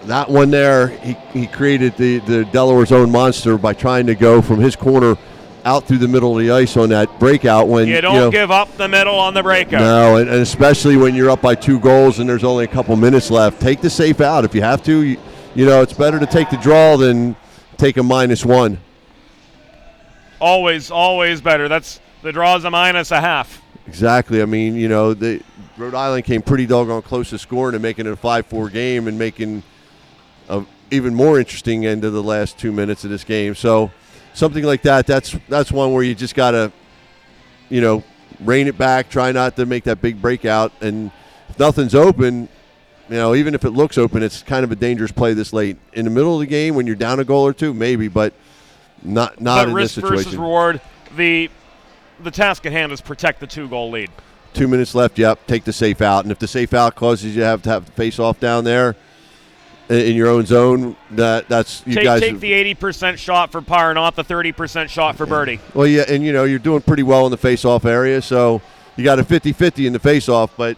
that one there, he created the Delaware's own monster by trying to go from his corner out through the middle of the ice on that breakout. When you don't give up the middle on the breakout. No, and especially when you're up by 2 goals and there's only a couple minutes left. Take the safe out if you have to. It's better to take the draw than take a -1. Always better. That's the draw's a -0.5. Exactly. I mean, Rhode Island came pretty doggone close to scoring and making it a 5-4 game and making an even more interesting end of the last 2 minutes of this game. So something like that's one where you just got to, rein it back, try not to make that big breakout. And if nothing's open, even if it looks open, it's kind of a dangerous play this late. In the middle of the game when you're down a goal or two, maybe, but not in this situation. Risk versus reward, the task at hand is protect the 2-goal lead. 2 minutes left, take the safe out. And if the safe out causes you to have the face off down there in your own zone, that's you guys. Take the 80% shot for par, not the 30% shot for birdie. Well, yeah, and you're doing pretty well in the face off area, so you got a 50-50 in the face off, but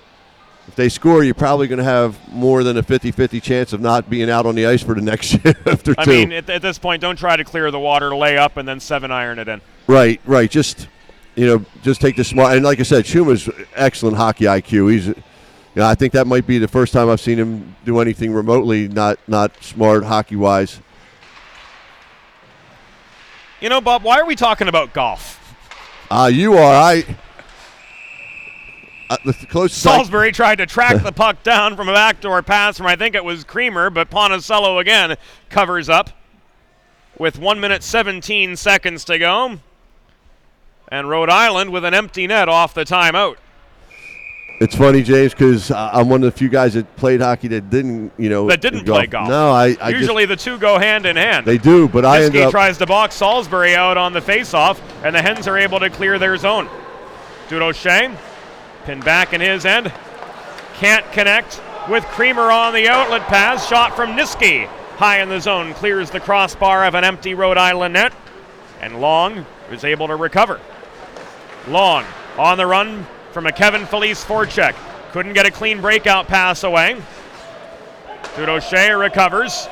if they score, you're probably going to have more than a 50-50 chance of not being out on the ice for the next shift or two. I mean, at this point, don't try to clear the water, lay up, and then 7-iron it in. Right. Just take the smart. And like I said, Schuma's excellent hockey IQ. He's, I think that might be the first time I've seen him do anything remotely not smart hockey-wise. Bob, why are we talking about golf? You are. The closest Salisbury tried to track the puck down from a backdoor pass from, I think it was Creamer, but Ponticello again covers up with 1 minute 17 seconds to go. And Rhode Island with an empty net off the timeout. It's funny, James, because I'm one of the few guys that played hockey that didn't, play golf. No, I usually the two go hand in hand. They do, but I ended up. Tries to box Salisbury out on the faceoff, and the Hens are able to clear their zone. Durocher, pinned back in his end, can't connect with Creamer on the outlet pass. Shot from Niski, high in the zone, clears the crossbar of an empty Rhode Island net, and Long is able to recover. Long on the run from a Kevin Felice forecheck. Couldn't get a clean breakout pass away. Durocher recovers.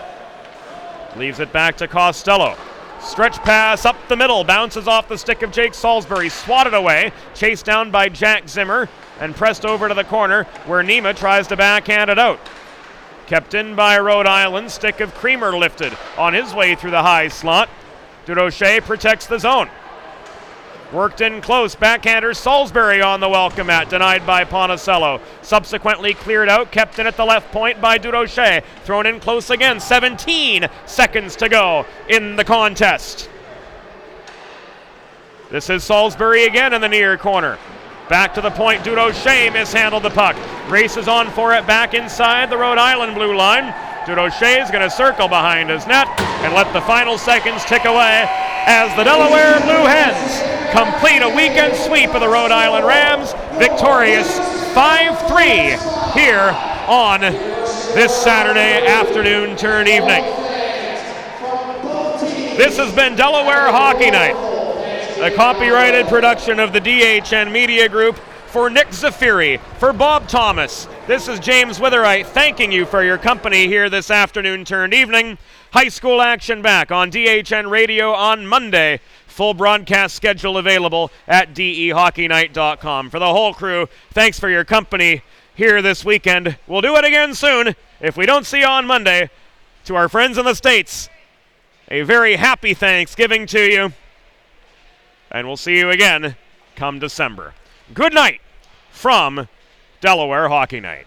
Leaves it back to Costello. Stretch pass up the middle. Bounces off the stick of Jake Salisbury. Swatted away. Chased down by Jack Zimmer. And pressed over to the corner where Nima tries to backhand it out. Kept in by Rhode Island. Stick of Creamer lifted on his way through the high slot. Durocher protects the zone. Worked in close, backhander Salisbury on the welcome mat, denied by Ponticello. Subsequently cleared out, kept in at the left point by Durocher. Thrown in close again, 17 seconds to go in the contest. This is Salisbury again in the near corner. Back to the point, Durocher mishandled the puck. Races on for it back inside the Rhode Island blue line. Durocher is going to circle behind his net and let the final seconds tick away as the Delaware Blue Hens complete a weekend sweep of the Rhode Island Rams, victorious 5-3 here on this Saturday afternoon turn evening. This has been Delaware Hockey Night, a copyrighted production of the DHN Media Group. For Nick Zafiri, for Bob Thomas, this is James Witherite thanking you for your company here this afternoon turned evening. High school action back on DHN Radio on Monday. Full broadcast schedule available at dehockeynight.com. For the whole crew, thanks for your company here this weekend. We'll do it again soon. If we don't see you on Monday, to our friends in the States, a very happy Thanksgiving to you. And we'll see you again come December. Good night from Delaware Hockey Night.